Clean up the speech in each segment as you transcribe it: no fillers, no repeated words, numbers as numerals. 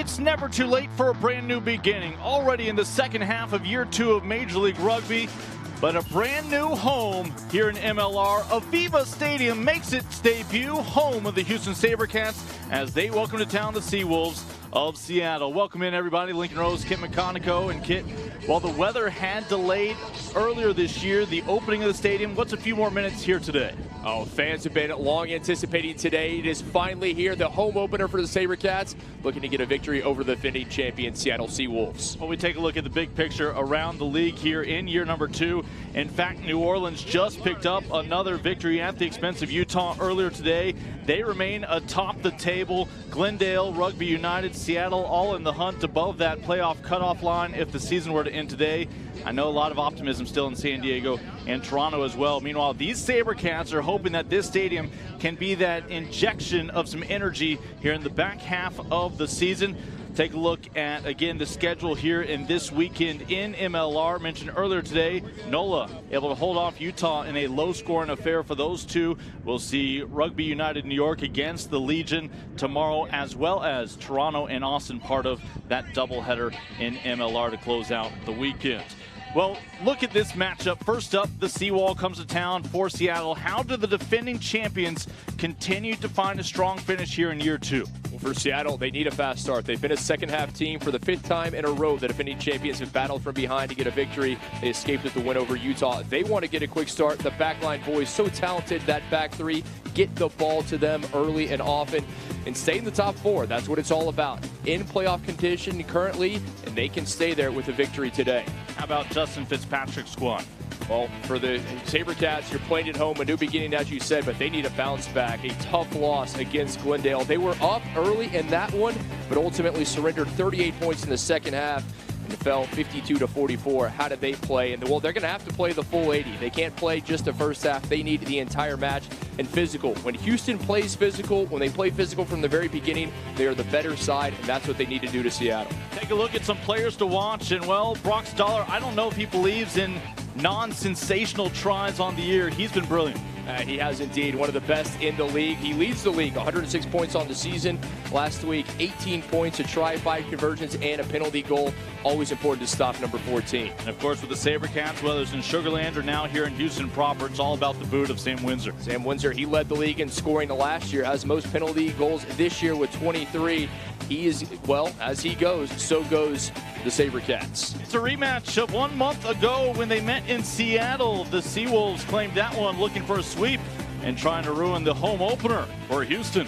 It's never too late for a brand new beginning. Already in the second half of year 2 of Major League Rugby, but a brand new home here in MLR. AVEVA Stadium makes its debut, home of the Houston SaberCats, as they welcome to town the Seawolves of Seattle. Welcome in, everybody. Lincoln Rose, Kit McConico, and Kit, while the weather had delayed earlier this year the opening of the stadium, what's a few more minutes here today? Oh, fans have been long anticipating today. It is finally here, the home opener for the SaberCats, looking to get a victory over the defending champion Seattle Seawolves. Well, we take a look at the big picture around the league here in year number 2. In fact, New Orleans just picked up another victory at the expense of Utah earlier today. They remain atop the table. Glendale, Rugby United, Seattle, all in the hunt above that playoff cutoff line if the season were to end today. I know a lot of optimism still in San Diego and Toronto as well. Meanwhile, these SaberCats are hoping that this stadium can be that injection of some energy here in the back half of the season. Take a look at, again, the schedule here in this weekend in MLR. Mentioned earlier today, NOLA able to hold off Utah in a low-scoring affair for those two. We'll see Rugby United New York against the Legion tomorrow, as well as Toronto and Austin, part of that doubleheader in MLR to close out the weekend. Well, look at this matchup. First up, the Seawall comes to town for Seattle. How do the defending champions continue to find a strong finish here in year 2? Well, for Seattle, they need a fast start. They've been a second-half team for the 5th time in a row. The defending champions have battled from behind to get a victory. They escaped with the win over Utah. They want to get a quick start. The backline boys, so talented, that back three, get the ball to them early and often and stay in the top 4. That's what it's all about. In playoff condition currently, and they can stay there with a victory today. How about Justin Fitzpatrick's squad? Well, for the SaberCats, you're playing at home, a new beginning, as you said, but they need a bounce back. A tough loss against Glendale. They were up early in that one, but ultimately surrendered 38 points in the second half and fell 52-44. How did they play? And well, they're going to have to play the full 80. They can't play just the first half. They need the entire match. And physical. When Houston plays physical, when they play physical from the very beginning, they are the better side, and that's what they need to do to Seattle. Take a look at some players to watch, and well, Brock Stoller, I don't know if he believes in non-sensational tries on the year. He's been brilliant. He has indeed, one of the best in the league. He leads the league, 106 points on the season. Last week, 18 points, a try, 5 conversions, and a penalty goal. Always important to stop number 14. And of course, with the SaberCats, whether it's in Sugar Land or now here in Houston proper, it's all about the boot of Sam Windsor. Sam Windsor, he led the league in scoring last year, has most penalty goals this year with 23. He is, well, as he goes, so goes the SaberCats. It's a rematch of 1 month ago when they met in Seattle. The Seawolves claimed that one, looking for a sweep and trying to ruin the home opener for Houston.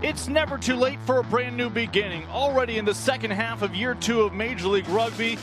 It's never too late for a brand new beginning. Already in the second half of year 2 of Major League Rugby,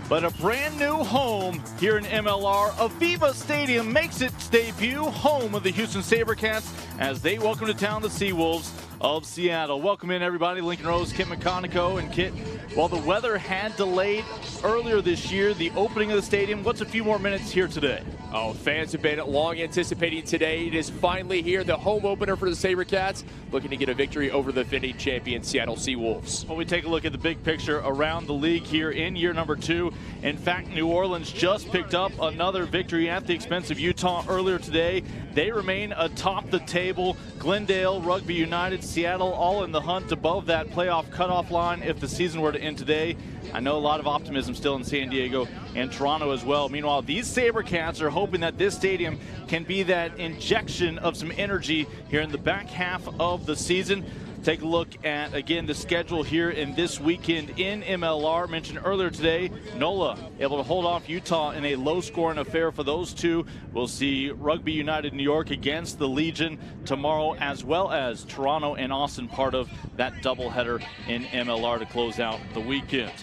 but a brand new home here in MLR. AVEVA Stadium makes its debut, home of the Houston SaberCats, as they welcome to town the Seawolves of Seattle. Welcome in, everybody. Lincoln Rose, Kit McConico, and Kit, while the weather had delayed earlier this year the opening of the stadium, what's a few more minutes here today? Oh, fans have been long anticipating today. It is finally here, the home opener for the SaberCats, looking to get a victory over the defending champion Seattle Seawolves. Well, we take a look at the big picture around the league here in year number 2. In fact, New Orleans just picked up another victory at the expense of Utah earlier today. They remain atop the table. Glendale, Rugby United, Seattle, all in the hunt above that playoff cutoff line if the season were to end today. I know a lot of optimism still in San Diego and Toronto as well. Meanwhile, these SaberCats are hoping that this stadium can be that injection of some energy here in the back half of the season. Take a look at, again, the schedule here in this weekend in MLR. Mentioned earlier today, NOLA able to hold off Utah in a low-scoring affair for those two. We'll see Rugby United New York against the Legion tomorrow, as well as Toronto and Austin, part of that doubleheader in MLR to close out the weekend.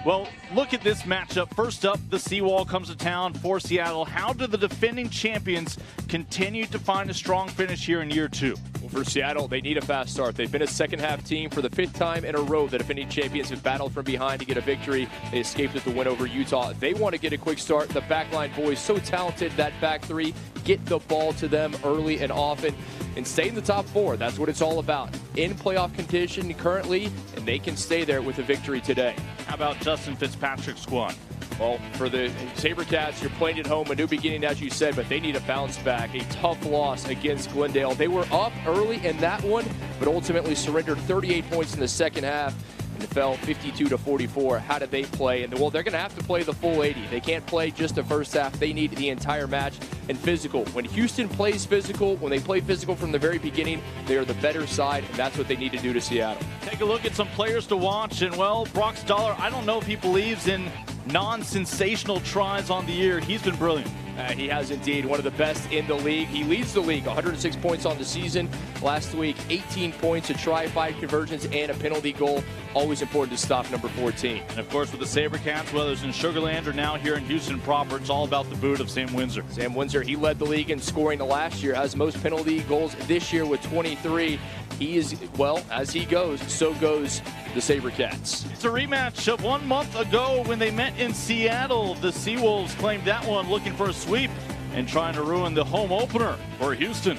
Well, look at this matchup. First up, the Seawall comes to town for Seattle. How do the defending champions continue to find a strong finish here in year two? Well, for Seattle, they need a fast start. They've been a second-half team for the 5th time in a row. The defending champions have battled from behind to get a victory. They escaped with the win over Utah. They want to get a quick start. The backline boys, so talented, that back three, get the ball to them early and often and stay in the top 4. That's what it's all about. In playoff contention currently, and they can stay there with a victory today. How about Justin Fitzpatrick's squad? Well, for the SaberCats, you're playing at home, a new beginning, as you said, but they need a bounce back. A tough loss against Glendale. They were up early in that one, but ultimately surrendered 38 points in the second half. And it fell 52-44. How did they play? And well, they're going to have to play the full 80. They can't play just the first half. They need the entire match and physical. When Houston plays physical, when they play physical from the very beginning, they are the better side, and that's what they need to do to Seattle. Take a look at some players to watch. And, well, Brock Stoller, I don't know if he believes in non-sensational tries on the year. He's been brilliant. He has indeed, one of the best in the league. He leads the league, 106 points on the season. Last week, 18 points, a try, 5 conversions, and a penalty goal. Always important to stop number 14. And of course, with the SaberCats, whether it's in Sugar Land or now here in Houston proper, it's all about the boot of Sam Windsor. Sam Windsor, he led the league in scoring the last year, has most penalty goals this year with 23. He is, well, as he goes, so goes the SaberCats. It's a rematch of 1 month ago when they met in Seattle. The Seawolves claimed that one, looking for a sweep and trying to ruin the home opener for Houston.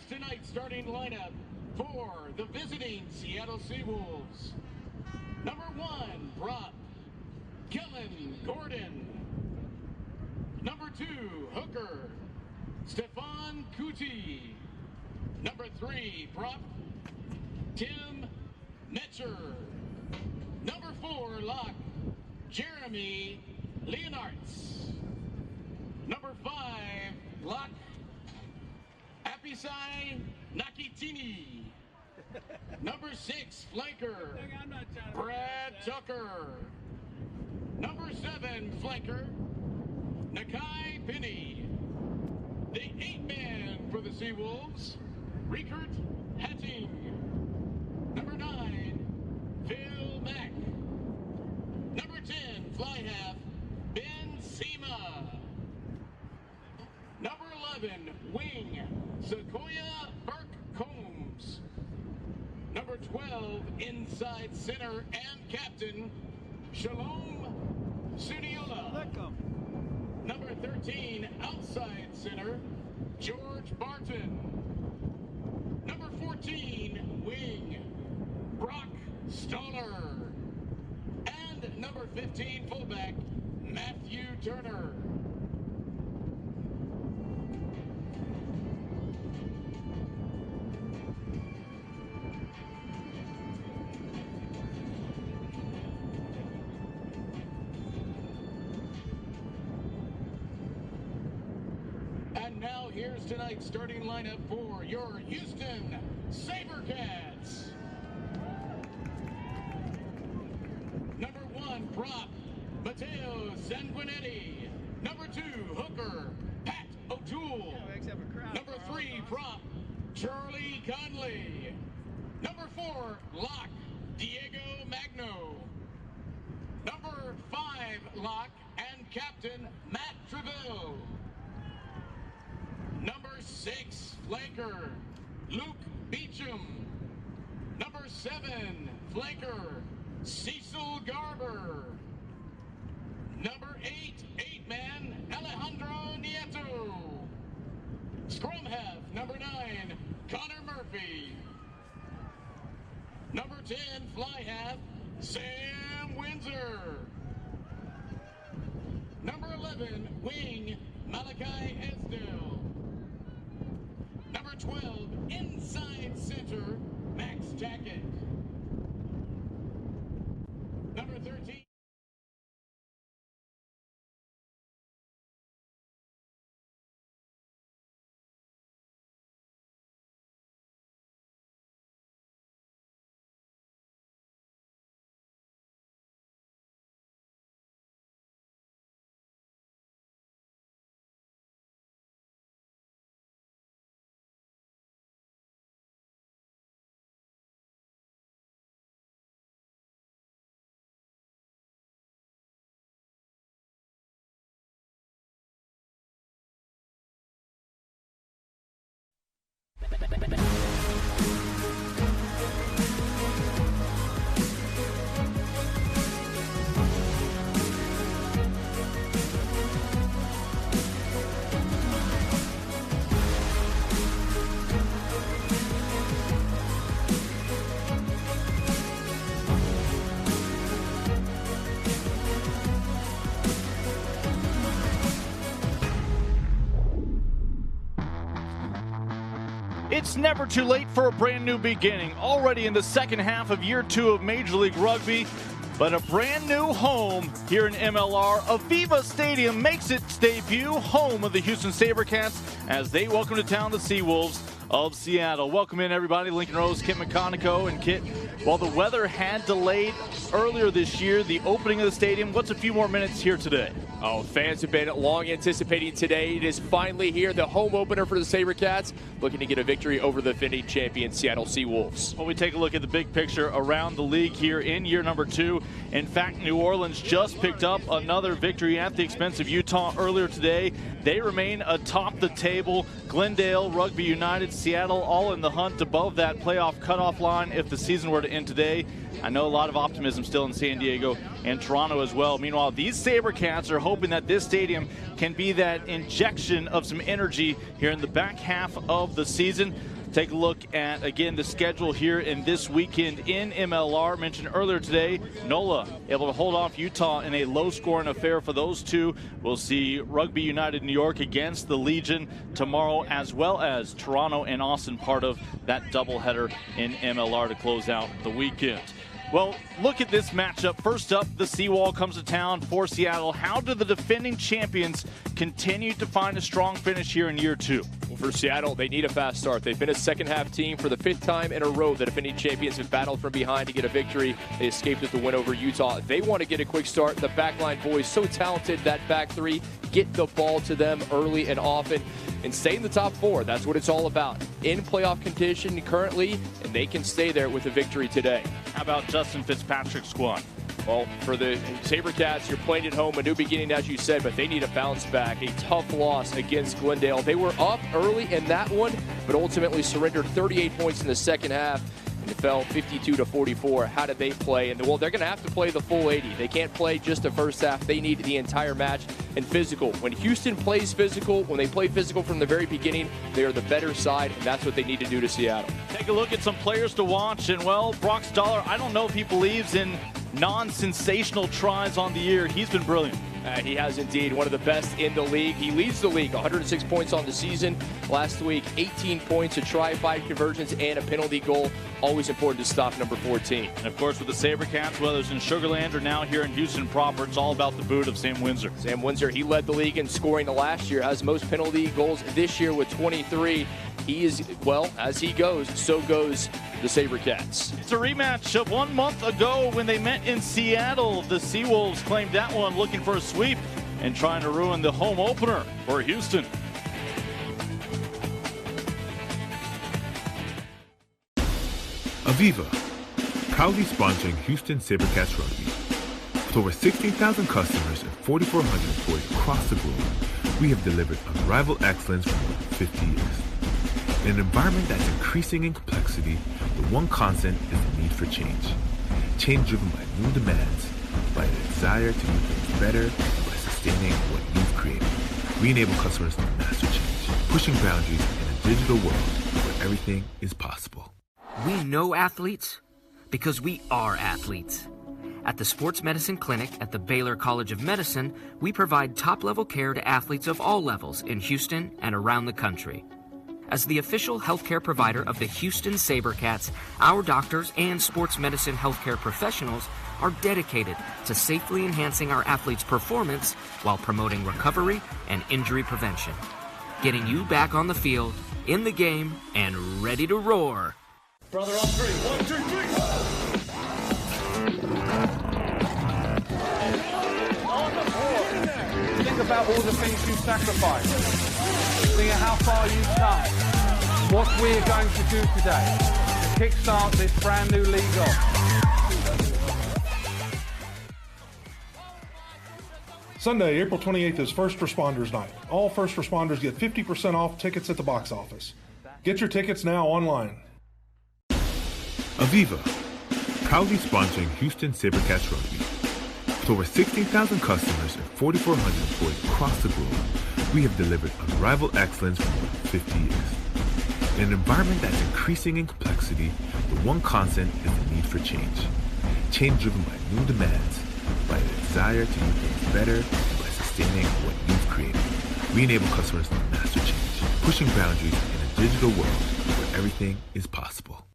Tonight's starting lineup for the visiting Seattle Seawolves. Number 1, prop, Kellen Gordon. Number 2, hooker, Stefan Kuti. Number 3, prop, Tim Metcher. Number 4, lock, Jeremy Leonards. Number 5, lock, Apisai Nakitini. Number 6, flanker, Brad Tucker. Number 7, flanker, Nakai Penny. The 8-man for the Seawolves, Riekert Hatting. Number 9, Phil Mack. Number 10, fly half, Ben Sema. Number 11, wing, Sequoia Burke-Combs. Number 12, inside center and captain, Shalom Suniola. Number 13, outside center, George Barton. Number 14, wing, Brock Stoller. And number 15, fullback, Matthew Turner. here's tonight's starting lineup for your Houston SaberCats. Number 1, prop, Matteo Sanguinetti. Number 2, hooker, Pat O'Toole. Number 3, prop, Charlie Conley. Number 4, lock, Diego Magno. Number 5, lock and captain, Matt Treville. Number 6, flanker, Luke Beecham. Number 7, flanker, Cecil Garber. Number 8, 8-man, Alejandro Nieto. Scrum half, number 9, Connor Murphy. Number 10, fly half, Sam Windsor. Number 11, wing, Malachi Esdell. Number 12, inside center, Max Tackett. Number 13. It's never too late for a brand new beginning. Already in the second half of year 2 of Major League Rugby, but a brand new home here in MLR. AVEVA Stadium makes its debut, home of the Houston SaberCats, as they welcome to town the Seawolves of Seattle. Welcome in, everybody. Lincoln Rose, Kit McConico, and Kit, while the weather had delayed earlier this year the opening of the stadium, what's a few more minutes here today? Oh, fans have been long anticipating today. It is finally here, the home opener for the SaberCats, looking to get a victory over the defending champion Seattle Seawolves. Well, we take a look at the big picture around the league here in year number 2. In fact, New Orleans just picked up another victory at the expense of Utah earlier today. They remain atop the table. Glendale, Rugby United, Seattle, all in the hunt above that playoff cutoff line if the season were to end today. I know a lot of optimism still in San Diego and Toronto as well. Meanwhile, these SaberCats are hoping that this stadium can be that injection of some energy here in the back half of the season. Take a look at, again, the schedule here in this weekend in MLR. Mentioned earlier today, NOLA able to hold off Utah in a low-scoring affair for those two. We'll see Rugby United New York against the Legion tomorrow, as well as Toronto and Austin, part of that doubleheader in MLR to close out the weekend. Well, look at this matchup. First up, the Seawall comes to town for Seattle. How do the defending champions continue to find a strong finish here in year 2? Well, for Seattle, they need a fast start. They've been a second-half team for the 5th time in a row. The defending champions have battled from behind to get a victory. They escaped with the win over Utah. They want to get a quick start. The backline boys, so talented, that back three. Get the ball to them early and often and stay in the top 4. That's what it's all about. In playoff condition currently, and they can stay there with a victory today. How about Justin Fitzpatrick's squad? Well, for the SaberCats, you're playing at home, a new beginning, as you said, but they need a bounce back. A tough loss against Glendale. They were up early in that one, but ultimately surrendered 38 points in the second half. And it fell 52-44. How did they play? And, well, they're going to have to play the full 80. They can't play just the first half. They need the entire match. And physical. When Houston plays physical, when they play physical from the very beginning, they are the better side, and that's what they need to do to Seattle. Take a look at some players to watch. And, well, Brock Stoller, I don't know if he believes in non-sensational tries on the year. He's been brilliant. He has indeed, one of the best in the league. He leads the league, 106 points on the season. Last week, 18 points, a try, 5 conversions, and a penalty goal. Always important to stop number 14. And of course, with the SaberCats, whether it's in Sugar Land or now here in Houston proper, it's all about the boot of Sam Windsor. Sam Windsor, he led the league in scoring last year, has most penalty goals this year with 23. He is, well, as he goes, so goes the SaberCats. It's a rematch of 1 month ago when they met in Seattle. The Seawolves claimed that one, looking for a sweep and trying to ruin the home opener for Houston. AVEVA, proudly sponsoring Houston SaberCats Rugby. With over 16,000 customers and 4,400 employees across the globe, we have delivered unrivaled excellence for more than 50 years. In an environment that's increasing in complexity, the one constant is the need for change. Change driven by new demands, by the desire to do things better, and by sustaining what you've created. We enable customers to master change, pushing boundaries in a digital world where everything is possible. We know athletes because we are athletes. At the Sports Medicine Clinic at the Baylor College of Medicine, we provide top-level care to athletes of all levels in Houston and around the country. As the official healthcare provider of the Houston SaberCats, our doctors and sports medicine healthcare professionals are dedicated to safely enhancing our athletes' performance while promoting recovery and injury prevention. Getting you back on the field, in the game, and ready to roar. Brother on 3. 1, 2, 3. Think about all the things you've sacrificed. Think of how far you've come. What we're going to do today to kickstart this brand new league off. Sunday, April 28th is First Responders Night. All first responders get 50% off tickets at the box office. Get your tickets now online. AVEVA, proudly sponsoring Houston SaberCats Rugby. With over 16,000 customers and 4,400 employees across the globe, we have delivered unrivaled excellence for more than 50 years. In an environment that's increasing in complexity, the one constant is the need for change. Change driven by new demands, by the desire to do things better, and by sustaining what you've created. We enable customers to master change, pushing boundaries in a digital world where everything is possible.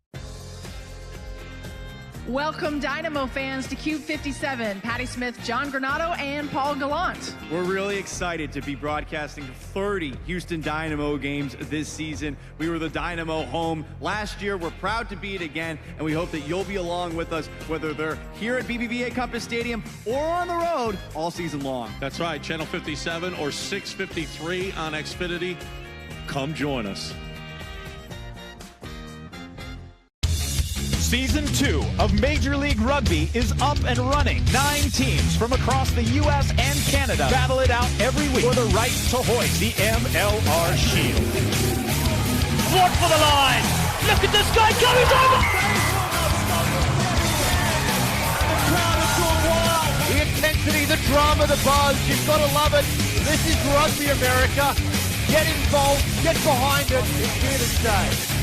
Welcome, Dynamo fans, to Cube 57. Patty Smith, John Granato, and Paul Gallant. We're really excited to be broadcasting 30 Houston Dynamo games this season. We were the Dynamo home last year. We're proud to be it again, and we hope that you'll be along with us, whether they're here at BBVA Compass Stadium or on the road all season long. That's right, Channel 57 or 653 on Xfinity. Come join us. Season 2 of Major League Rugby is up and running. 9 teams from across the U.S. and Canada battle it out every week for the right to hoist the MLR Shield. Ford for the line. Look at this guy going over. The crowd is going wild. The intensity, the drama, the buzz. You've got to love it. This is Rugby America. Get involved. Get behind it. It's here to stay.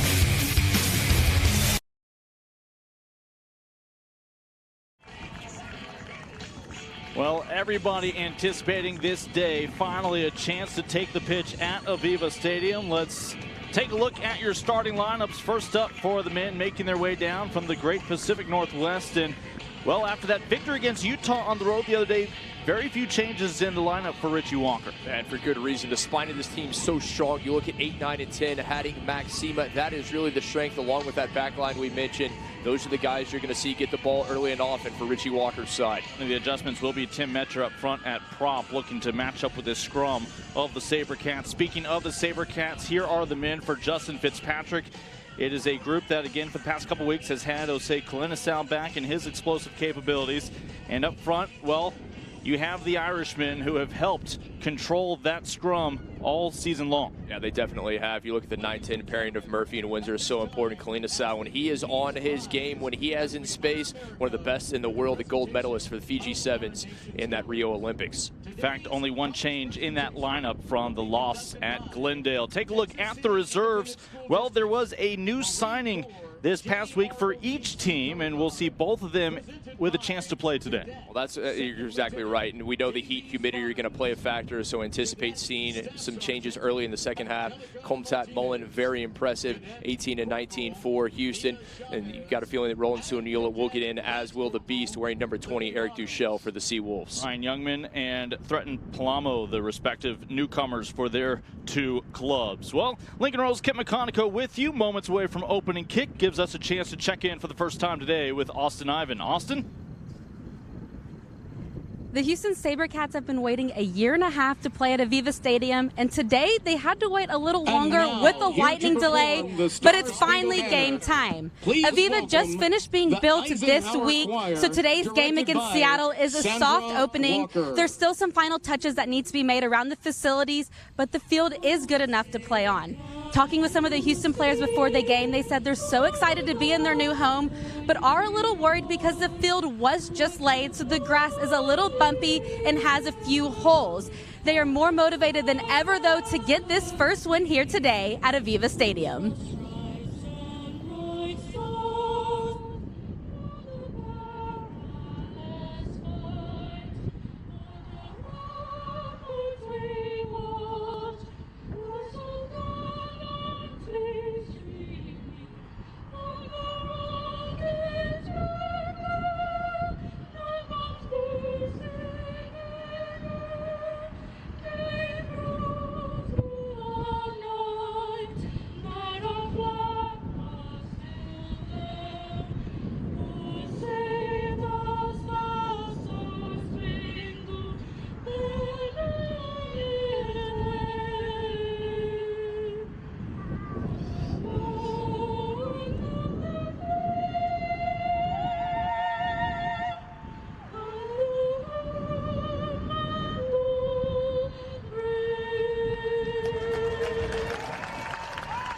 Well, everybody anticipating this day, finally a chance to take the pitch at AVEVA Stadium. Let's take a look at your starting lineups. First up for the men making their way down from the Great Pacific Northwest. And, well, after that victory against Utah on the road the other day, very few changes in the lineup for Richie Walker. And for good reason. The spine of this team is so strong. You look at 8, 9, and 10, adding Maxima. That is really the strength, along with that back line we mentioned. Those are the guys you're going to see get the ball early and often for Richie Walker's side. And the adjustments will be Tim Metcher up front at prop, looking to match up with this scrum of the SaberCats. Speaking of the SaberCats, here are the men for Justin Fitzpatrick. It is a group that, again, for the past couple weeks has had Osei Kalinisau back in his explosive capabilities. And up front, well, you have the Irishmen who have helped control that scrum all season long. Yeah, they definitely have. You look at the 9-10 pairing of Murphy and Windsor is so important. Kalinisau, when he is on his game, when he has in space, one of the best in the world, a gold medalist for the Fiji Sevens in that Rio Olympics. In fact, only one change in that lineup from the loss at Glendale. Take a look at the reserves. Well, there was a new signing this past week for each team, and we'll see both of them with a chance to play today. Well, that's you're exactly right, and we know the heat, humidity are going to play a factor, so anticipate seeing some changes early in the second half. Comtat Mullen, very impressive, 18-19 for Houston, and you've got a feeling that Roland Suaniula will get in, as will the Beast, wearing number 20, Eric Duchel, for the Seawolves. Ryan Youngman and Threaten Palamo, the respective newcomers for their two clubs. Well, Lincoln Royals' Kip McConico with you, moments away from opening kick, gives us a chance to check in for the first time today with Austin Ivan. Austin? The Houston SaberCats have been waiting a year and a half to play at AVEVA Stadium, and today they had to wait a little longer with a lightning delay, but it's finally game time. AVEVA just finished being built this week, so today's game against Seattle is a soft opening. There's still some final touches that need to be made around the facilities, but the field is good enough to play on. Talking with some of the Houston players before the game, they said they're so excited to be in their new home, but are a little worried because the field was just laid, so the grass is a little bumpy and has a few holes. They are more motivated than ever, though, to get this first win here today at AVEVA Stadium.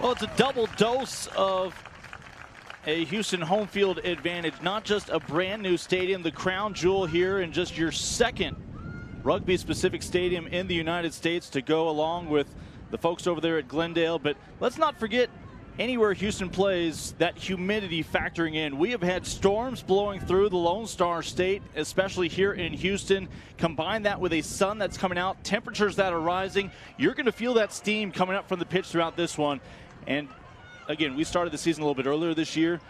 Well, it's a double dose of a Houston home field advantage, not just a brand new stadium, the crown jewel here, and just your second rugby-specific stadium in the United States to go along with the folks over there at Glendale. But let's not forget, anywhere Houston plays, that humidity factoring in. We have had storms blowing through the Lone Star State, especially here in Houston. Combine that with a sun that's coming out, temperatures that are rising. You're going to feel that steam coming up from the pitch throughout this one. And again, we started the season a little bit earlier this year.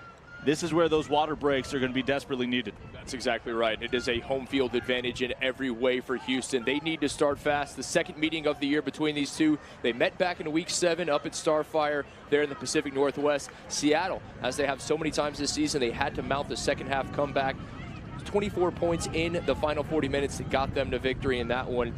This is where those water breaks are going to be desperately needed. That's exactly right. It is a home field advantage in every way for Houston. They need to start fast. The second meeting of the year between these two. They met back in week 7 up at Starfire there in the Pacific Northwest. Seattle, as they have so many times this season, they had to mount the second half comeback. 24 points in the final 40 minutes that got them to victory in that one.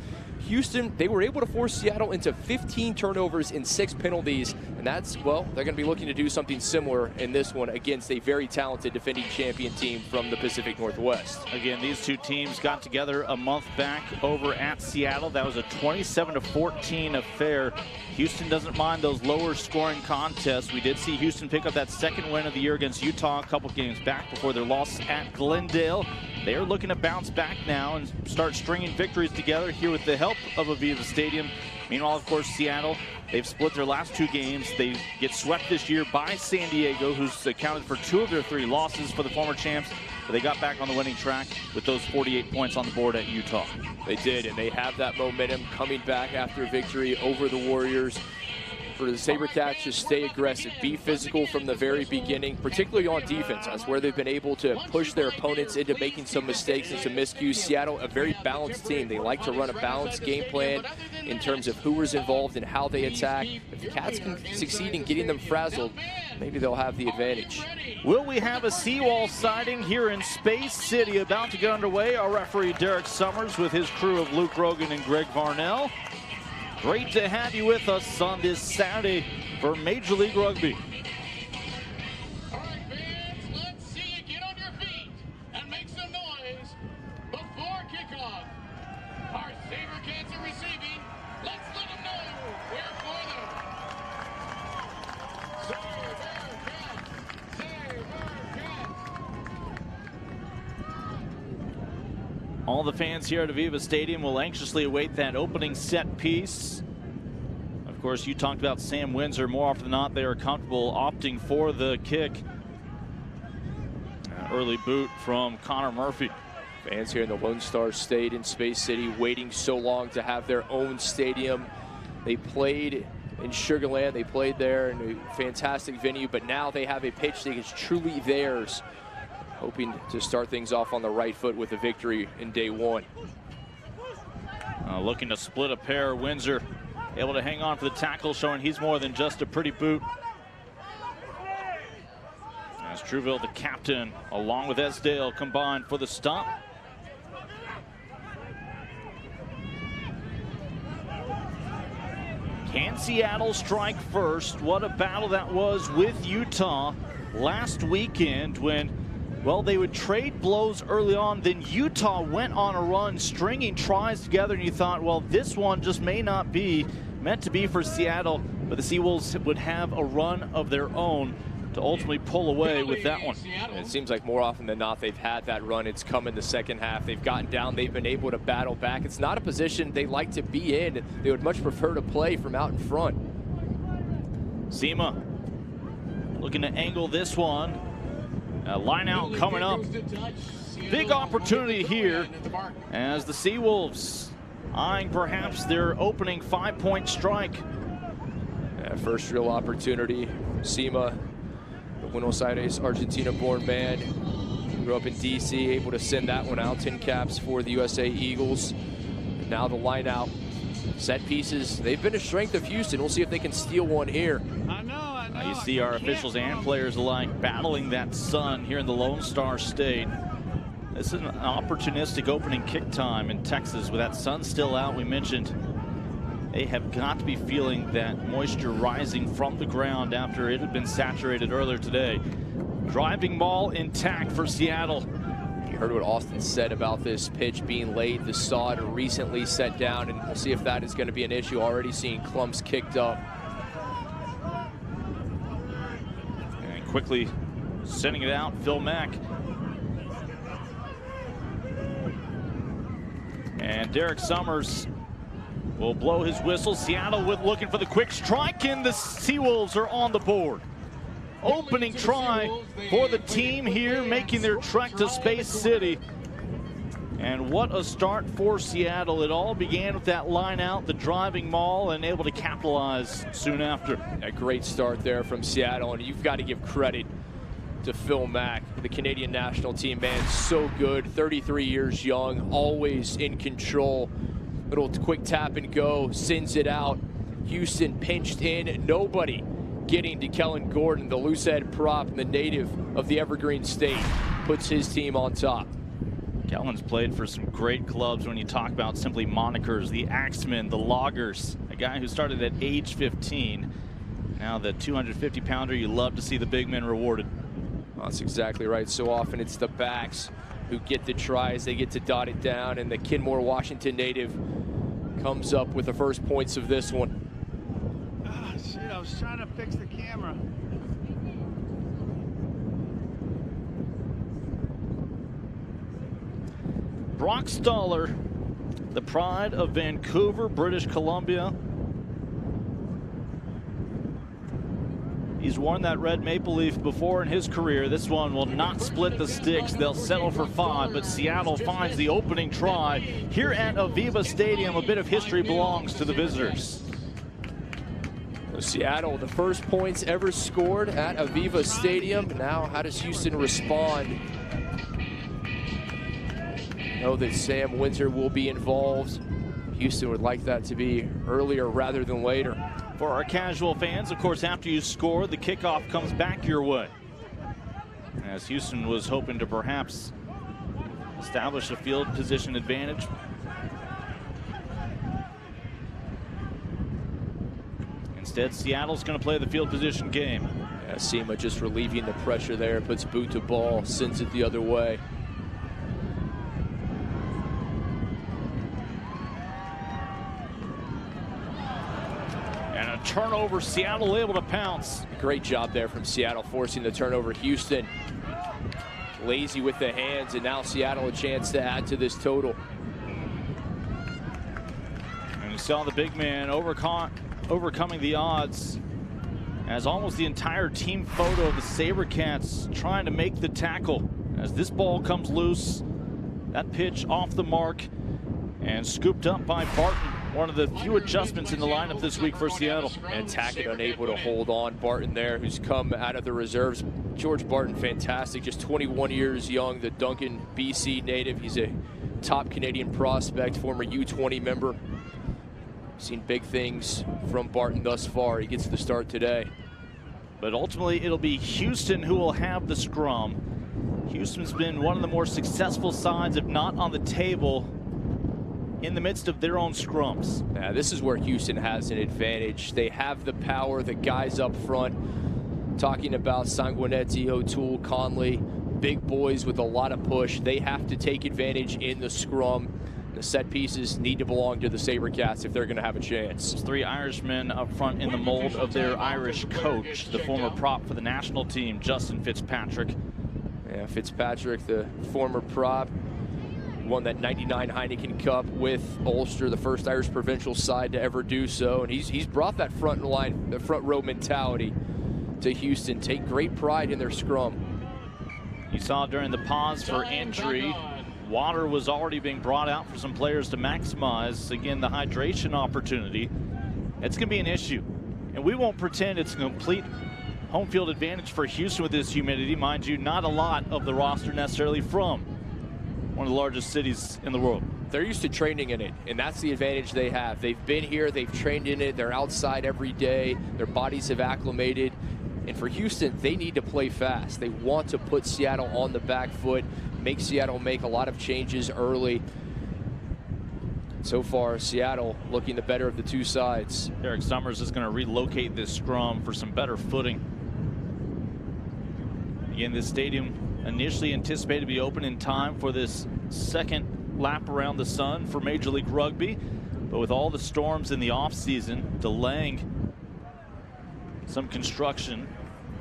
Houston, they were able to force Seattle into 15 turnovers and 6 penalties, and that's, well, they're going to be looking to do something similar in this one against a very talented defending champion team from the Pacific Northwest. Again, these two teams got together a month back over at Seattle. That was a 27-14 affair. Houston doesn't mind those lower scoring contests. We did see Houston pick up that second win of the year against Utah a couple games back before their loss at Glendale. They are looking to bounce back now and start stringing victories together here with the help of AVEVA Stadium. Meanwhile, of course, Seattle, they've split their last 2 games. They get swept this year by San Diego, who's accounted for 2 of their 3 losses for the former champs. But they got back on the winning track with those 48 points on the board at Utah. They did, and they have that momentum coming back after victory over the Warriors. For the SaberCats to stay aggressive, be physical from the very beginning, particularly on defense. That's where they've been able to push their opponents into making some mistakes and some miscues. Seattle, a very balanced team. They like to run a balanced game plan in terms of who is involved and how they attack. If the Cats can succeed in getting them frazzled, maybe they'll have the advantage. Will we have a Seawolves sighting here in Space City about to get underway? Our referee, Derek Summers, with his crew of Luke Rogan and Greg Varnell. Great to have you with us on this Saturday for Major League Rugby. All right, fans, let's see you get on your feet and make some noise before kickoff. Our SaberCats are receiving. Let's let them know we're for them. SaberCats. All the fans here at AVEVA Stadium will anxiously await that opening set piece. Of course, you talked about Sam Windsor. More often than not, they are comfortable opting for the kick. early boot from Connor Murphy. Fans here in the Lone Star State in Space City waiting so long to have their own stadium. They played in Sugar Land. They played there in a fantastic venue, but now they have a pitch that is truly theirs. Hoping to start things off on the right foot with a victory in day one. Looking to split a pair. Windsor able to hang on for the tackle, showing he's more than just a pretty boot. As Truville, the captain, along with Esdale, combined for the stop. Can Seattle strike first? What a battle that was with Utah last weekend when, well, they would trade blows early on. Then Utah went on a run, stringing tries together, and you thought, well, this one just may not be meant to be for Seattle, but the Seawolves would have a run of their own to ultimately pull away with that one. It seems like more often than not they've had that run. It's come in the second half. They've gotten down. They've been able to battle back. It's not a position they like to be in. They would much prefer to play from out in front. Zima looking to angle this one. Line out coming up. Big opportunity here as the Seawolves eyeing perhaps their opening 5-point strike. First real opportunity. Zima, the Buenos Aires, Argentina-born man, grew up in D.C., able to send that one out. 10 caps for the USA Eagles. And now the line out. Set pieces, they've been a strength of Houston. We'll see if they can steal one here. I know. You see our officials and players alike battling that sun here in the Lone Star State. This is an opportunistic opening kick time in Texas with that sun still out. We mentioned they have got to be feeling that moisture rising from the ground after it had been saturated earlier today. Driving ball intact for Seattle. You heard what Austin said about this pitch being laid. The sod recently set down, and we'll see if that is going to be an issue. Already seeing clumps kicked up. And quickly sending it out, Phil Mack. And Derek Summers will blow his whistle. Seattle looking for the quick strike, and the Seawolves are on the board. Opening try for the team here, making their trek to Space City. And what a start for Seattle. It all began with that line out, the driving maul, and able to capitalize soon after. A great start there from Seattle, and you've got to give credit to Phil Mack, the Canadian national team, man. So good, 33 years young, always in control. Little quick tap and go, sends it out. Houston pinched in, nobody getting to Kellen Gordon, the loosehead prop, the native of the Evergreen State, puts his team on top. Kellen's played for some great clubs when you talk about simply monikers, the Axemen, the Loggers, a guy who started at age 15. Now the 250-pounder, you love to see the big men rewarded. Well, that's exactly right. So often it's the backs who get the tries, they get to dot it down, and the Kenmore, Washington native comes up with the first points of this one. Shit, I was trying to fix the camera. Brock Stoller, the pride of Vancouver, British Columbia. He's worn that red maple leaf before in his career. This one will not split the sticks. They'll settle for 5, but Seattle finds the opening try here at AVEVA Stadium. A bit of history belongs to the visitors. Seattle, the first points ever scored at AVEVA Stadium. Now, how does Houston respond? Know that Sam Windsor will be involved. Houston would like that to be earlier rather than later. For our casual fans, of course, after you score, the kickoff comes back your way. As Houston was hoping to perhaps establish a field position advantage. Instead, Seattle's going to play the field position game. Yeah, Sema just relieving the pressure there, puts boot to ball, sends it the other way. And a turnover, Seattle able to pounce. Great job there from Seattle, forcing the turnover. Houston lazy with the hands, and now Seattle a chance to add to this total. And you saw the big man overcoming the odds as almost the entire team photo of the SaberCats trying to make the tackle. As this ball comes loose, that pitch off the mark and scooped up by Barton. One of the few adjustments in the lineup this week for Seattle. And Tackett unable to hold on. Barton there, who's come out of the reserves. George Barton, fantastic, just 21 years young, the Duncan, BC native. He's a top Canadian prospect, former U20 member. Seen big things from Barton thus far. He gets the start today. But ultimately, it'll be Houston who will have the scrum. Houston's been one of the more successful sides, if not on the table, in the midst of their own scrums. Yeah, this is where Houston has an advantage. They have the power, the guys up front. Talking about Sanguinetti, O'Toole, Conley, big boys with a lot of push. They have to take advantage in the scrum. The set pieces need to belong to the SaberCats if they're going to have a chance. There's 3 Irishmen up front in the mold of their Irish coach, the former prop for the national team, Justin Fitzpatrick. Yeah, Fitzpatrick, the former prop, won that 99 Heineken Cup with Ulster, the first Irish provincial side to ever do so. And he's brought that front line, the front row mentality to Houston. Take great pride in their scrum. You saw during the pause for entry, water was already being brought out for some players to maximize, again, the hydration opportunity. It's going to be an issue. And we won't pretend it's a complete home field advantage for Houston with this humidity. Mind you, not a lot of the roster necessarily from one of the largest cities in the world. They're used to training in it, and that's the advantage they have. They've been here, they've trained in it, they're outside every day, their bodies have acclimated. And for Houston, they need to play fast. They want to put Seattle on the back foot, make Seattle make a lot of changes early. So far, Seattle looking the better of the two sides. Derek Summers is going to relocate this scrum for some better footing. Again, this stadium initially anticipated to be open in time for this second lap around the sun for Major League Rugby, but with all the storms in the offseason delaying some construction,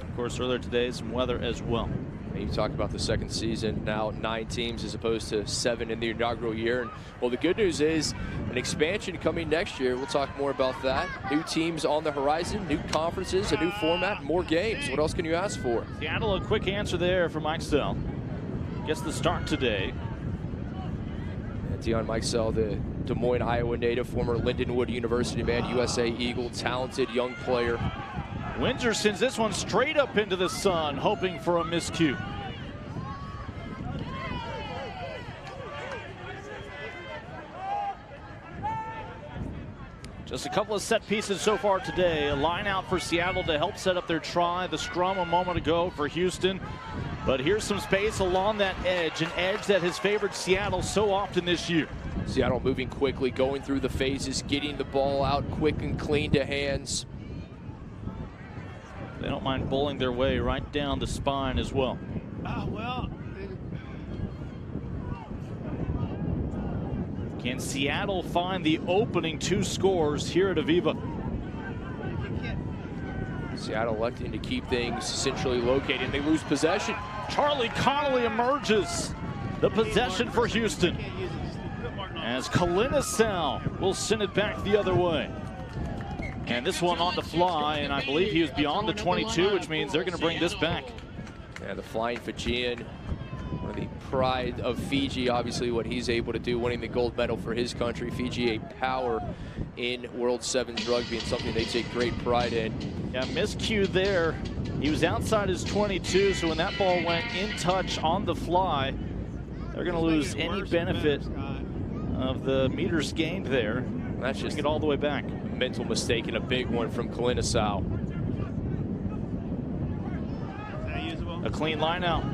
of course earlier today some weather as well. You talk about the second season, now 9 teams as opposed to 7 in the inaugural year. And well, the good news is an expansion coming next year. We'll talk more about that. New teams on the horizon, new conferences, a new format, more games. What else can you ask for? Seattle, a quick answer there from Mike Sell. Gets the start today. And Dion Mikesell, the Des Moines, Iowa native, former Lindenwood University man, USA Eagle, talented young player. Windsor sends this one straight up into the sun, hoping for a miscue. Just a couple of set pieces so far today. A line out for Seattle to help set up their try. The scrum a moment ago for Houston. But here's some space along that edge, an edge that has favored Seattle so often this year. Seattle moving quickly, going through the phases, getting the ball out quick and clean to hands. They don't mind bowling their way right down the spine as well. Can Seattle find the opening 2 scores here at AVEVA? Seattle electing to keep things centrally located. They lose possession. Charlie Connolly emerges. The possession for Houston. As Kalina Sal will send it back the other way. And this one on the fly, and I believe he was beyond the 22, which means they're going to bring this back. Yeah, the flying Fijian, one of the pride of Fiji, obviously what he's able to do, winning the gold medal for his country. Fiji a power in World Sevens rugby and something they take great pride in. Yeah, miscue there. He was outside his 22, so when that ball went in touch on the fly, they're going to lose any benefit of the meters gained there. That's just it all the way back. Mental mistake and a big one from Kalina Sal. A clean line out.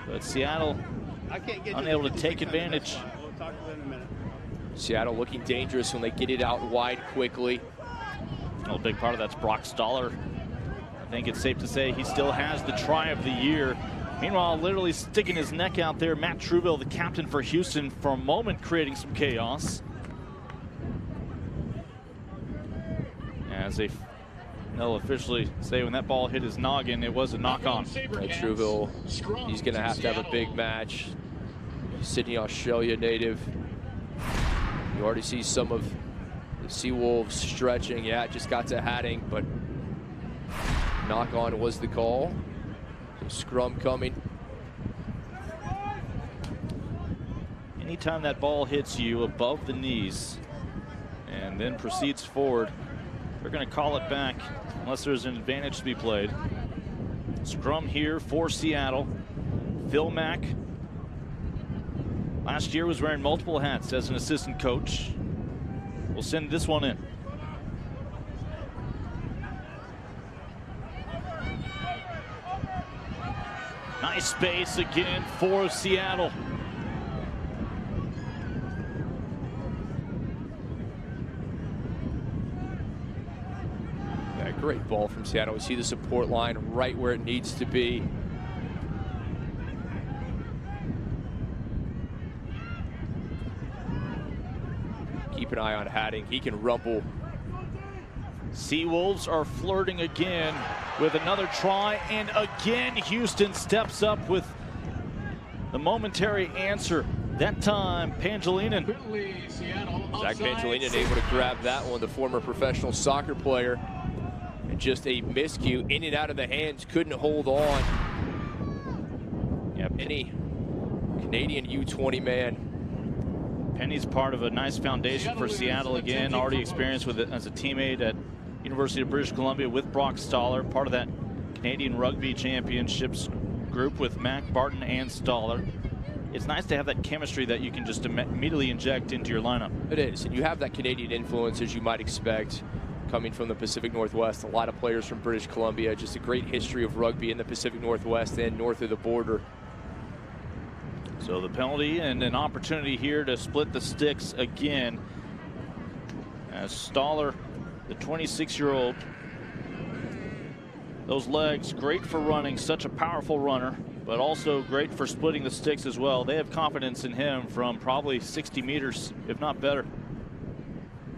But Seattle unable to take advantage. We'll talk to them in a minute. Seattle looking dangerous when they get it out wide quickly. A big part of that's Brock Stoller. I think it's safe to say he still has the try of the year. Meanwhile, literally sticking his neck out there, Matt Truville, the captain for Houston, for a moment creating some chaos. As they'll officially say when that ball hit his noggin, it was a knock-on. Truville, he's going to have a big match. Sydney, Australia native. You already see some of the Seawolves stretching. Yeah, it just got to Hatting, but knock-on was the call. So Scrum coming. Anytime that ball hits you above the knees and then proceeds forward, they're going to call it back unless there's an advantage to be played. Scrum here for Seattle. Phil Mack last year was wearing multiple hats as an assistant coach. We'll send this one in. Nice space again for Seattle. Great ball from Seattle. We see the support line right where it needs to be. Keep an eye on Hatting. He can rumble. Seawolves are flirting again with another try, and again Houston steps up with the momentary answer. That time, Pangilinan. Zach Pangilinan able to grab that one, the former professional soccer player. And just a miscue in and out of the hands, couldn't hold on. Yeah, Penny, Canadian U20 man. Penny's part of a nice foundation for Seattle again, already experienced with it as a teammate at University of British Columbia with Brock Stoller, part of that Canadian Rugby Championships group with Mac, Barton, and Stoller. It's nice to have that chemistry that you can just immediately inject into your lineup. It is, and you have that Canadian influence as you might expect. Coming from the Pacific Northwest, a lot of players from British Columbia, just a great history of rugby in the Pacific Northwest and north of the border. So the penalty and an opportunity here to split the sticks again. As Stoller, the 26-year-old, those legs great for running, such a powerful runner, but also great for splitting the sticks as well. They have confidence in him from probably 60 meters, if not better.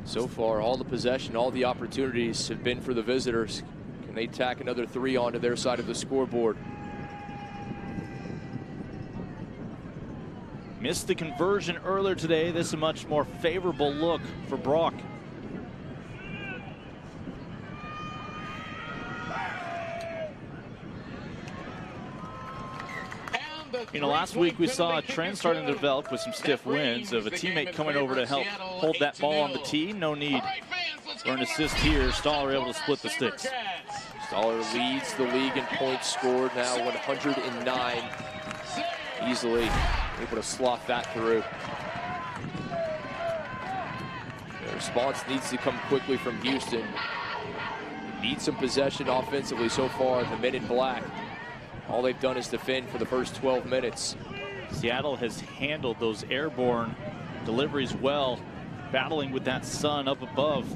So far, all the possession, all the opportunities have been for the visitors. Can they tack another 3 onto their side of the scoreboard? Missed the conversion earlier today. This is a much more favorable look for Brock. You know, last week we saw a trend starting to develop with some stiff winds of a teammate coming over to help hold that ball on the tee. No need for an assist here. Stoller able to split the sticks. Stoller leads the league in points scored, now 109. Easily able to slot that through. The response needs to come quickly from Houston. Need some possession offensively so far, the men in black. All they've done is defend for the first 12 minutes. Seattle has handled those airborne deliveries well, battling with that sun up above.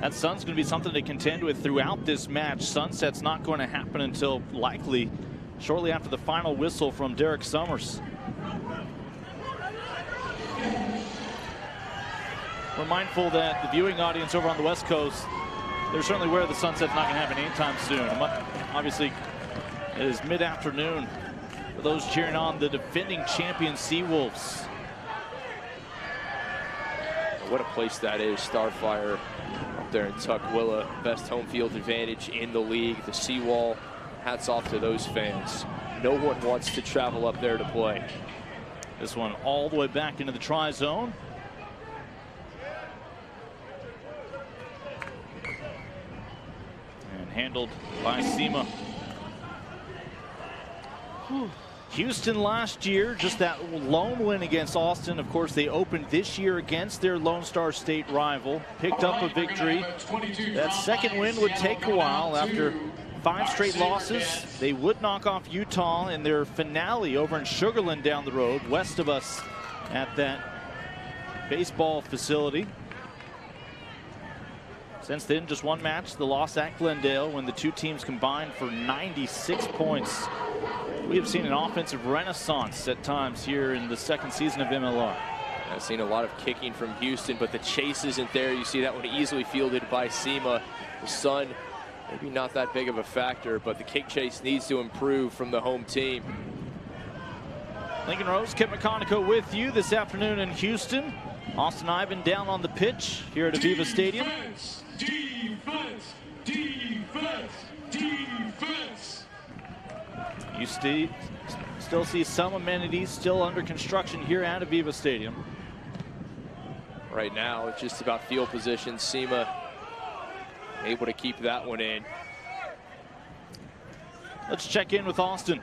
That sun's going to be something to contend with throughout this match. Sunset's not going to happen until likely shortly after the final whistle from Derek Summers. We're mindful that the viewing audience over on the West Coast, they're certainly aware the sunset's not going to happen anytime soon. Obviously, it is mid-afternoon for those cheering on the defending champion Seawolves. What a place that is, Starfire up there in Tukwila. Best home field advantage in the league. The seawall, hats off to those fans. No one wants to travel up there to play. This one all the way back into the try zone. And handled by Sema. Houston last year, just that lone win against Austin. Of course, they opened this year against their Lone Star State rival. Picked up a victory. That second win would take a while. After 5 straight losses, they would knock off Utah in their finale over in Sugar Land down the road, west of us at that baseball facility. Since then, just one match, the loss at Glendale, when the two teams combined for 96 points. We have seen an offensive renaissance at times here in the second season of MLR. I've seen a lot of kicking from Houston, but the chase isn't there. You see that one easily fielded by Sema. The sun, maybe not that big of a factor, but the kick chase needs to improve from the home team. Lincoln Rose, Kip McConico with you this afternoon in Houston. Austin Ivan down on the pitch here at AVEVA Stadium. Defense, defense, defense. You still see some amenities still under construction here at AVEVA Stadium. Right now, it's just about field position. SEMA able to keep that one in. Let's check in with Austin.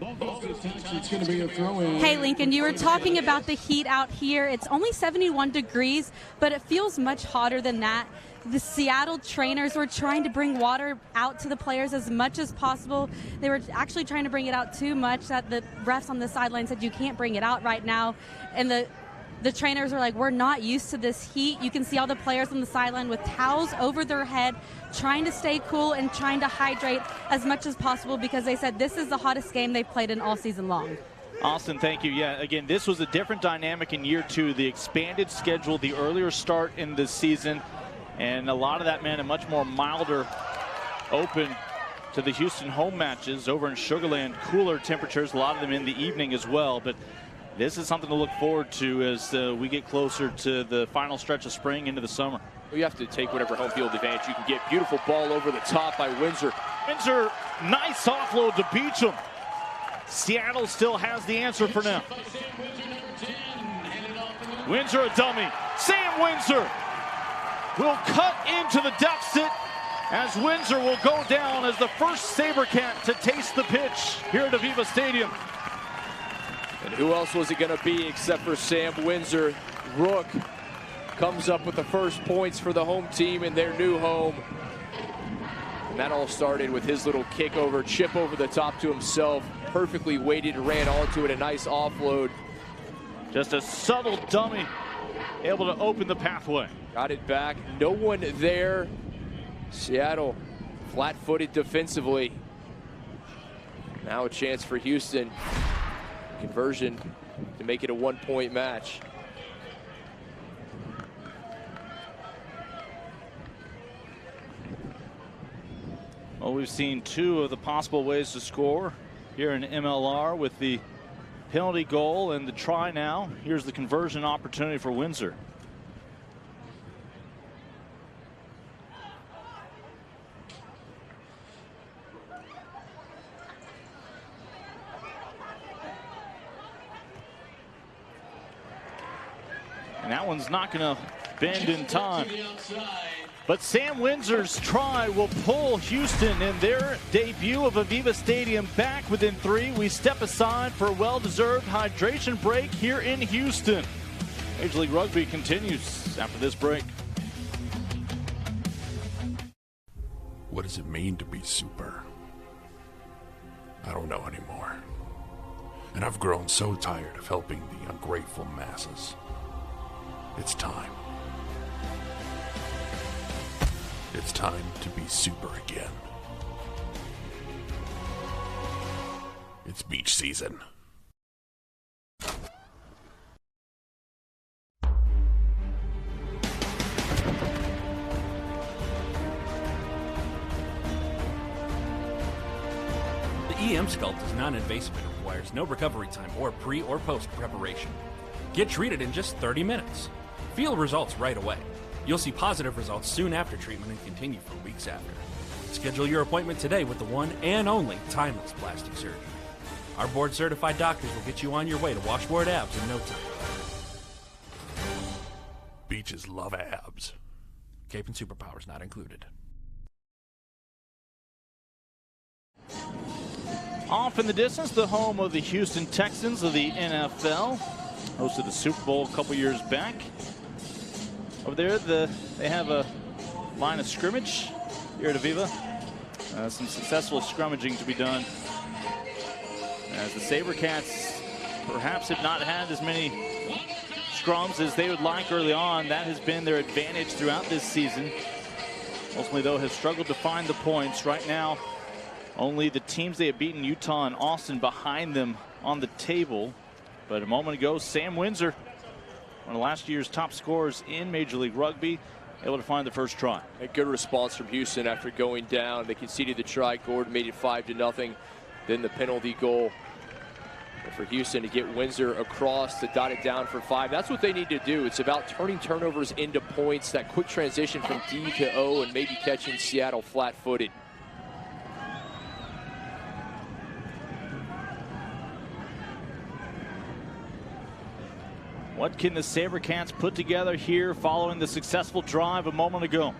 Hey, Lincoln, you were talking about the heat out here. It's only 71 degrees, but it feels much hotter than that. The Seattle trainers were trying to bring water out to the players as much as possible. They were actually trying to bring it out too much that the refs on the sideline said you can't bring it out right now. And the trainers were like, we're not used to this heat. You can see all the players on the sideline with towels over their head, trying to stay cool and trying to hydrate as much as possible because they said this is the hottest game they've played in all season long. Austin, thank you. Yeah, again, this was a different dynamic in year 2. The expanded schedule, the earlier start in the season, and a lot of that meant a much more milder open to the Houston home matches over in Sugar Land. Cooler temperatures, a lot of them in the evening as well. But this is something to look forward to as we get closer to the final stretch of spring into the summer. You have to take whatever home field advantage you can get. Beautiful ball over the top by Windsor. Windsor, nice offload to Beecham. Seattle still has the answer for now. Windsor a dummy. Sam Windsor will cut into the deficit as Windsor will go down as the first SaberCat to taste the pitch here at AVEVA Stadium. And who else was it going to be except for Sam Windsor? Rook comes up with the first points for the home team in their new home. And that all started with his little kick over, chip over the top to himself. Perfectly weighted, ran onto it, a nice offload. Just a subtle dummy, able to open the pathway. Got it back, no one there. Seattle flat-footed defensively. Now a chance for Houston. Conversion to make it a one-point match. Well, we've seen 2 of the possible ways to score here in MLR with the penalty goal and the try now. Here's the conversion opportunity for Windsor. And that one's not going to bend in time. But Sam Windsor's try will pull Houston in their debut of AVEVA Stadium back within 3. We step aside for a well-deserved hydration break here in Houston. Major League Rugby continues after this break. What does it mean to be super? I don't know anymore. And I've grown so tired of helping the ungrateful masses. It's time. It's time to be super again. It's beach season. The EM Sculpt is non-invasive and requires no recovery time or pre or post preparation. Get treated in just 30 minutes. Feel results right away. You'll see positive results soon after treatment and continue for weeks after. Schedule your appointment today with the one and only Timeless Plastic Surgery. Our board-certified doctors will get you on your way to washboard abs in no time. Beaches love abs. Cape and Superpowers not included. Off in the distance, the home of the Houston Texans of the NFL. Hosted the Super Bowl a couple years back. Over there, they have a line of scrimmage here at AVEVA. Some successful scrummaging to be done. As the SaberCats perhaps have not had as many scrums as they would like early on. That has been their advantage throughout this season. Ultimately, though, have struggled to find the points. Right now, only the teams they have beaten, Utah and Austin, behind them on the table. But a moment ago, Sam Windsor, one of last year's top scorers in Major League Rugby, able to find the first try. A good response from Houston after going down. They conceded the try. Gordon made it 5-0. Then the penalty goal. And for Houston to get Windsor across to dot it down for 5. That's what they need to do. It's about turning turnovers into points. That quick transition from D to O and maybe catching Seattle flat-footed. What can the SaberCats put together here following the successful drive a moment ago?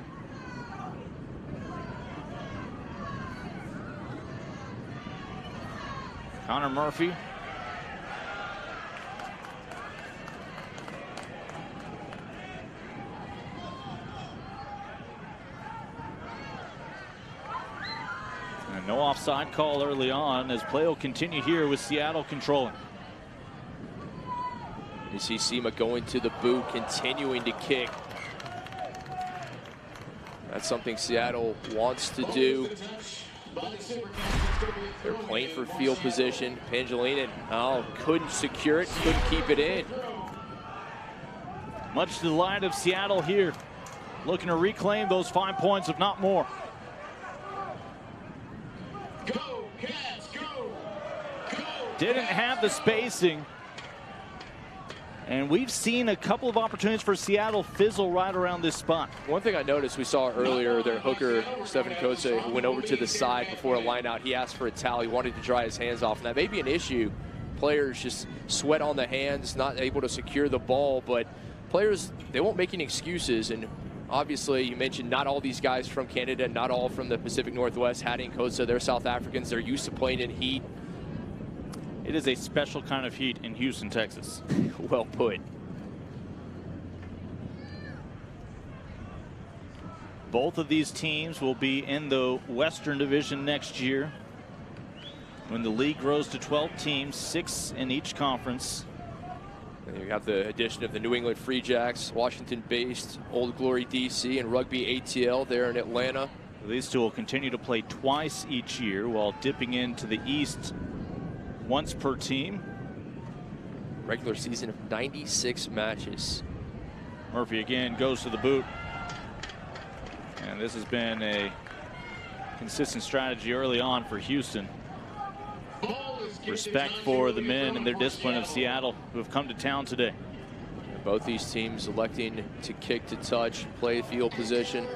Connor Murphy. And no offside call early on as play will continue here with Seattle controlling. You see Sema going to the boot, continuing to kick. That's something Seattle wants to do. They're playing for field position. Pangilinan, couldn't secure it, couldn't keep it in. Much to the delight of Seattle here, looking to reclaim those 5 points, if not more. Go, Cats, go! Didn't have the spacing. And we've seen a couple of opportunities for Seattle fizzle right around this spot. One thing I noticed we saw earlier, their hooker, Stefan Kose, who went over to the side before a line out. He asked for a towel. He wanted to dry his hands off. And that may be an issue. Players just sweat on the hands, not able to secure the ball. But players, they won't make any excuses. And obviously, you mentioned not all these guys from Canada, not all from the Pacific Northwest. Hattie and Kose, they're South Africans. They're used to playing in heat. It is a special kind of heat in Houston, Texas. Well put. Both of these teams will be in the Western Division next year when the league grows to 12 teams, 6 in each conference. And you have the addition of the New England Free Jacks, Washington-based Old Glory DC, and Rugby ATL there in Atlanta. These two will continue to play twice each year while dipping into the East once per team. Regular season of 96 matches. Murphy again goes to the boot. And this has been a consistent strategy early on for Houston. Respect for the men and their discipline of Seattle who have come to town today. Both these teams electing to kick to touch, play field position.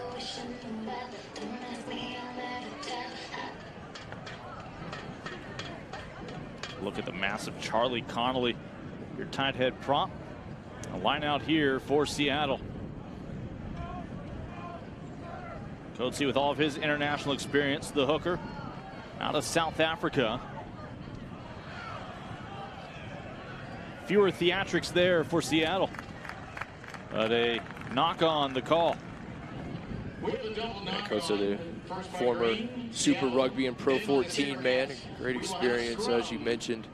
Look at the massive Charlie Connolly, your tight head prop. A line out here for Seattle. Coatsy with all of his international experience, the hooker out of South Africa. Fewer theatrics there for Seattle, but a knock on the call. Coach of the former Super Rugby and Pro 14 man. Great experience, as you mentioned.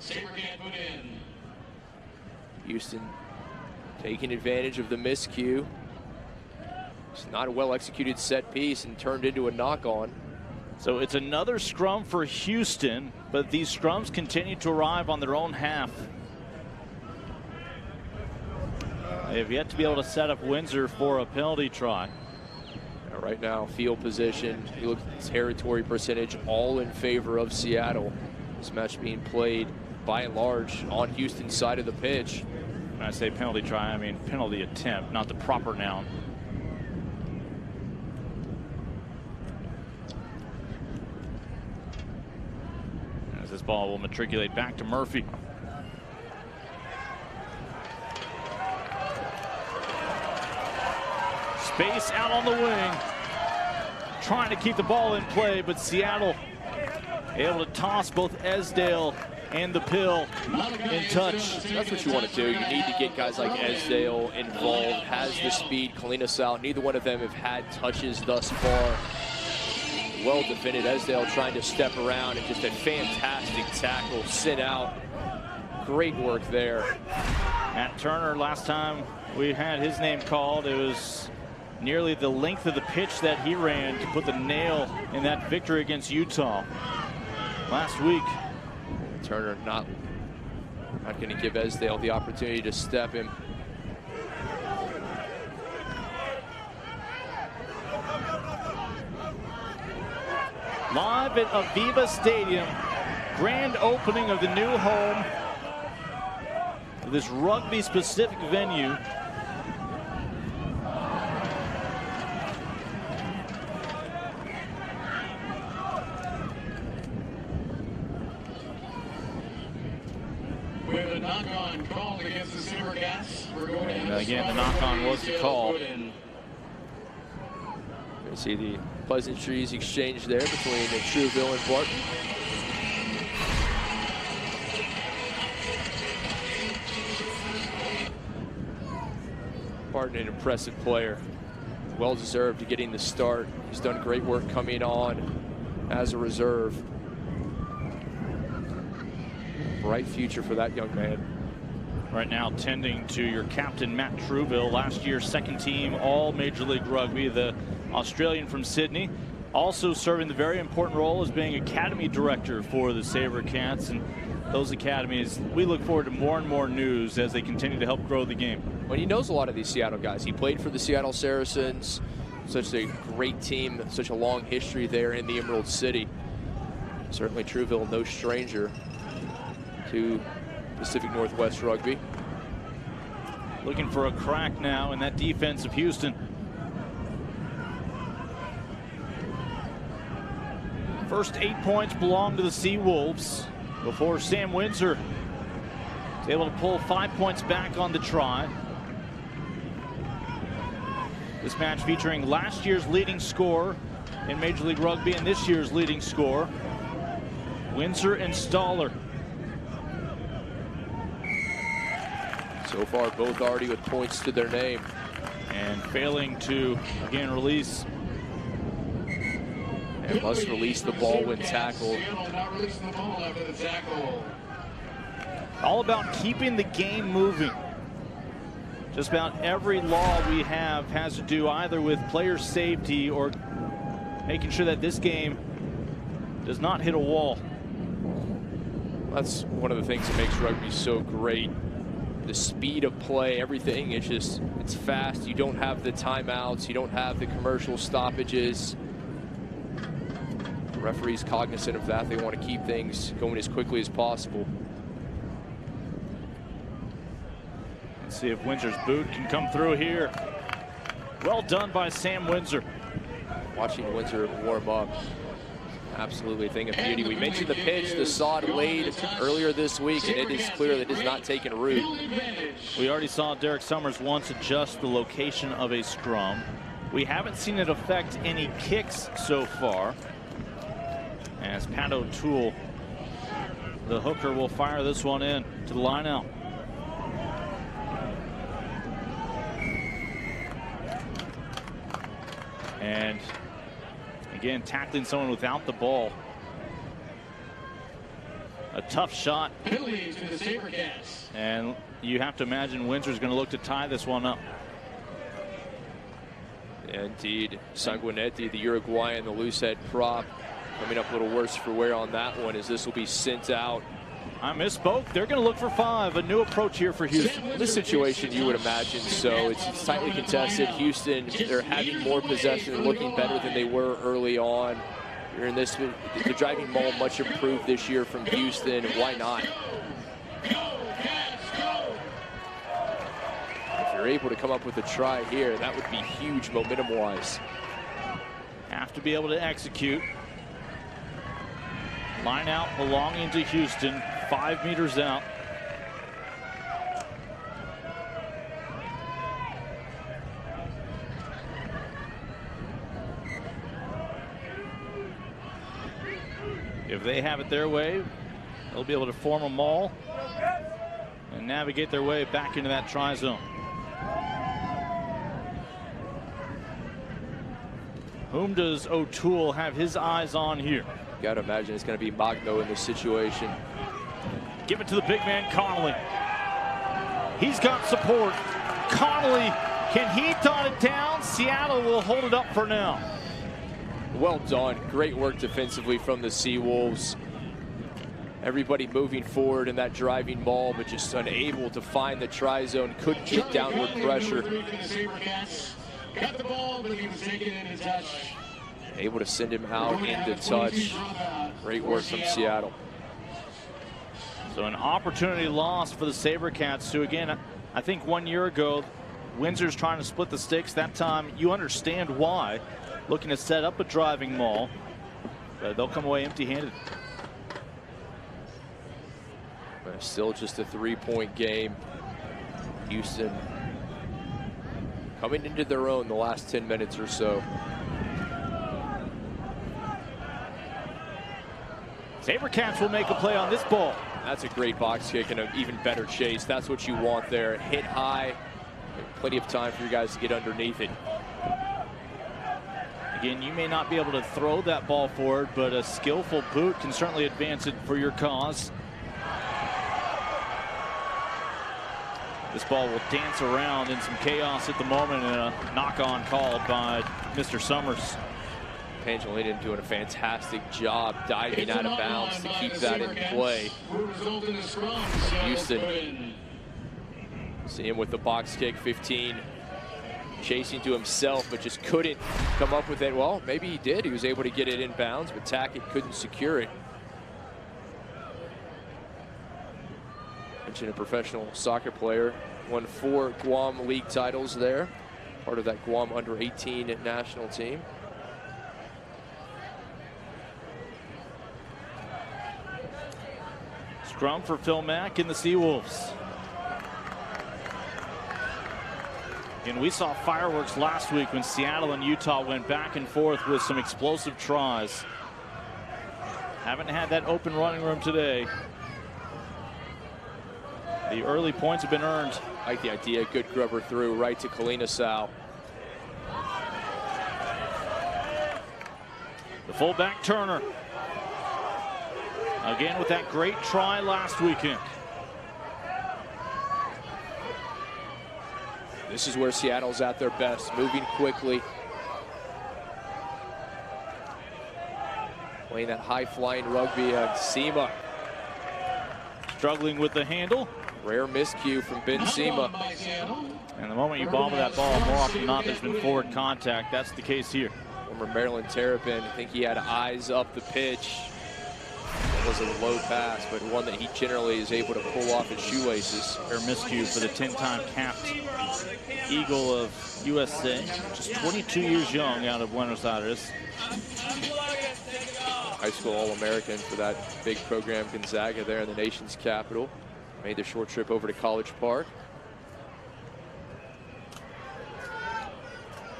Houston taking advantage of the miscue. It's not a well-executed set piece and turned into a knock-on. So it's another scrum for Houston, but these scrums continue to arrive on their own half. They have yet to be able to set up Windsor for a penalty try. Right now, field position, you look at territory percentage, all in favor of Seattle. This match being played by and large on Houston's side of the pitch. When I say penalty try, I mean penalty attempt, not the proper noun. As this ball will matriculate back to Murphy. Space out on the wing. Trying to keep the ball in play, but Seattle able to toss both Esdale and the pill in touch. That's what you want to do. You need to get guys like Esdale involved, has the speed, clean us out. Neither one of them have had touches thus far. Well defended. Esdale trying to step around and just a fantastic tackle, sit out. Great work there. Matt Turner, last time we had his name called, it was nearly the length of the pitch that he ran to put the nail in that victory against Utah last week. Turner not going to give Esdale the opportunity to step him. Live at AVEVA Stadium, grand opening of the new home of this rugby-specific venue. With a knock-on called against the SaberCats. We're going to And again, the knock-on was the call. You see the pleasantries exchanged there between Trouville and Barton. Barton, an impressive player. Well deserved to getting the start. He's done great work coming on as a reserve. Bright future for that young man. Right now, tending to your captain, Matt Trouville, last year's second team All Major League Rugby, the Australian from Sydney. Also serving the very important role as being academy director for the SaberCats. And those academies, we look forward to more and more news as they continue to help grow the game. Well, he knows a lot of these Seattle guys. He played for the Seattle Saracens, such a great team, such a long history there in the Emerald City. Certainly Trouville, no stranger to Pacific Northwest Rugby. Looking for a crack now in that defense of Houston. First 8 points belong to the Seawolves before Sam Windsor is able to pull 5 points back on the try. This match featuring last year's leading scorer in Major League Rugby and this year's leading scorer, Windsor and Stoller. So far, both already with points to their name. And failing to, again, release. And must release the ball when tackled. All about keeping the game moving. Just about every law we have has to do either with player safety or making sure that this game does not hit a wall. That's one of the things that makes rugby so great. The speed of play, everything, it's fast. You don't have the timeouts. You don't have the commercial stoppages. The referee's cognizant of that. They want to keep things going as quickly as possible. Let's see if Windsor's boot can come through here. Well done by Sam Windsor. Watching Windsor warm up. Absolutely a thing of beauty. We mentioned the pitch, the sod laid earlier this week, and it is clear that it has not taken root. We already saw Derek Summers once adjust the location of a scrum. We haven't seen it affect any kicks so far. As Pat O'Toole, the hooker, will fire this one in to the line out. And again, tackling someone without the ball. A tough shot. Penalties to the SaberCats. And you have to imagine Windsor's going to look to tie this one up. Indeed. Sanguinetti, the Uruguayan, the loose head prop, coming up a little worse for wear on that one as this will be sent out. I misspoke. They're going to look for 5. A new approach here for Houston. In this situation, you would imagine so. It's tightly contested. Houston, they're having more possession and looking better than they were early on. You're in this, the driving ball much improved this year from Houston. Why not? If you're able to come up with a try here, that would be huge momentum-wise. Have to be able to execute. Line out belonging to Houston, 5 meters out. If they have it their way, they'll be able to form a maul and navigate their way back into that try zone. Whom does O'Toole have his eyes on here? Got to imagine it's going to be Magno in this situation. Give it to the big man, Connolly. He's got support. Connolly, can he dot it down? Seattle will hold it up for now. Well done. Great work defensively from the Seawolves. Everybody moving forward in that driving ball, but just unable to find the try zone. Couldn't get downward pressure. Got the ball, but he was taken into touch. Able to send him out into touch. Great work from Seattle. So an opportunity lost for the SaberCats, who again, I think 1 year ago, Windsor's trying to split the sticks. That time, you understand why. Looking to set up a driving maul, but they'll come away empty-handed. Still just a 3-point game. Houston coming into their own the last 10 minutes or so. SaberCats will make a play on this ball. That's a great box kick and an even better chase. That's what you want there. Hit high. Plenty of time for you guys to get underneath it. Again, you may not be able to throw that ball forward, but a skillful boot can certainly advance it for your cause. This ball will dance around in some chaos at the moment, and a knock-on called by Mr. Summers. Pangelinan doing a fantastic job diving out of bounds to keep that in play. Houston, see him with the box kick, 15. Chasing to himself, but just couldn't come up with it. Well, maybe he did. He was able to get it in bounds, but Tackett couldn't secure it. Mentioned a professional soccer player, won 4 Guam League titles there, part of that Guam under-18 national team. Scrum for Phil Mack and the Seawolves. And we saw fireworks last week when Seattle and Utah went back and forth with some explosive tries. Haven't had that open running room today. The early points have been earned. I like the idea. Good grubber through right to Kalina Sal. The fullback Turner. Again with that great try last weekend. This is where Seattle's at their best, moving quickly. Playing that high-flying rugby. Sema struggling with the handle. Rare miscue from Ben Sema. And the moment you bobble that ball, more often than not, there's been forward contact. That's the case here. Former Maryland Terrapin, I think he had eyes up the pitch. It was a low pass, but one that he generally is able to pull off his shoelaces. Rare miscue for the 10-time capped Eagle of USA. Just 22 years young out of Buenos Aires. High school All-American for that big program, Gonzaga, there in the nation's capital. Made the short trip over to College Park.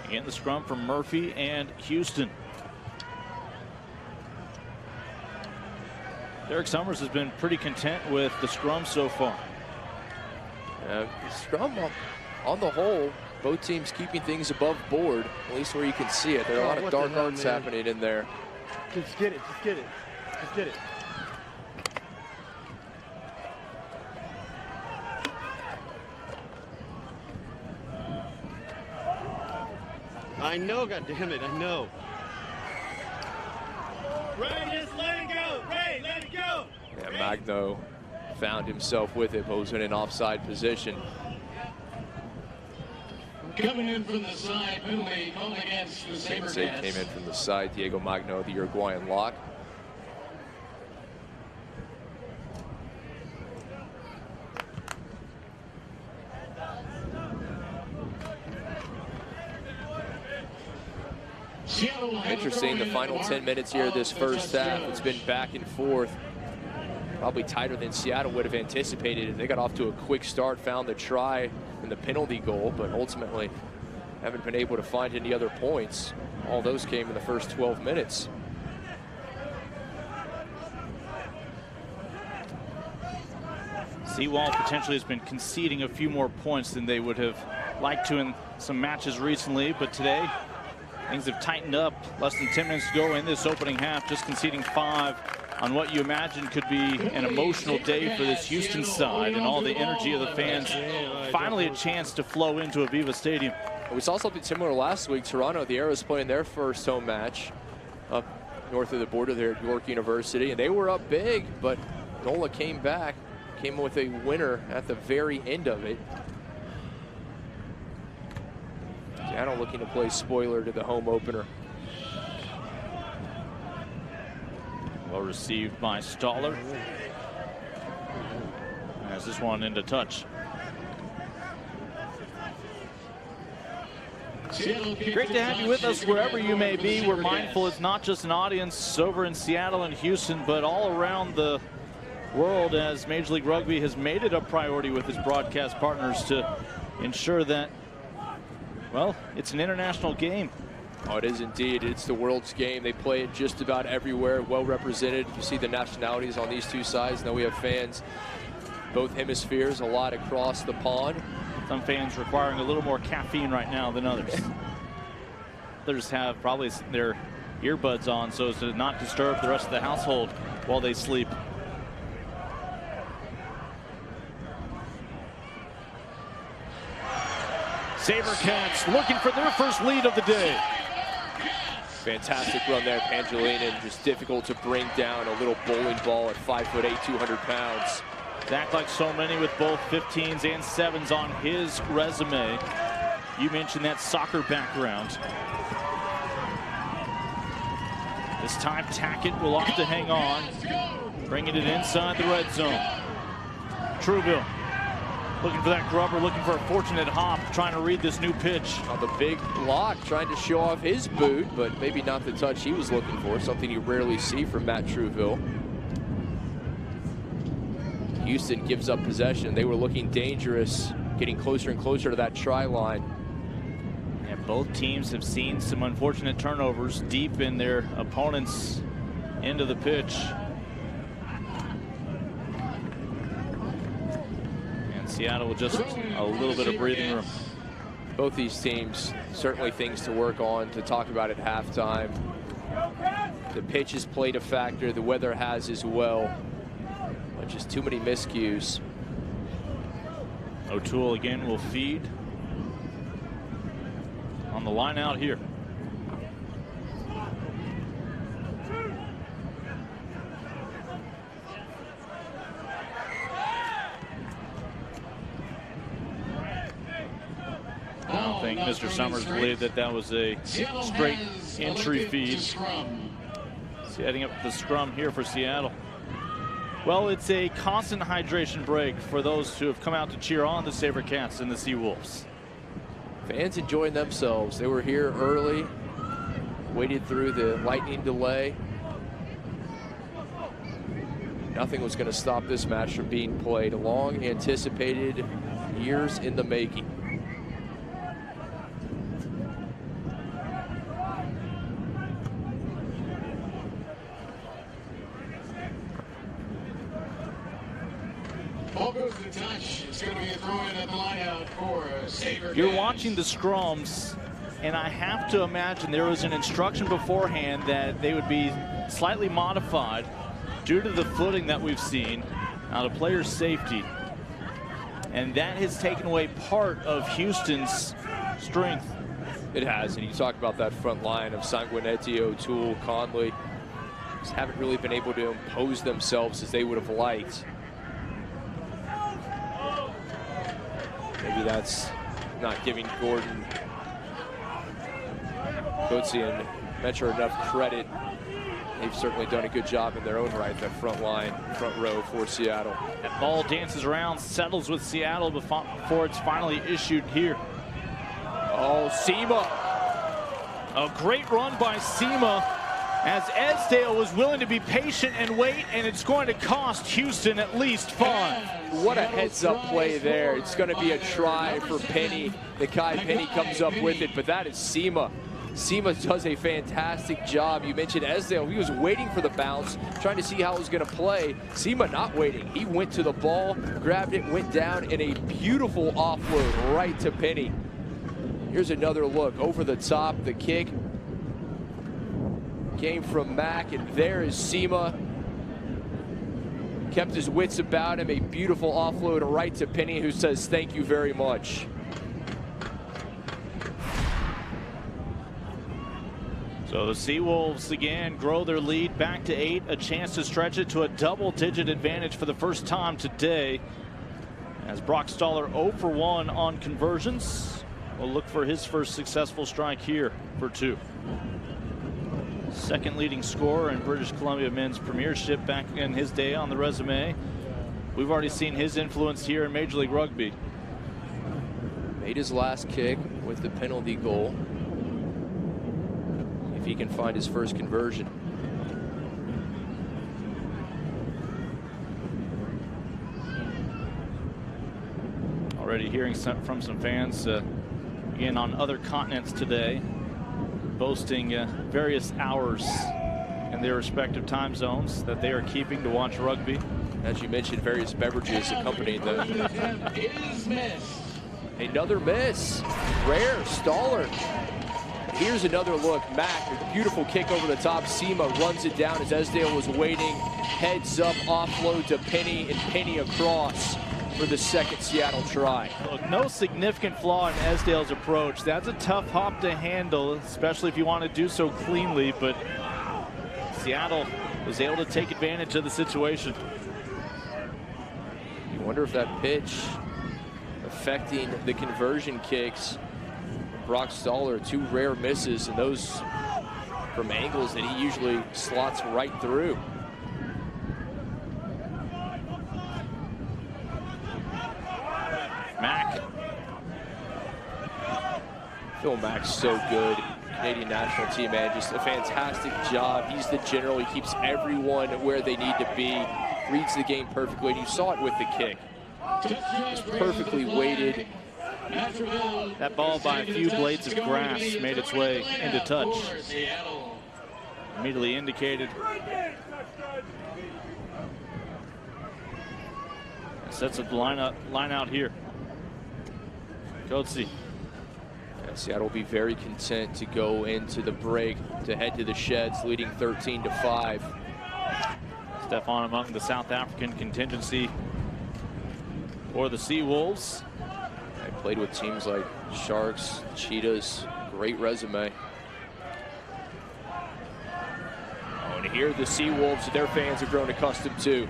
Again, the scrum from Murphy and Houston. Derek Summers has been pretty content with the scrum so far. The scrum on the whole, both teams keeping things above board, at least where you can see it. There are a lot of dark arts happening in there. Just get it, just get it, just get it. I know, goddammit, I know. Ray, just let it go. Ray, let it go. Yeah, Magno found himself with it, but was in an offside position. Coming in from the side, penalty called against the SaberCats. Came in from the side, Diego Magno, the Uruguayan lock. Interesting, the final 10 minutes here of this first half, it's been back and forth. Probably tighter than Seattle would have anticipated. They got off to a quick start, found the try and the penalty goal, but ultimately haven't been able to find any other points. All those came in the first 12 minutes. Seawolves potentially has been conceding a few more points than they would have liked to in some matches recently, but today things have tightened up. Less than 10 minutes to go in this opening half, just conceding 5 on what you imagine could be an emotional day for this Houston side, and all the energy of the fans finally a chance to flow into AVEVA Stadium. We saw something similar last week. Toronto, the Arrows playing their first home match up north of the border there at York University, and they were up big, but NOLA came back, came with a winner at the very end of it. Seattle looking to play spoiler to the home opener. Well received by Stoller. As this one into touch. Great to have you with us wherever you may be. We're mindful it's not just an audience over in Seattle and Houston, but all around the world, as Major League Rugby has made it a priority with its broadcast partners to ensure that, well, it's an international game. Oh, it is indeed. It's the world's game. They play it just about everywhere, well represented. You see the nationalities on these two sides. Now we have fans both hemispheres, a lot across the pond. Some fans requiring a little more caffeine right now than others. Others have probably their earbuds on so as to not disturb the rest of the household while they sleep. SaberCats looking for their first lead of the day. Fantastic run there, Pangilinan. Just difficult to bring down a little bowling ball at 5'8", 200 pounds. Act like so many with both 15s and 7s on his resume. You mentioned that soccer background. This time Tackett will opt to hang on, bringing it inside the red zone. Trueville looking for that grubber, looking for a fortunate hop, trying to read this new pitch. On the big block, trying to show off his boot, but maybe not the touch he was looking for, something you rarely see from Matt Trueville. Houston gives up possession. They were looking dangerous, getting closer and closer to that try line. Yeah, both teams have seen some unfortunate turnovers deep in their opponent's end of the pitch. And Seattle with just a little bit of breathing room. Both these teams, certainly things to work on, to talk about at halftime. The pitch has played a factor, the weather has as well. Just too many miscues. O'Toole again will feed on the line out here. I don't think Mr. Summers believed that that was a straight entry feed. Setting up the scrum here for Seattle. Well, it's a constant hydration break for those who have come out to cheer on the SaberCats and the Seawolves. Fans enjoying themselves. They were here early, waited through the lightning delay. Nothing was going to stop this match from being played. Long anticipated, years in the making. Ball goes to the touch. It's going to be a throw in at the line out for SaberCats. You're watching the scrums, and I have to imagine there was an instruction beforehand that they would be slightly modified due to the footing that we've seen out of players' safety. And that has taken away part of Houston's strength. It has, and you talk about that front line of Sanguinetti, O'Toole, Conley. Just haven't really been able to impose themselves as they would have liked. Maybe that's not giving Gordon, Coetzee, and Metro enough credit. They've certainly done a good job in their own right, that front line, front row for Seattle. That ball dances around, settles with Seattle before it's finally issued here. Oh, Sema. A great run by Sema, as Esdale was willing to be patient and wait, and it's going to cost Houston at least 5. What a heads-up play there. It's going to be a try for Penny. The Kai Penny comes up with it, but that is Sema. Sema does a fantastic job. You mentioned Esdale. He was waiting for the bounce, trying to see how it was going to play. Sema not waiting. He went to the ball, grabbed it, went down, and a beautiful offload right to Penny. Here's another look over the top. The kick came from Mack, and there is Sema. Kept his wits about him. A beautiful offload right to Penny, who says thank you very much. So the Seawolves again grow their lead back to 8, a chance to stretch it to a double-digit advantage for the first time today. As Brock Stoller 0 for 1 on conversions, will look for his first successful strike here for 2. Second leading scorer in British Columbia men's premiership back in his day on the resume. We've already seen his influence here in Major League Rugby. Made his last kick with the penalty goal. If he can find his first conversion. Already hearing from some fans again on other continents today, boasting various hours in their respective time zones that they are keeping to watch rugby. As you mentioned, various beverages accompanying them. Another miss. Rare, Staller. Here's another look. Mack, a beautiful kick over the top. Sema runs it down as Esdale was waiting. Heads up, offload to Penny, and Penny across for the second Seattle try. Look, no significant flaw in Esdale's approach. That's a tough hop to handle, especially if you want to do so cleanly, but Seattle was able to take advantage of the situation. You wonder if that pitch affecting the conversion kicks. Brock Staller, 2 rare misses, and those from angles that he usually slots right through. Mack. Phil Mack's so good. Canadian national team, man, just a fantastic job. He's the general. He keeps everyone where they need to be. Reads the game perfectly, and you saw it with the kick. Just perfectly weighted. That ball by a few blades of grass made its way into touch. Immediately indicated. Sets a line out here. Coatsy. Yeah, Seattle will be very content to go into the break to head to the sheds, leading 13-5. Stefan among the South African contingency for the Seawolves. I played with teams like Sharks, Cheetahs, great resume. Oh, and here the Seawolves, their fans have grown accustomed to.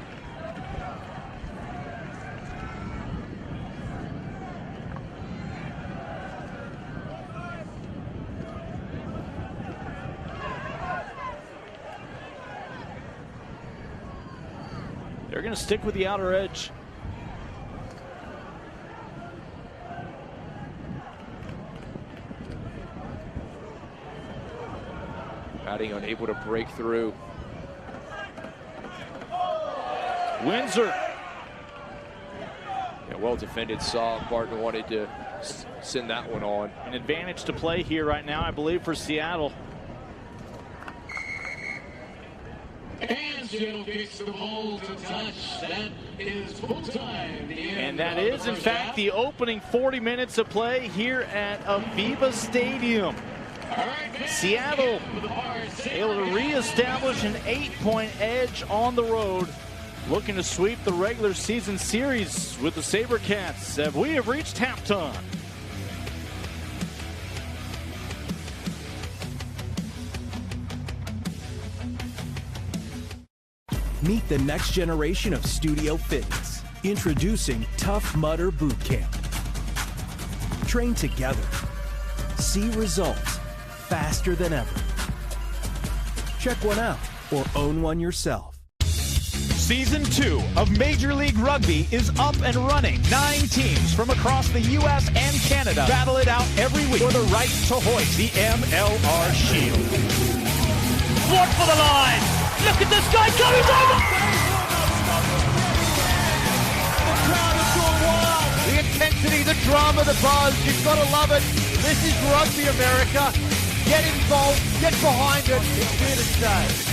They're going to stick with the outer edge. Batting unable to break through. Windsor. Yeah, well defended. Saw Barton wanted to send that one on. An advantage to play here right now, I believe, for Seattle. And Seattle kicks the ball to touch. That is full time. And that is, in fact, the opening 40 minutes of play here at AVEVA Stadium. Seattle able to reestablish an 8-point edge on the road, looking to sweep the regular season series with the SaberCats. We have reached halftime. Meet the next generation of studio fitness. Introducing Tough Mudder Boot Camp. Train together. See results faster than ever. Check one out or own one yourself. Season 2 of Major League Rugby is up and running. 9 teams from across the U.S. and Canada battle it out every week for the right to hoist the MLR Shield. What for the line? Look at this guy go, he's over! The crowd has gone wild. The intensity, the drama, the buzz, you've got to love it. This is Rugby America. Get involved, get behind it. It's here to stay.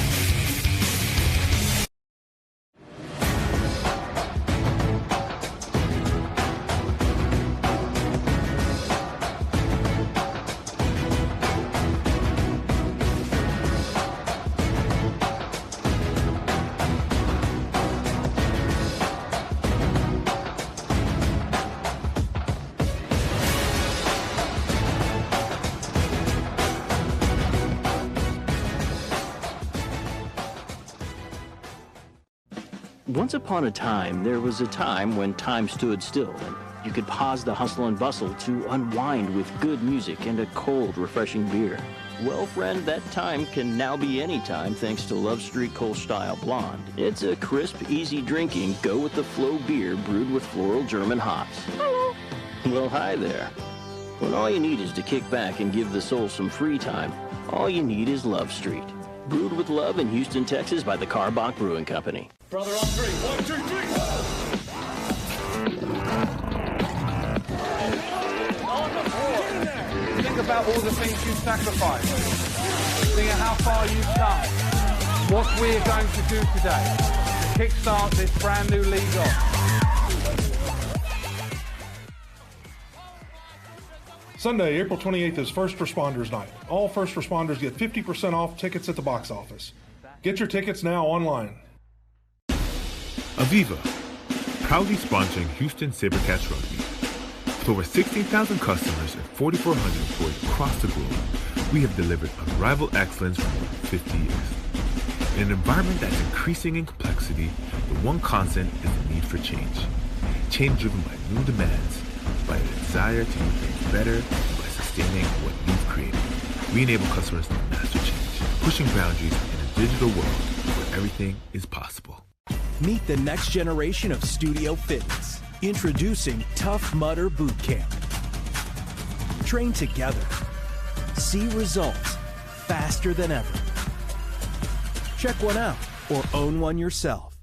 Once upon a time, there was a time when time stood still and you could pause the hustle and bustle to unwind with good music and a cold, refreshing beer. Well, friend, that time can now be any time thanks to Love Street Kolsch Style Blonde. It's a crisp, easy drinking, go-with-the-flow beer brewed with floral German hops. Hello. Well, hi there. When all you need is to kick back and give the soul some free time, all you need is Love Street. Brewed with love in Houston, Texas by the Carbach Brewing Company. Brother on 3. 1, 2, 3. Think about all the things you've sacrificed. Think of how far you've come. What we're going to do today to kickstart this brand new league off. Sunday, April 28th is First Responders Night. All first responders get 50% off tickets at the box office. Get your tickets now online. AVEVA, proudly sponsoring Houston SaberCats Rugby. With over 16,000 customers and 4,400 employees across the globe, we have delivered unrivaled excellence for more than 50 years. In an environment that's increasing in complexity, the one constant is the need for change. Change driven by new demands, by the desire to do things better, and by sustaining what you've created. We enable customers to master change, pushing boundaries in a digital world where everything is possible. Meet the next generation of studio fitness. Introducing Tough Mudder Boot Camp. Train together. See results faster than ever. Check one out or own one yourself.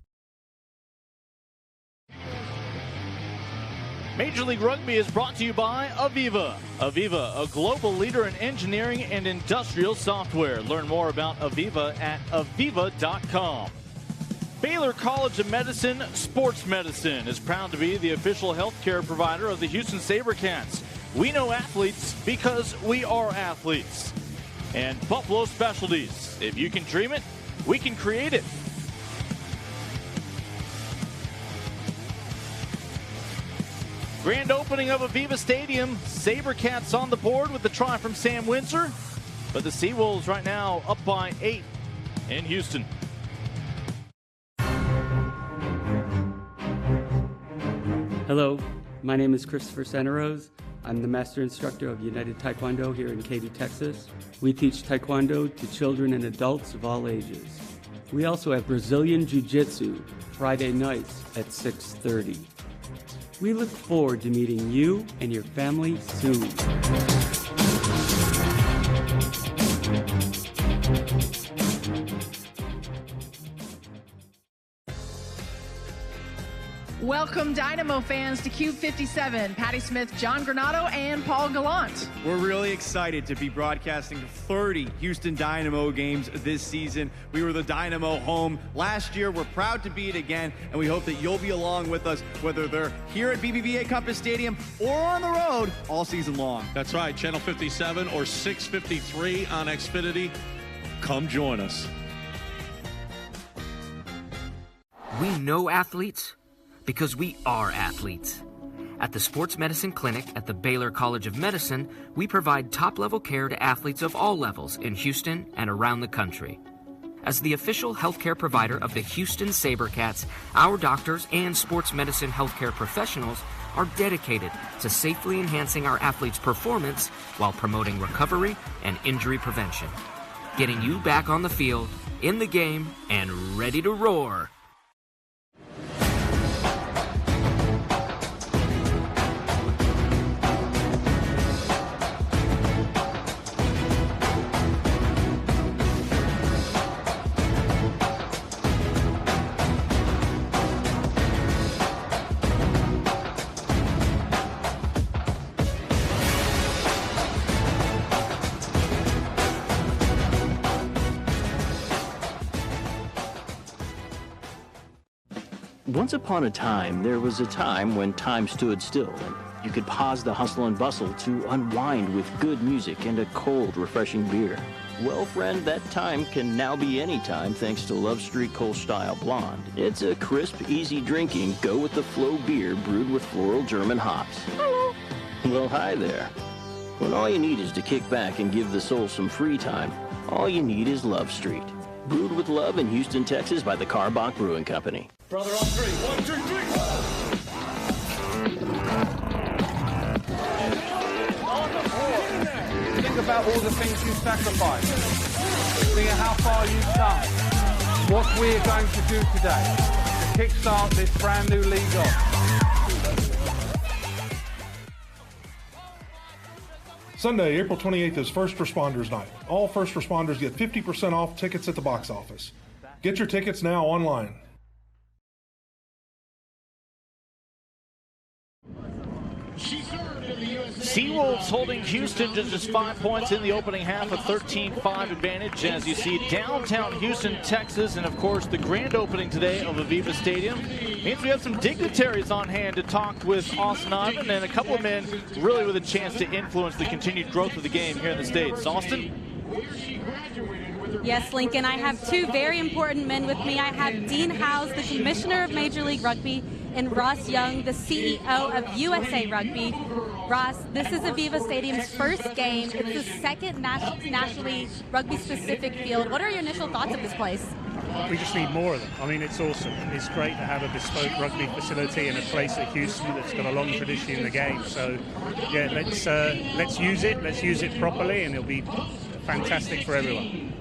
Major League Rugby is brought to you by AVEVA. AVEVA, a global leader in engineering and industrial software. Learn more about AVEVA at aveva.com. Baylor College of Medicine Sports Medicine is proud to be the official healthcare provider of the Houston SaberCats. We know athletes because we are athletes. And Buffalo Specialties. If you can dream it, we can create it. Grand opening of AVEVA Stadium. SaberCats on the board with the try from Sam Windsor. But the Seawolves right now up by 8 in Houston. Hello, my name is Christopher Senarose. I'm the master instructor of United Taekwondo here in Katy, Texas. We teach Taekwondo to children and adults of all ages. We also have Brazilian Jiu-Jitsu Friday nights at 6:30. We look forward to meeting you and your family soon. Welcome, Dynamo fans, to Cube 57. Patty Smith, John Granato, and Paul Gallant. We're really excited to be broadcasting 30 Houston Dynamo games this season. We were the Dynamo home last year. We're proud to be it again, and we hope that you'll be along with us, whether they're here at BBVA Compass Stadium or on the road all season long. That's right, Channel 57 or 653 on Xfinity. Come join us. We know athletes because we are athletes. At the Sports Medicine Clinic at the Baylor College of Medicine, we provide top-level care to athletes of all levels in Houston and around the country. As the official healthcare provider of the Houston SaberCats, our doctors and sports medicine healthcare professionals are dedicated to safely enhancing our athletes' performance while promoting recovery and injury prevention. Getting you back on the field, in the game, and ready to roar. Once upon a time, there was a time when time stood still and you could pause the hustle and bustle to unwind with good music and a cold, refreshing beer. Well, friend, that time can now be any time thanks to Love Street Kolsch Blonde. It's a crisp, easy drinking, go-with-the-flow beer brewed with floral German hops. Hello. Well, hi there. When all you need is to kick back and give the soul some free time, all you need is Love Street. Brewed with love in Houston, Texas by the Karbach Brewing Company. Brother on three. 1, 2, 3. On the board. Think about all the things you've sacrificed. Think of how far you've come. What we're going to do today to kickstart this brand new league off. Sunday, April 28th is First Responders Night. All first responders get 50% off tickets at the box office. Get your tickets now online. She served Seawolves holding Houston to just 5 points in the opening half, a 13-5 advantage as you see downtown Houston, Texas, and of course the grand opening today of AVEVA Stadium. Means we have some dignitaries on hand to talk with Austin Ivan and a couple of men really with a chance to influence the continued growth of the game here in the States. Austin? Yes, Lincoln, I have two very important men with me. I have Dean Howes, the Commissioner of Major League Rugby, and Ross Young, the CEO of USA Rugby. Ross, this is AVEVA Stadium's first game. It's the second nationally rugby-specific field. What are your initial thoughts of this place? We just need more of them. I mean, it's awesome. It's great to have a bespoke rugby facility in a place like Houston that's got a long tradition in the game. So, yeah, let's use it. Let's use it properly, and it'll be fantastic for everyone.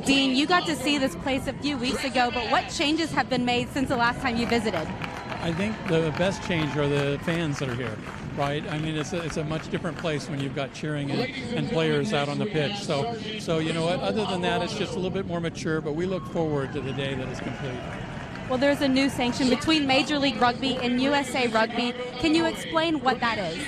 Dean, you got to see this place a few weeks ago, but what changes have been made since the last time you visited? I think the best change are the fans that are here, right? I mean, it's a much different place when you've got cheering and players out on the pitch. So you know what? Other than that, it's just a little bit more mature, but we look forward to the day that it's complete. Well, there's a new sanction between Major League Rugby and USA Rugby. Can you explain what that is?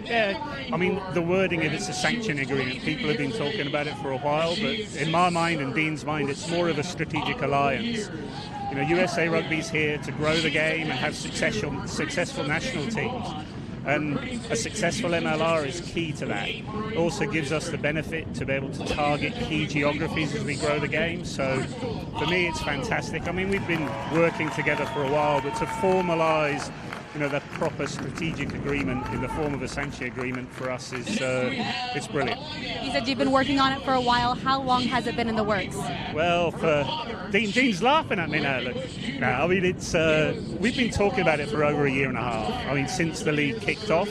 Yeah, I mean, the wording of it's a sanction agreement. People have been talking about it for a while, but in my mind and Dean's mind, it's more of a strategic alliance. You know, USA Rugby's here to grow the game and have successful national teams. And a successful MLR is key to that. It also gives us the benefit to be able to target key geographies as we grow the game. So for me, it's fantastic. I mean, we've been working together for a while, but to formalise, you know, the proper strategic agreement in the form of a sanction agreement for us is it's brilliant. You said you've been working on it for a while. How long has it been in the works? Well, Dean's laughing at me now. Look, no, I mean, it's we've been talking about it for over a year and a half. I mean, since the league kicked off.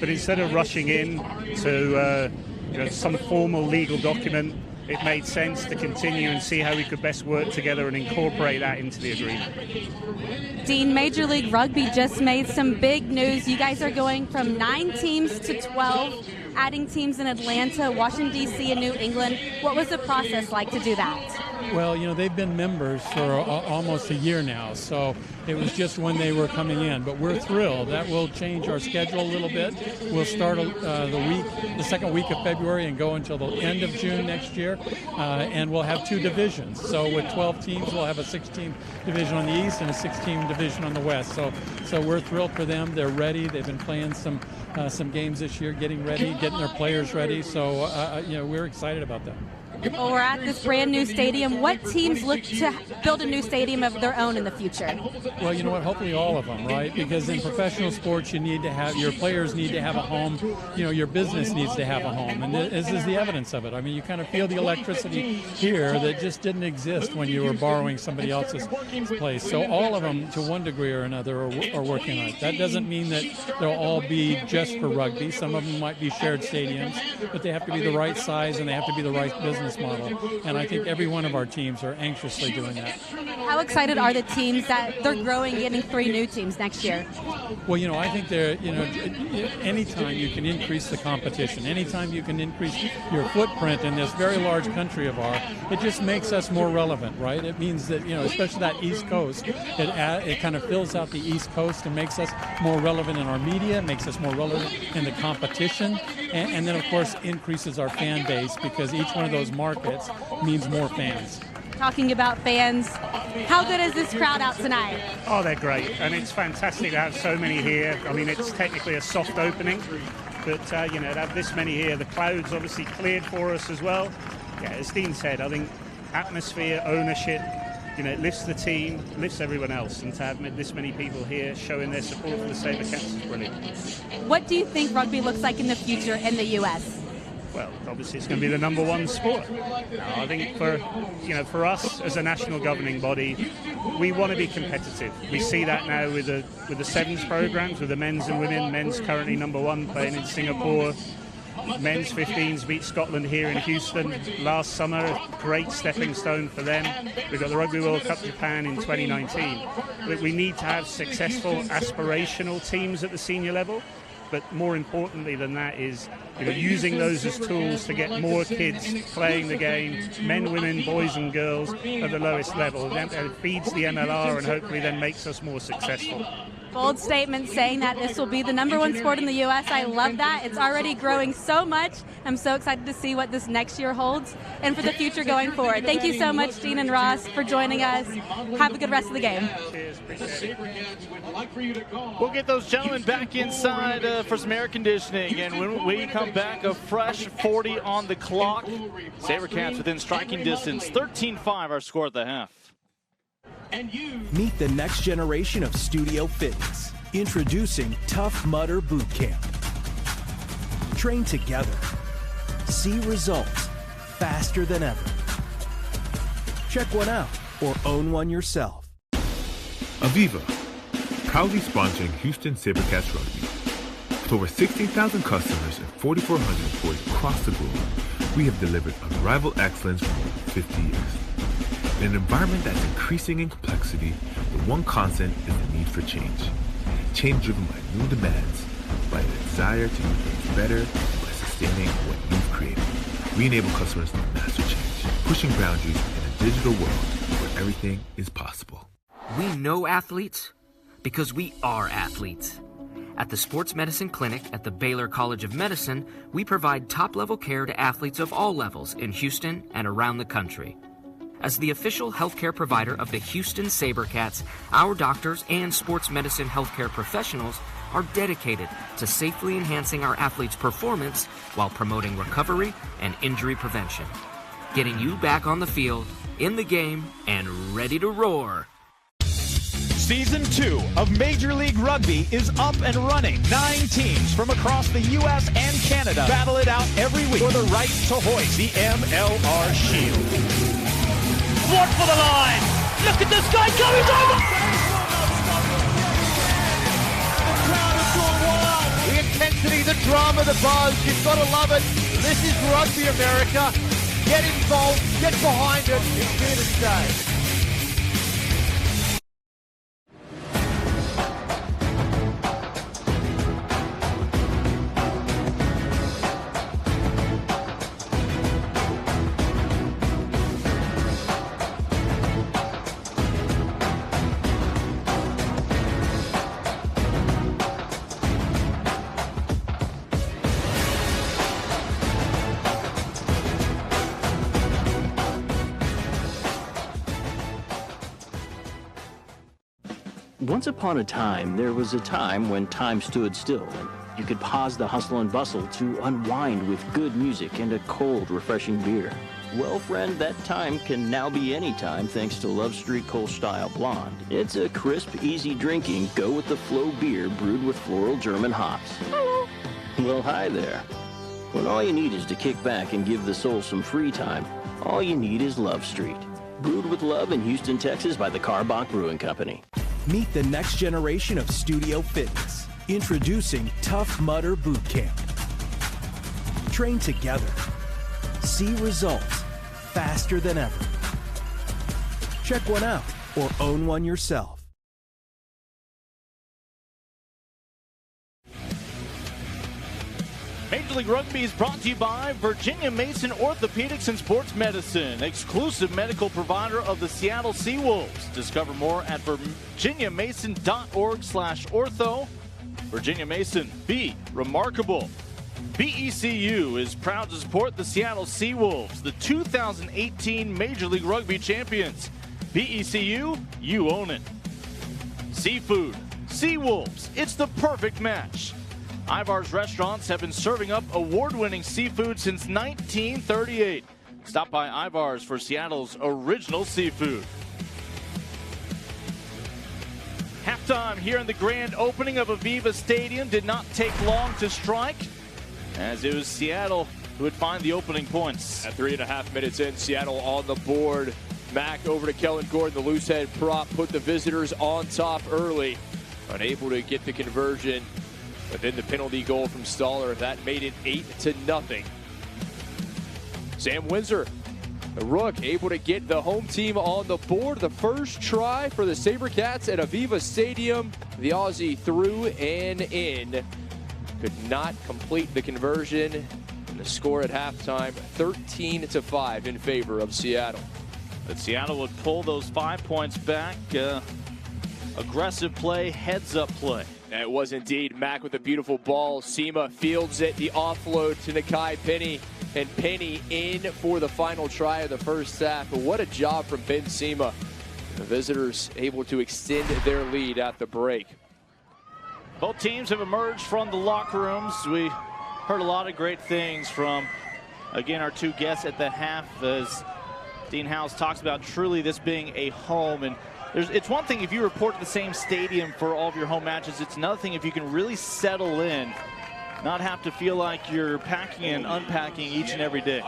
But instead of rushing in to you know, some formal legal document, it made sense to continue and see how we could best work together and incorporate that into the agreement. Dean, Major League Rugby just made some big news. You guys are going from 9 teams to 12, adding teams in Atlanta, Washington, D.C., and New England. What was the process like to do that? Well, you know, they've been members for almost a year now, so it was just when they were coming in. But we're thrilled. That will change our schedule a little bit. We'll start the second week of February and go until the end of June next year, and we'll have 2 divisions. So with 12 teams, we'll have a 6-team division on the east and a 6-team division on the west. So we're thrilled for them. They're ready. They've been playing some games this year, getting ready, getting their players ready. So you know, we're excited about that. Well, we're at this brand new stadium. What teams look to build a new stadium of their own in the future? Well, you know what? Hopefully all of them, right? Because in professional sports, you need to have, your players need to have a home. You know, your business needs to have a home. And this is the evidence of it. I mean, you kind of feel the electricity here that just didn't exist when you were borrowing somebody else's place. So all of them, to one degree or another, are working on it. That doesn't mean that they'll all be just for rugby. Some of them might be shared stadiums, but they have to be the right size and they have to be the right business model, and I think every one of our teams are anxiously doing that. How excited are the teams that they're growing, getting 3 new teams next year? Well, you know, I think anytime you can increase the competition, anytime you can increase your footprint in this very large country of ours, it just makes us more relevant, right? It means that, you know, especially that East Coast, it kind of fills out the East Coast and makes us more relevant in our media, makes us more relevant in the competition, and then, of course, increases our fan base because each one of those markets means more fans. Talking about fans, how good is this crowd out tonight? Oh, they're great, and it's fantastic to have so many here. I mean, it's technically a soft opening, but you know, to have this many here, the clouds obviously cleared for us as well. Yeah, as Dean said, I think atmosphere, ownership, you know, it lifts the team, lifts everyone else, and to have this many people here showing their support for the SaberCats is brilliant. What do you think rugby looks like in the future in the U.S.? Well, obviously it's going to be the #1 sport. I think for us as a national governing body, we want to be competitive. We see that now with the sevens programs, with the men's and women. Men's currently #1 playing in Singapore. Men's 15s beat Scotland here in Houston last summer. A great stepping stone for them. We've got the Rugby World Cup Japan in 2019. But we need to have successful, aspirational teams at the senior level. But more importantly than that is, you know, using those as tools to get more kids playing the game, men, women, boys and girls at the lowest level. It feeds the MLR and hopefully then makes us more successful. Bold statement saying that this will be the #1 sport in the U.S. I love that. It's already growing so much. I'm so excited to see what this next year holds and for the future going forward. Thank you so much, Dean and Ross, for joining us. Have a good rest of the game. We'll get those gentlemen back inside for some air conditioning, and when we come back, a fresh 40 on the clock. SaberCats within striking distance, 13-5 our score at the half. Meet the next generation of studio fitness. Introducing Tough Mudder Boot Camp. Train together. See results faster than ever. Check one out or own one yourself. AVEVA, proudly sponsoring Houston SaberCats Rugby. With over 16,000 customers and 4,400 employees across the globe, we have delivered unrivaled excellence for more than 50 years. In an environment that's increasing in complexity, the one constant is the need for change. Change driven by new demands, by the desire to do things better, by sustaining what you've created. We enable customers to master change, pushing boundaries in a digital world where everything is possible. We know athletes because we are athletes. At the Sports Medicine Clinic at the Baylor College of Medicine, we provide top-level care to athletes of all levels in Houston and around the country. As the official healthcare provider of the Houston SaberCats, our doctors and sports medicine healthcare professionals are dedicated to safely enhancing our athletes' performance while promoting recovery and injury prevention. Getting you back on the field, in the game, and ready to roar. Season 2 of Major League Rugby is up and running. 9 teams from across the U.S. and Canada battle it out every week for the right to hoist the MLR Shield. One for the line. Look at this guy going over. The crowd has gone wild. The intensity, the drama, the buzz. You've got to love it. This is Rugby America. Get involved. Get behind it. It's here to stay. Once upon a time, there was a time when time stood still and you could pause the hustle and bustle to unwind with good music and a cold, refreshing beer. Well, friend, that time can now be any time thanks to Love Street Kolsch Style Blonde. It's a crisp, easy drinking, go-with-the-flow beer brewed with floral German hops. Hello. Well, hi there. When all you need is to kick back and give the soul some free time, all you need is Love Street. Brewed with love in Houston, Texas by the Karbach Brewing Company. Meet the next generation of studio fitness. Introducing Tough Mudder Boot Camp. Train together. See results faster than ever. Check one out or own one yourself. Major League Rugby is brought to you by Virginia Mason Orthopedics and Sports Medicine, exclusive medical provider of the Seattle Seawolves. Discover more at virginiamason.org/ortho. Virginia Mason, be remarkable. BECU is proud to support the Seattle Seawolves, the 2018 Major League Rugby champions. BECU, you own it. Seafood, Seawolves, it's the perfect match. AVEVA's restaurants have been serving up award-winning seafood since 1938. Stop by AVEVA's for Seattle's original seafood. Halftime here in the grand opening of AVEVA Stadium did not take long to strike, as it was Seattle who would find the opening points. At 3.5 minutes in, Seattle on the board. Mack over to Kellen Gordon, the loose head prop, put the visitors on top early. Unable to get the conversion. But then the penalty goal from Stoller, that made it 8-0. Sam Windsor, the Rook, able to get the home team on the board. The first try for the SaberCats at AVEVA Stadium. The Aussie through and in. Could not complete the conversion. And the score at halftime, 13-5 in favor of Seattle. But Seattle would pull those 5 points back. aggressive play, heads-up play. And it was indeed. Mack with a beautiful ball. Sema fields it, the offload to Nakai Penny. And Penny in for the final try of the first half. But what a job from Ben Sema. The visitors able to extend their lead at the break. Both teams have emerged from the locker rooms. We heard a lot of great things from, again, our two guests at the half, as Dean Howes talks about truly this being a home. And it's one thing if you report to the same stadium for all of your home matches. It's another thing if you can really settle in, not have to feel like you're packing and unpacking each and every day.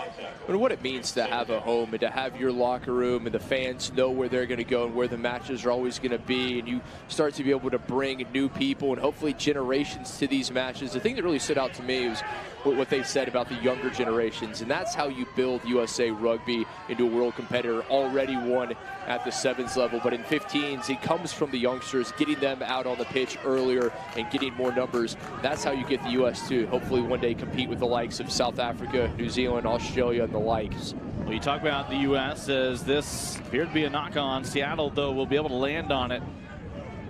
But what it means to have a home and to have your locker room and the fans know where they're going to go and where the matches are always going to be, and you start to be able to bring new people and hopefully generations to these matches. The thing that really stood out to me was what they said about the younger generations, and that's how you build USA Rugby into a world competitor. Already won at the sevens level, but in 15s, it comes from the youngsters, getting them out on the pitch earlier and getting more numbers. That's how you get the U.S. to hopefully one day compete with the likes of South Africa, New Zealand, Australia, and the likes. Well, you talk about the U.S. as this appeared to be a knock-on. Seattle, though, will be able to land on it.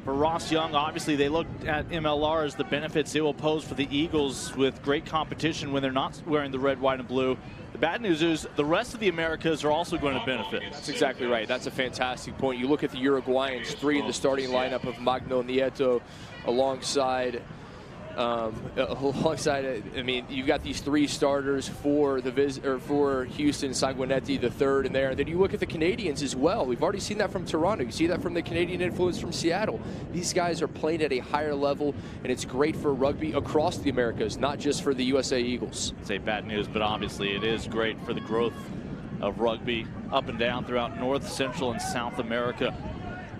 For Ross Young, obviously, they looked at MLR as the benefits it will pose for the Eagles with great competition when they're not wearing the red, white, and blue. The bad news is the rest of the Americas are also going to benefit. That's exactly right. That's a fantastic point. You look at the Uruguayans, 3 in the starting lineup of Magno Nieto alongside, I mean, you've got these 3 starters for for Houston, Sanguinetti, the third in there. And then you look at the Canadians as well. We've already seen that from Toronto. You see that from the Canadian influence from Seattle. These guys are playing at a higher level, and it's great for rugby across the Americas, not just for the USA Eagles. Say bad news, but obviously it is great for the growth of rugby up and down throughout North, Central, and South America.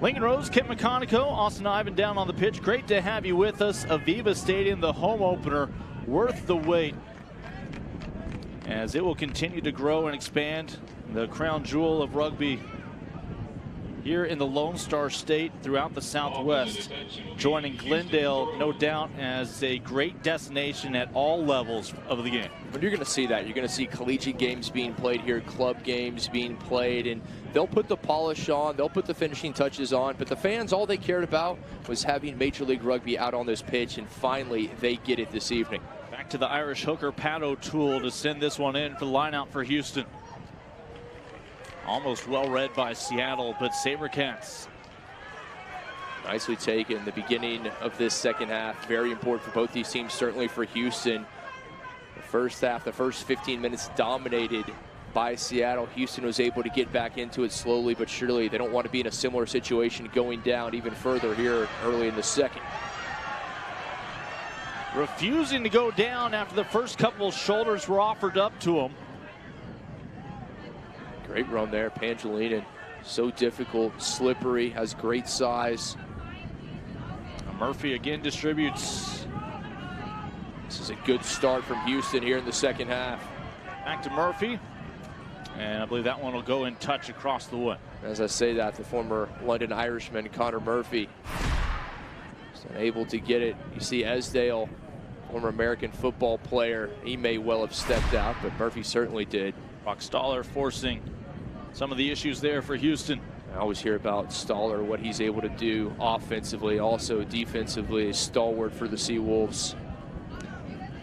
Lincoln Rose, Kip McConico, Austin Ivan down on the pitch. Great to have you with us. AVEVA Stadium, the home opener, worth the wait as it will continue to grow and expand. The crown jewel of rugby here in the Lone Star State throughout the Southwest, joining Glendale, no doubt, as a great destination at all levels of the game. But you're going to see that. You're going to see collegiate games being played here, club games being played, and they'll put the polish on, they'll put the finishing touches on, but the fans, all they cared about was having Major League Rugby out on this pitch, and finally they get it this evening. Back to the Irish hooker, Pat O'Toole, to send this one in for the line out for Houston. Almost well read by Seattle, but SaberCats. Nicely taken. The beginning of this second half, very important for both these teams, certainly for Houston. The first half, the first 15 minutes dominated by Seattle. Houston was able to get back into it slowly but surely. They don't want to be in a similar situation going down even further here early in the second. Refusing to go down after the first couple of shoulders were offered up to him. Great run there, Pangelinen. So difficult, slippery, has great size. Murphy again distributes. This is a good start from Houston here in the second half. Back to Murphy. And I believe that one will go in touch across the way. As I say that, the former London Irishman, Connor Murphy, is unable to get it. You see Esdale, former American football player. He may well have stepped out, but Murphy certainly did. Brock Stoller forcing some of the issues there for Houston. I always hear about Stoller, what he's able to do offensively, also defensively, a stalwart for the Seawolves.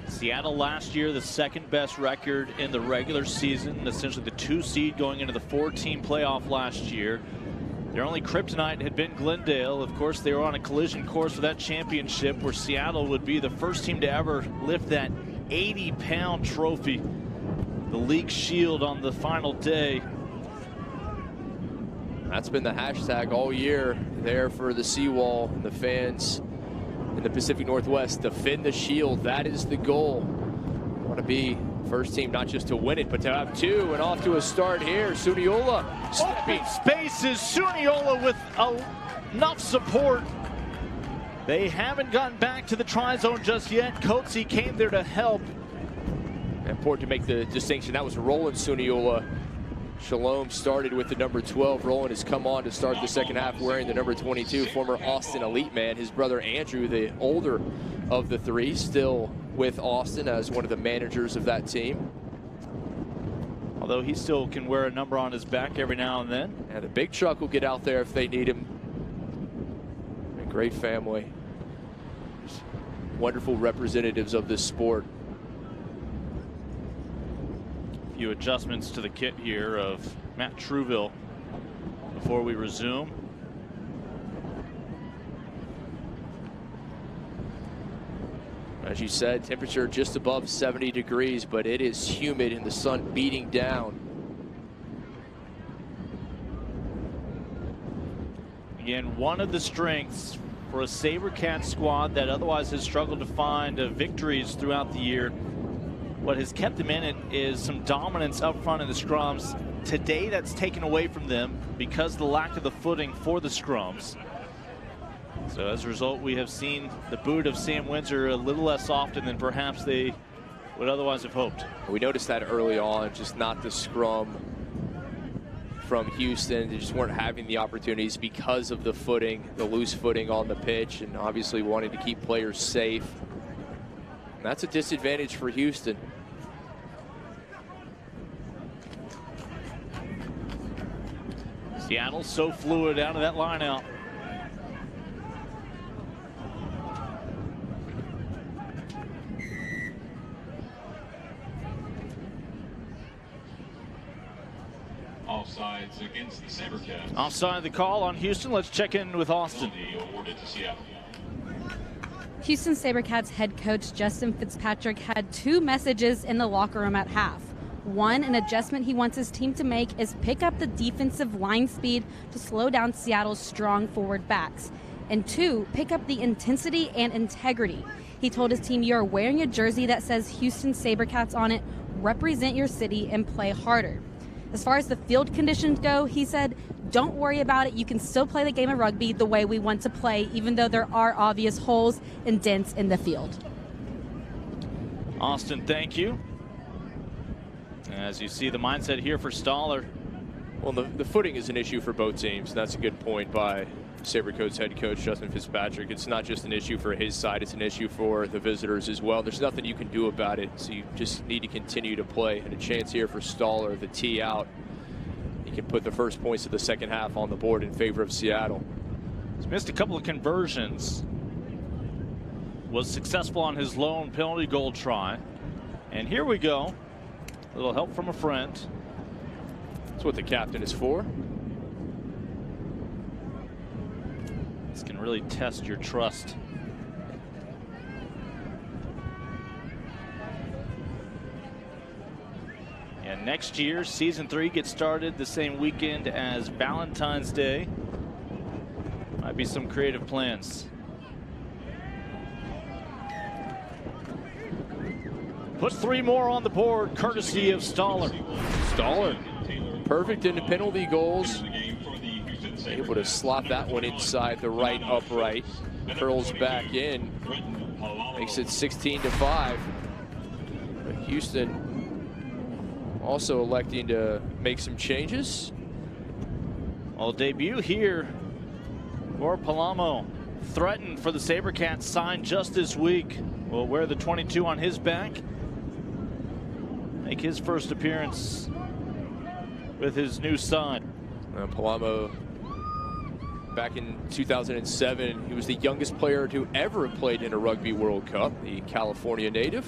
Seattle last year, the second best record in the regular season, essentially the 2 seed going into the 4-team playoff last year. Their only kryptonite had been Glendale. Of course, they were on a collision course for that championship where Seattle would be the first team to ever lift that 80-pound trophy, the league shield, on the final day. That's been the hashtag all year there for the Seawall and the fans in the Pacific Northwest. Defend the shield. That is the goal. Want to be first team not just to win it, but to have 2. And off to a start here. Suniola open spaces. Suniola with enough support. They haven't gotten back to the try zone just yet. Coetzee came there to help. Important to make the distinction. That was Roland Suniola. Shalom started with the number 12. Roland has come on to start the second half wearing the number 22, former Austin Elite man. His brother Andrew, the older of the 3, still with Austin as one of the managers of that team. Although he still can wear a number on his back every now and then. And the big truck will get out there if they need him. Great family. Wonderful representatives of this sport. A few adjustments to the kit here of Matt Truville before we resume. As you said, temperature just above 70 degrees, but it is humid and the sun beating down. Again, one of the strengths for a SaberCats squad that otherwise has struggled to find victories throughout the year. What has kept them in it is some dominance up front in the scrums. Today, that's taken away from them because of the lack of the footing for the scrums. So as a result, we have seen the boot of Sam Windsor a little less often than perhaps they would otherwise have hoped. We noticed that early on, just not the scrum from Houston. They just weren't having the opportunities because of the footing, the loose footing on the pitch, and obviously wanting to keep players safe. And that's a disadvantage for Houston. Seattle so fluid out of that line out. Offsides against the SaberCats. Offside the call on Houston. Let's check in with Austin. Awarded to Seattle. Houston SaberCats head coach Justin Fitzpatrick had two messages in the locker room at half. One, an adjustment he wants his team to make is pick up the defensive line speed to slow down Seattle's strong forward backs. And two, pick up the intensity and integrity. He told his team, "You're wearing a jersey that says Houston SaberCats on it. Represent your city and play harder." As far as the field conditions go, he said, "Don't worry about it. You can still play the game of rugby the way we want to play, even though there are obvious holes and dents in the field." Austin, thank you. As you see the mindset here for Stoller. Well, the footing is an issue for both teams. That's a good point by SaberCats head coach Justin Fitzpatrick. It's not just an issue for his side, it's an issue for the visitors as well. There's nothing you can do about it, so you just need to continue to play. And a chance here for Stoller, the tee out. He can put the first points of the second half on the board in favor of Seattle. He's missed a couple of conversions. Was successful on his lone penalty goal try. And here we go. A little help from a friend. That's what the captain is for. This can really test your trust. And next year, season 3 gets started the same weekend as Valentine's Day. Might be some creative plans. Put 3 more on the board, courtesy of Stoller. Stoller, perfect in the penalty goals. Able to slot that one inside the right upright. Curls back in. Makes it 16-5. But Houston also electing to make some changes. Well, debut here for Palamo. Threatened for the SaberCats, signed just this week. Will wear the 22 on his back. Make his first appearance with his new side. Palamo, back in 2007, he was the youngest player to ever have played in a Rugby World Cup, the California native.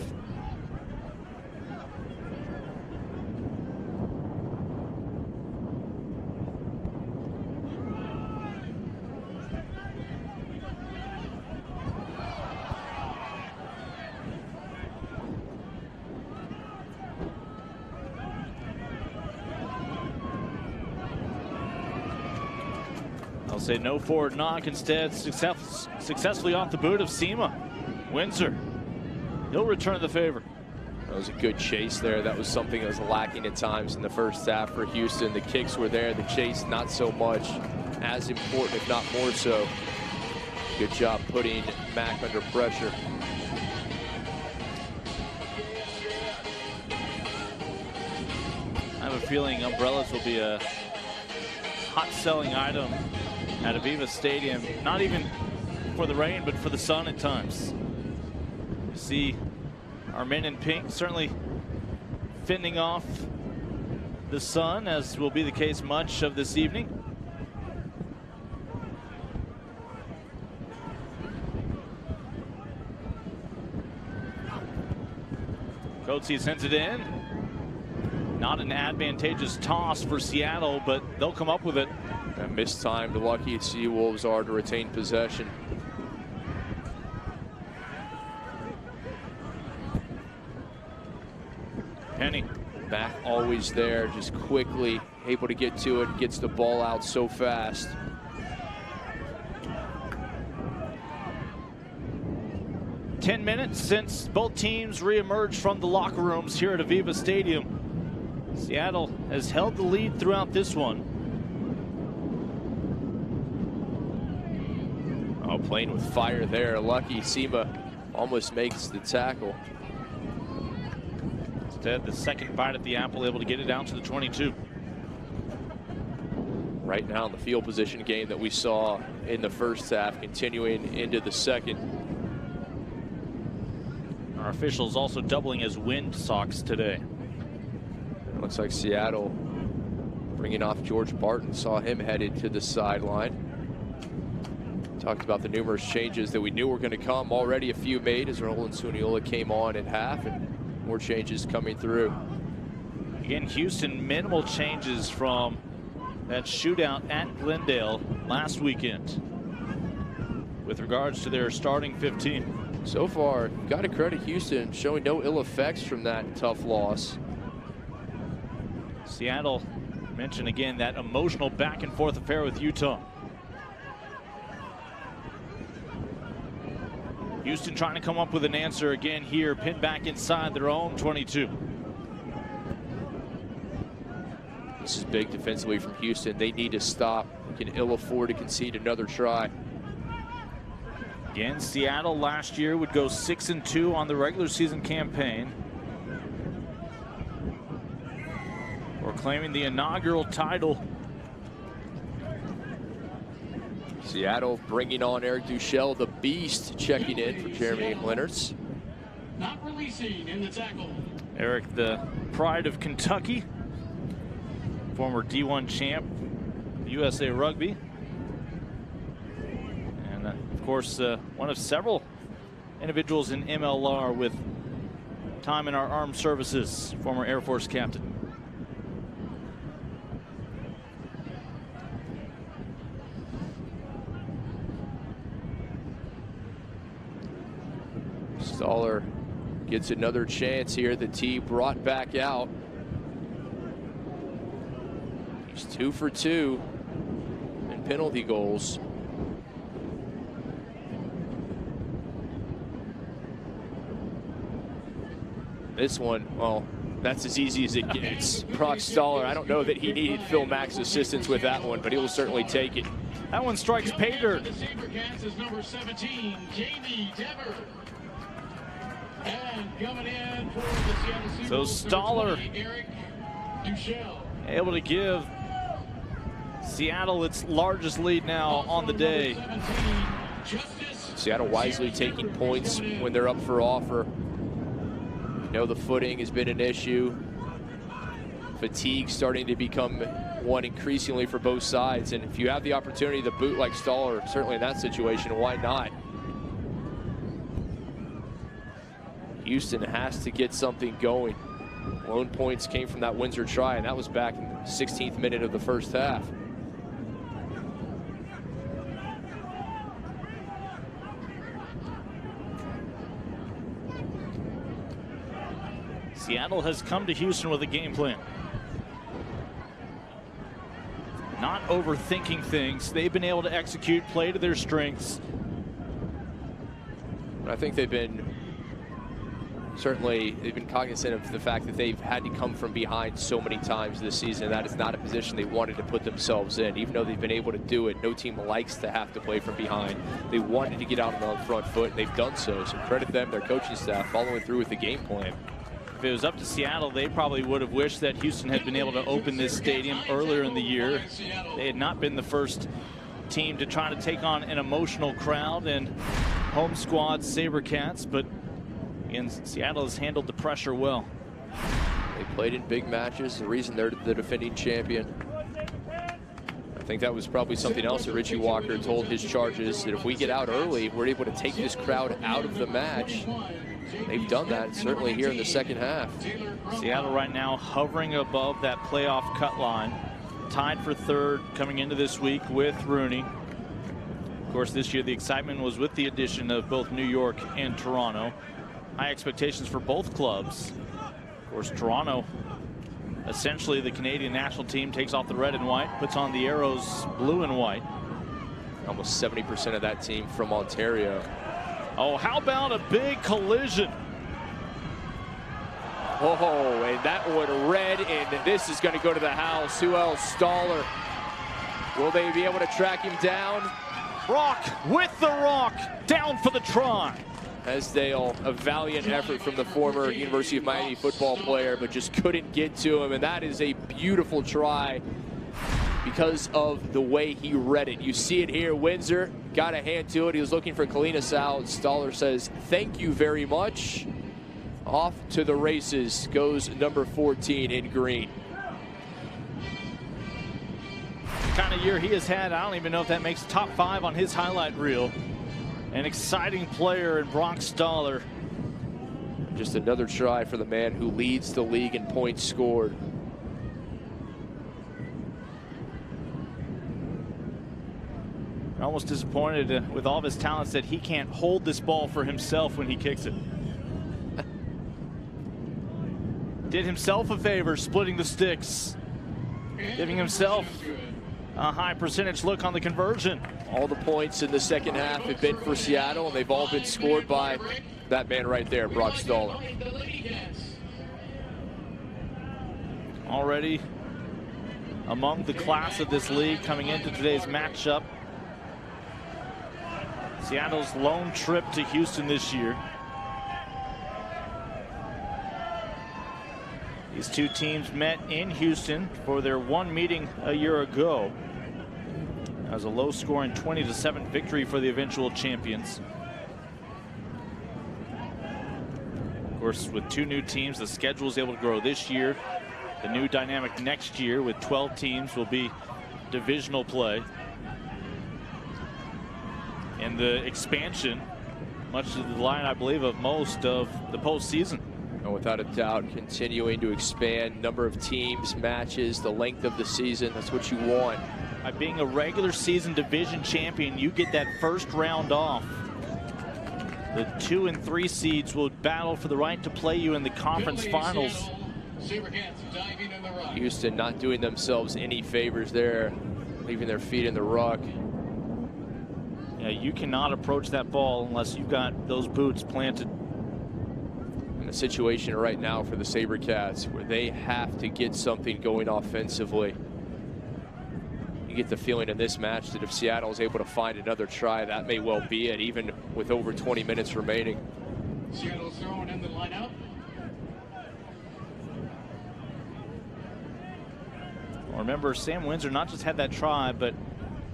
Say no forward knock, instead successfully off the boot of Sema. Windsor, he'll return the favor. That was a good chase there. That was something that was lacking at times in the first half for Houston. The kicks were there, the chase not so much. As important, if not more so. Good job putting Mac under pressure. I have a feeling umbrellas will be a hot selling item at AVEVA Stadium, not even for the rain, but for the sun at times. You see our men in pink certainly fending off the sun, as will be the case much of this evening. Coetzee sends it in. Not an advantageous toss for Seattle, but they'll come up with it. And mistimed, lucky Seawolves are to retain possession. Penny. Back always there, just quickly able to get to it, gets the ball out so fast. Ten minutes since both teams reemerged from the locker rooms here at AVEVA Stadium. Seattle has held the lead throughout this one. Oh, playing with fire there. Lucky Sema almost makes the tackle. Instead, the second bite at the apple, able to get it down to the 22. Right now in the field position game that we saw in the first half, continuing into the second. Our officials also doubling as wind socks today. It looks like Seattle bringing off George Barton, saw him headed to the sideline. Talked about the numerous changes that we knew were going to come. Already a few made as Roland Suniola came on at half, and more changes coming through. Again, Houston, minimal changes from that shootout at Glendale last weekend with regards to their starting 15. So far, got to credit Houston, showing no ill effects from that tough loss. Seattle, mentioned again, that emotional back and forth affair with Utah. Houston trying to come up with an answer again here, pinned back inside their own 22. This is big defensively from Houston. They need to stop. They can ill afford to concede another try. Again, Seattle last year would go 6-2 on the regular season campaign. We're claiming the inaugural title. Seattle bringing on Eric Duchel, the beast, checking in for Jeremy Leonards. Not releasing in the tackle. Eric, the pride of Kentucky, former D1 champ, USA Rugby. And of course, one of several individuals in MLR with time in our armed services, former Air Force captain. Stoller gets another chance here. The tee brought back out. He's 2 for 2 in penalty goals. This one, well, that's as easy as it gets. Brock Stoller, I don't know that he needed Phil Mack's assistance with that one, but he will certainly take it. That one strikes Pater. The SaberCats is number 17, Jamie Dever. And coming in for the Seattle Seawolves, So Stoller Eric Duchel. able to give Seattle its largest lead now on the day. Seattle wisely taking points when they're up for offer. You know, the footing has been an issue. Fatigue starting to become one increasingly for both sides. And if you have the opportunity to boot like Stoller, certainly in that situation, why not? Houston has to get something going. Lone points came from that Windsor try, and that was back in the 16th minute of the first half. Seattle has come to Houston with a game plan. Not overthinking things. They've been able to execute, play to their strengths. I think they've been cognizant of the fact that they've had to come from behind so many times this season. That is not a position they wanted to put themselves in. Even though they've been able to do it, no team likes to have to play from behind. They wanted to get out on the front foot, and they've done so. So credit them, their coaching staff, following through with the game plan. If it was up to Seattle, they probably would have wished that Houston had been able to open this stadium earlier in the year. They had not been the first team to try to take on an emotional crowd and home squad SaberCats, but again, Seattle has handled the pressure well. They played in big matches, the reason they're the defending champion. I think that was probably something else that Richie Walker told his charges, that if we get out early, we're able to take this crowd out of the match. They've done that, certainly here in the second half. Seattle right now hovering above that playoff cut line, tied for third coming into this week with Rooney. Of course, this year the excitement was with the addition of both New York and Toronto. High expectations for both clubs. Of course, Toronto, essentially the Canadian national team, takes off the red and white, puts on the Arrows blue and white. Almost 70% of that team from Ontario. Oh, how about a big collision? Oh, and that one red, and this is going to go to the house. Who else? Stoller. Will they be able to track him down? Rock with the rock, down for the try. Esdale, a valiant effort from the former University of Miami football player, but just couldn't get to him, and that is a beautiful try because of the way he read it. You see it here. Windsor got a hand to it. He was looking for Kalina Sal. Stoller says, thank you very much. Off to the races goes number 14 in green. The kind of year he has had, I don't even know if that makes top 5 on his highlight reel. An exciting player in Brock Stoller. Just another try for the man who leads the league in points scored. Almost disappointed with all of his talents that he can't hold this ball for himself when he kicks it. Did himself a favor splitting the sticks, giving himself a high percentage look on the conversion. All the points in the second half have been for Seattle, and they've all been scored by that man right there, Brock Stoller. Already among the class of this league coming into today's matchup. Seattle's lone trip to Houston this year. These two teams met in Houston for their one meeting a year ago. That was a low-scoring 20-7 victory for the eventual champions. Of course, with two new teams, the schedule is able to grow this year. The new dynamic next year with 12 teams will be divisional play. And the expansion, much to the line, I believe, of most of the postseason. And without a doubt, continuing to expand number of teams, matches, the length of the season. That's what you want. By being a regular season division champion, you get that first round off. The 2 and 3 seeds will battle for the right to play you in the conference finals. Houston not doing themselves any favors there, leaving their feet in the ruck. Yeah, you cannot approach that ball unless you've got those boots planted. In a situation right now for the SaberCats where they have to get something going offensively. You get the feeling in this match that if Seattle is able to find another try, that may well be it, even with over 20 minutes remaining. Seattle's throwing in the lineup. Well, remember, Sam Windsor not just had that try, but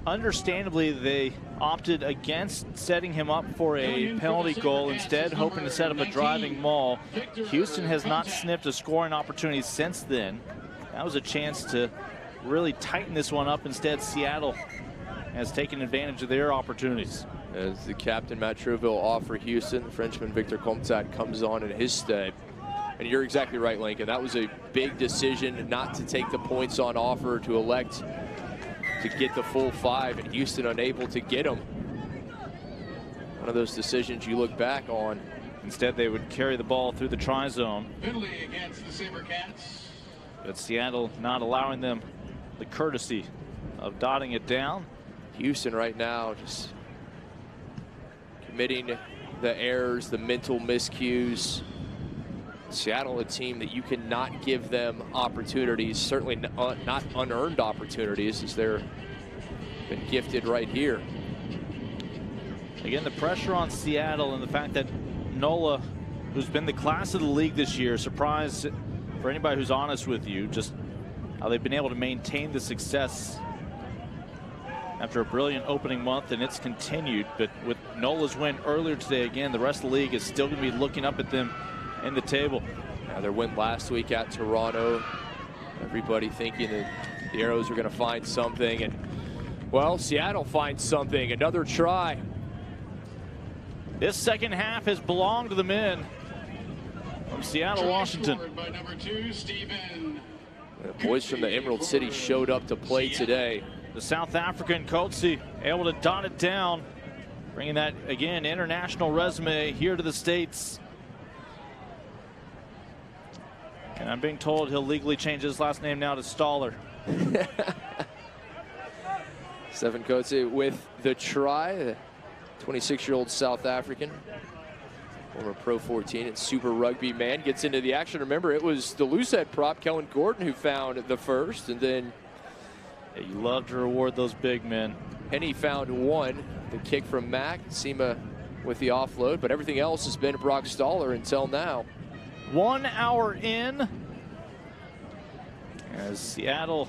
understandably they opted against setting him up for a penalty goal, instead hoping to set up a driving maul. Houston has not sniffed a scoring opportunity since then. That was a chance to really tighten this one up. Instead, Seattle has taken advantage of their opportunities. As the captain, Matt Trouville, off for Houston, the Frenchman Victor Comtat comes on in his stead. And you're exactly right, Lincoln. That was a big decision not to take the points on offer, to elect to get the full 5, and Houston unable to get them. One of those decisions you look back on. Instead, they would carry the ball through the try zone. Penalty against the SaberCats. But Seattle not allowing them the courtesy of dotting it down. Houston right now just committing the errors, the mental miscues. Seattle, a team that you cannot give them opportunities, certainly not unearned opportunities, as they're been gifted right here. Again, the pressure on Seattle and the fact that Nola, who's been the class of the league this year, surprised for anybody who's honest with you, just how they've been able to maintain the success after a brilliant opening month, and it's continued. But with Nola's win earlier today, again, the rest of the league is still going to be looking up at them in the table. Now, their win last week at Toronto, everybody thinking that the Arrows are going to find something, and Well, Seattle finds something, another try. This second half has belonged to the men from Seattle, Washington. By number 2, Stephen. The boys from the Emerald City showed up to play today. The South African Kotsi able to dot it down, bringing that, again, international resume here to the States. And I'm being told he'll legally change his last name now to Stoller. Stephen Kotze with the try, the 26-year-old South African, former Pro 14 and Super Rugby man, gets into the action. Remember, it was the loosehead prop, Kellen Gordon, who found the first, and then you love to reward those big men. Penny found one, the kick from Mack, Sema with the offload, but everything else has been Brock Stoller until now. 1 hour in, as Seattle,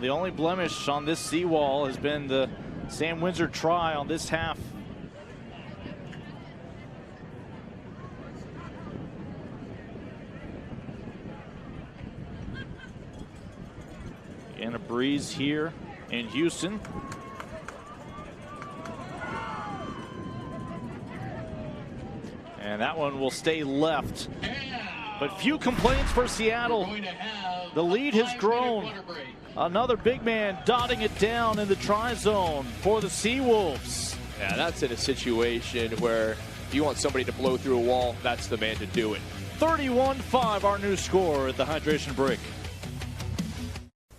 the only blemish on this seawall has been the Sam Windsor try on this half. And a breeze here in Houston. And that one will stay left. But few complaints for Seattle. The lead has grown. Another big man dotting it down in the try zone for the Seawolves. Yeah, that's in a situation where if you want somebody to blow through a wall, that's the man to do it. 31-5, our new score at the hydration break.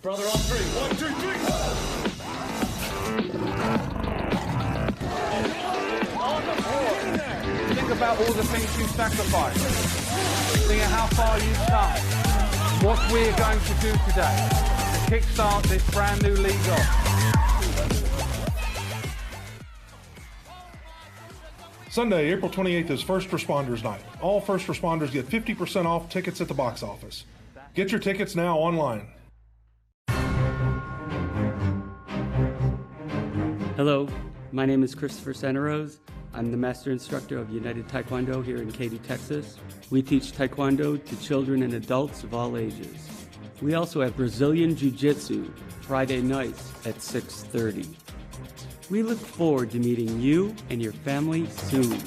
Brother on 3. 1, 2, 3. On the board. Think about all the things you sacrificed. Think of how far you've come. What we're going to do today to kickstart this brand new league off. Sunday, April 28th is First Responders Night. All first responders get 50% off tickets at the box office. Get your tickets now online. Hello, my name is Christopher Senarose. I'm the master instructor of United Taekwondo here in Katy, Texas. We teach Taekwondo to children and adults of all ages. We also have Brazilian Jiu-Jitsu Friday nights at 6:30. We look forward to meeting you and your family soon.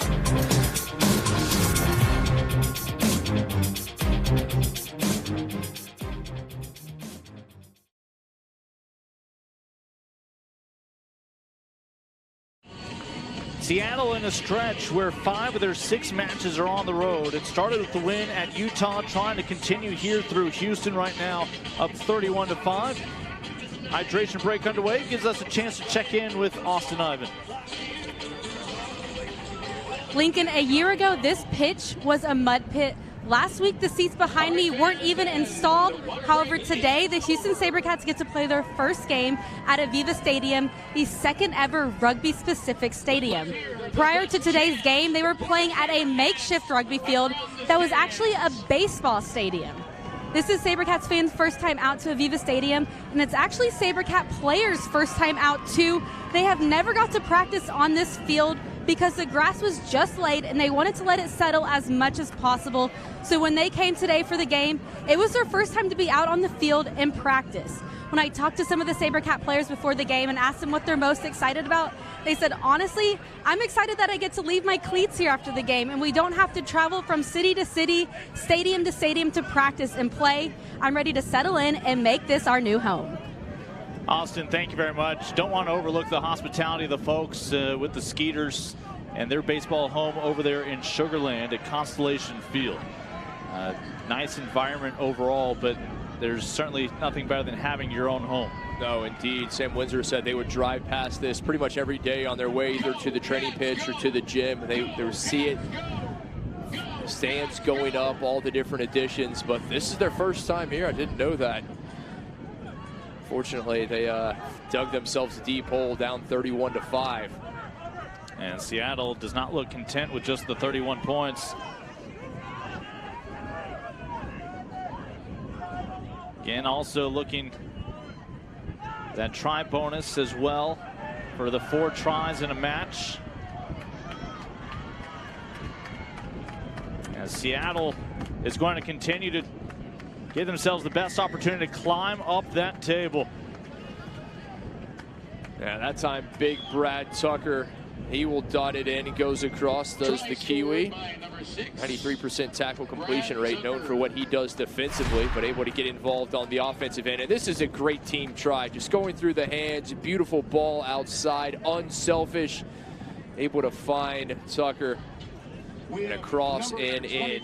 Seattle in a stretch where 5 of their 6 matches are on the road. It started with the win at Utah, trying to continue here through Houston right now, up 31-5. Hydration break underway, gives us a chance to check in with Austin Ivan. Lincoln, a year ago, this pitch was a mud pit. Last week, the seats behind me weren't even installed. However, today, the Houston SaberCats get to play their first game at AVEVA Stadium, the second ever rugby-specific stadium. Prior to today's game, they were playing at a makeshift rugby field that was actually a baseball stadium. This is SaberCats fans' first time out to AVEVA Stadium, and it's actually SaberCat players' first time out too. They have never got to practice on this field because the grass was just laid and they wanted to let it settle as much as possible. So when they came today for the game, it was their first time to be out on the field in practice. When I talked to some of the SaberCat players before the game and asked them what they're most excited about, they said, honestly, I'm excited that I get to leave my cleats here after the game and we don't have to travel from city to city, stadium to stadium to practice and play. I'm ready to settle in and make this our new home. Austin, thank you very much. Don't want to overlook the hospitality of the folks with the Skeeters and their baseball home over there in Sugar Land at Constellation Field. Nice environment overall, but there's certainly nothing better than having your own home. No, indeed. Sam Windsor said they would drive past this pretty much every day on their way either to the training pitch or to the gym. They would see it, stands going up, all the different additions, but this is their first time here. I didn't know that. Fortunately, they dug themselves a deep hole, down 31-5. And Seattle does not look content with just the 31 points. Again, also looking that try bonus as well for the 4 tries in a match. As Seattle is going to continue to give themselves the best opportunity to climb up that table. Yeah, that time big Brad Tucker, he will dot it in and goes across, does the Kiwi. 93% tackle completion rate, known for what he does defensively, but able to get involved on the offensive end. And this is a great team try, just going through the hands, beautiful ball outside, unselfish, able to find Tucker and across and in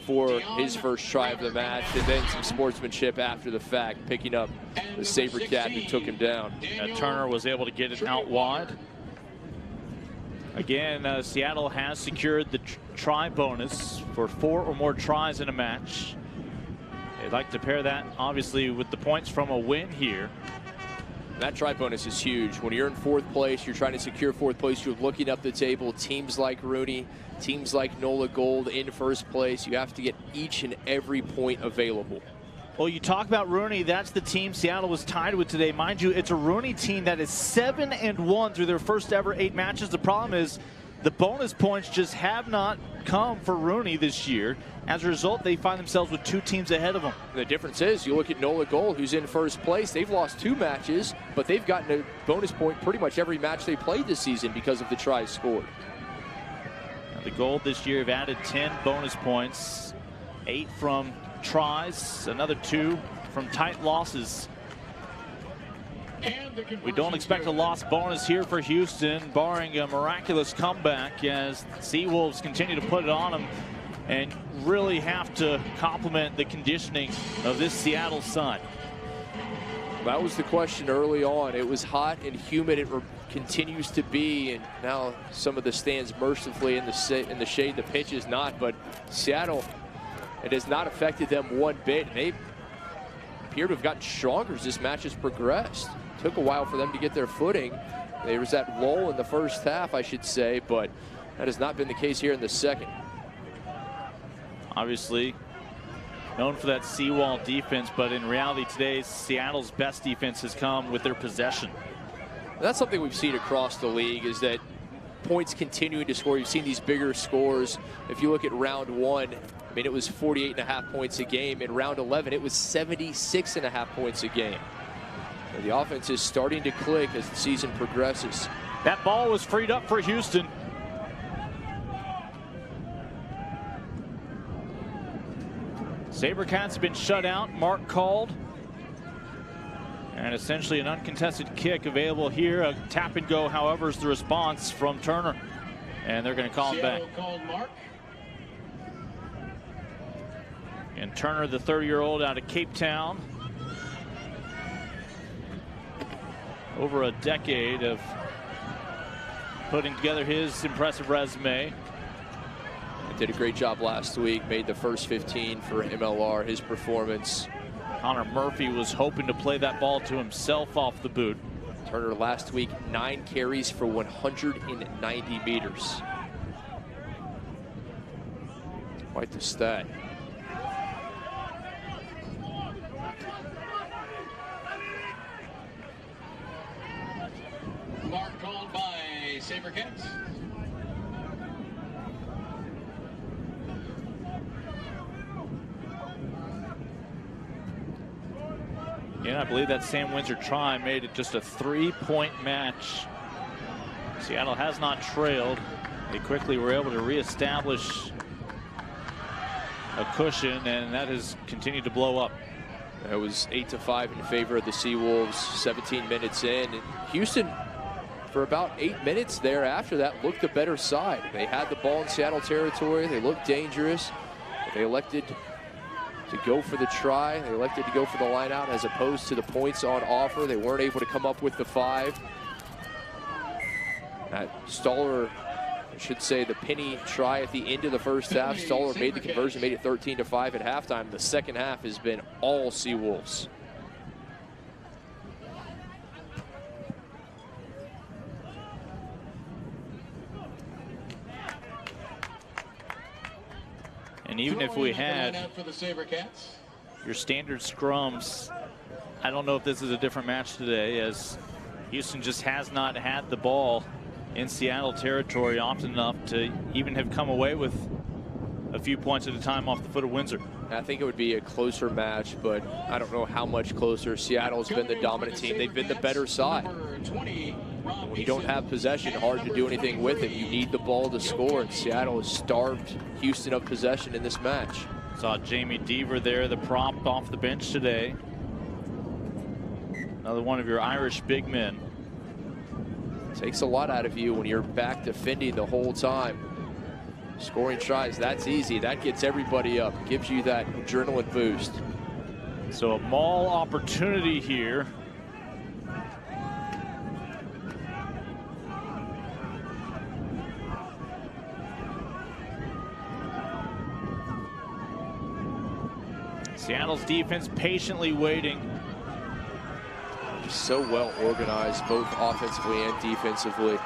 for his first try of the match, and then some sportsmanship after the fact, picking up the SaberCat who took him down. Turner was able to get it out wide. Again, Seattle has secured the try bonus for 4 or more tries in a match. They'd like to pair that, obviously, with the points from a win here. That try bonus is huge. When you're in 4th place, you're trying to secure 4th place, you're looking up the table. Teams like Rooney, teams like Nola Gold in 1st place, you have to get each and every point available. Well, you talk about Rooney, that's the team Seattle was tied with today. Mind you, it's a Rooney team that is 7-1 through their first ever 8 matches. The problem is the bonus points just have not come for Rooney this year. As a result, they find themselves with 2 teams ahead of them. The difference is, you look at Nola Gold, who's in 1st place. They've lost 2 matches, but they've gotten a bonus point pretty much every match they played this season because of the tries scored. Now, the Gold this year have added 10 bonus points, 8 from tries, another 2 from tight losses. We don't expect a loss bonus here for Houston, barring a miraculous comeback, as Seawolves continue to put it on them and really have to complement the conditioning of this Seattle sun. That was the question early on. It was hot and humid. It continues to be, and now some of the stands mercifully in the shade. The pitch is not, but Seattle, it has not affected them one bit, and they appear to have gotten stronger as this match has progressed. Took a while for them to get their footing. There was that lull in the first half, I should say, but that has not been the case here in the second. Obviously known for that seawall defense, but in reality today, Seattle's best defense has come with their possession. That's something we've seen across the league, is that points continuing to score. You've seen these bigger scores. If you look at round 1, I mean, it was 48.5 points a game. In round 11, it was 76.5 points a game. And the offense is starting to click as the season progresses. That ball was freed up for Houston. SaberCats have been shut out. Mark called. And essentially an uncontested kick available here. A tap and go, however, is the response from Turner. And they're going to call him back. And Turner, the 30-year-old out of Cape Town. Over a decade of putting together his impressive resume. Did a great job last week, made the first 15 for MLR, his performance. Connor Murphy was hoping to play that ball to himself off the boot. Turner last week, 9 carries for 190 meters. Quite the stat. Mark called by SaberCats. Yeah, I believe that Sam Windsor try made it just a 3-point match. Seattle has not trailed. They quickly were able to reestablish a cushion, and that has continued to blow up. It was 8-5 in favor of the Seawolves, 17 minutes in. And Houston, for about 8 minutes there after that, looked the better side. They had the ball in Seattle territory. They looked dangerous. They elected to go for the try. They elected to go for the line out as opposed to the points on offer. They weren't able to come up with the 5. That Stoller, I should say, the penny try at the end of the first half. Stoller made the conversion, made it 13-5 at halftime. The second half has been all Seawolves. And even if we had your standard scrums, I don't know if this is a different match today, as Houston just has not had the ball in Seattle territory often enough to even have come away with a few points at a time off the foot of Windsor. I think it would be a closer match, but I don't know how much closer. Seattle's been the dominant team. They've been the better side. When you don't have possession, hard to do anything with it. You need the ball to score, and Seattle has starved Houston of possession in this match. Saw Jamie Deaver there, the prop off the bench today. Another one of your Irish big men. Takes a lot out of you when you're back defending the whole time. Scoring tries, that's easy. That gets everybody up, gives you that adrenaline boost. So a maul opportunity here. Seattle's defense patiently waiting. Just so well organized, both offensively and defensively.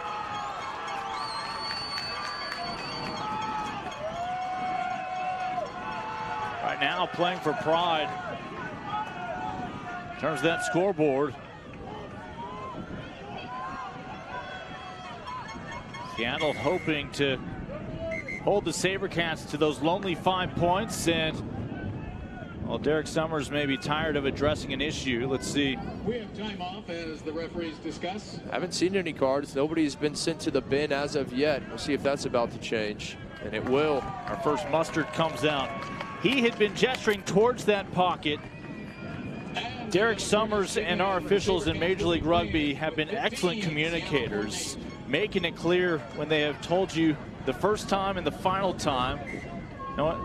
Right now playing for pride in terms of that scoreboard. Seattle hoping to hold the SaberCats to those lonely 5 points, and well, Derek Summers may be tired of addressing an issue. Let's see. We have time off as the referees discuss. Haven't seen any cards. Nobody's been sent to the bin as of yet. We'll see if that's about to change, and it will. Our first mustard comes out. He had been gesturing towards that pocket. Derek Summers and our officials in Major League Rugby have been excellent communicators, making it clear when they have told you the first time and the final time,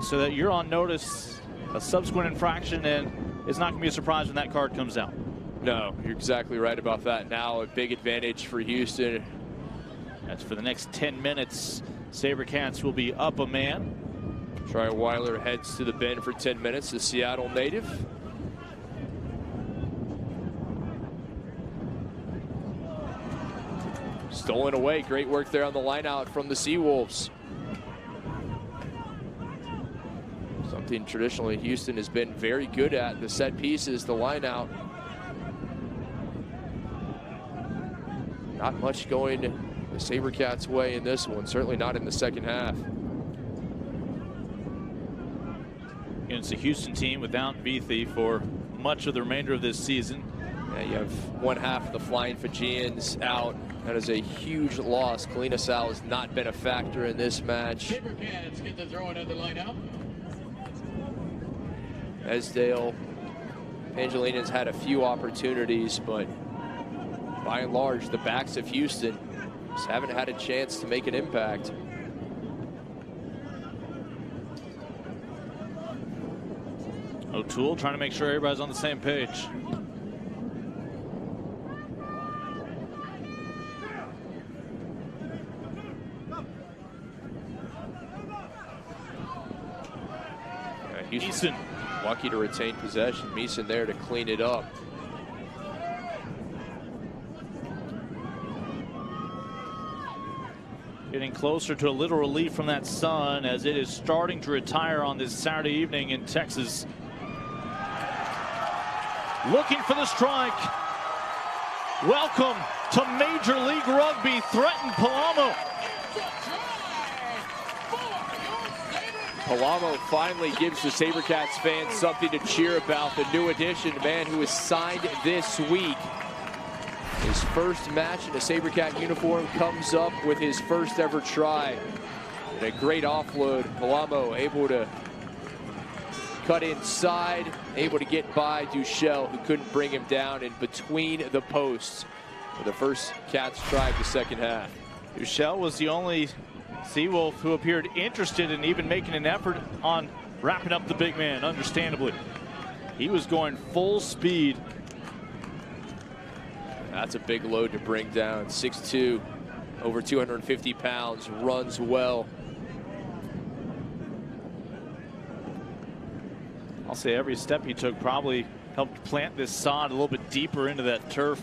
so that you're on notice a subsequent infraction, and it's not going to be a surprise when that card comes out. No, you're exactly right about that. Now a big advantage for Houston. That's for the next 10 minutes. SaberCats will be up a man. Troy Weiler heads to the bin for 10 minutes, the Seattle native. Stolen away, great work there on the line out from the Seawolves. Something traditionally Houston has been very good at, the set pieces, the line out. Not much going the SaberCats' way in this one, certainly not in the second half. It's a Houston team without Vithi for much of the remainder of this season. Yeah, you have one half of the Flying Fijians out. That is a huge loss. Kalina Sal has not been a factor in this match. SaberCats get the throw at the line out. Esdale, Angelina's had a few opportunities, but by and large, the backs of Houston just haven't had a chance to make an impact. O'Toole trying to make sure everybody's on the same page. Houston lucky to retain possession. Meeson there to clean it up. Getting closer to a little relief from that sun as it is starting to retire on this Saturday evening in Texas. Looking for the strike. Welcome to Major League Rugby. Threatened Palamo. Palamo finally gives the SaberCats fans something to cheer about. The new addition, man who was signed this week. His first match in a SaberCat uniform comes up with his first ever try. And a great offload. Palamo able to cut inside, able to get by Duchel, who couldn't bring him down, in between the posts for the first Cats try of the second half. Duchel was the only Seawolf who appeared interested in even making an effort on wrapping up the big man, understandably. He was going full speed. That's a big load to bring down. 6'2", over 250 pounds, runs well. I'll say every step he took probably helped plant this sod a little bit deeper into that turf,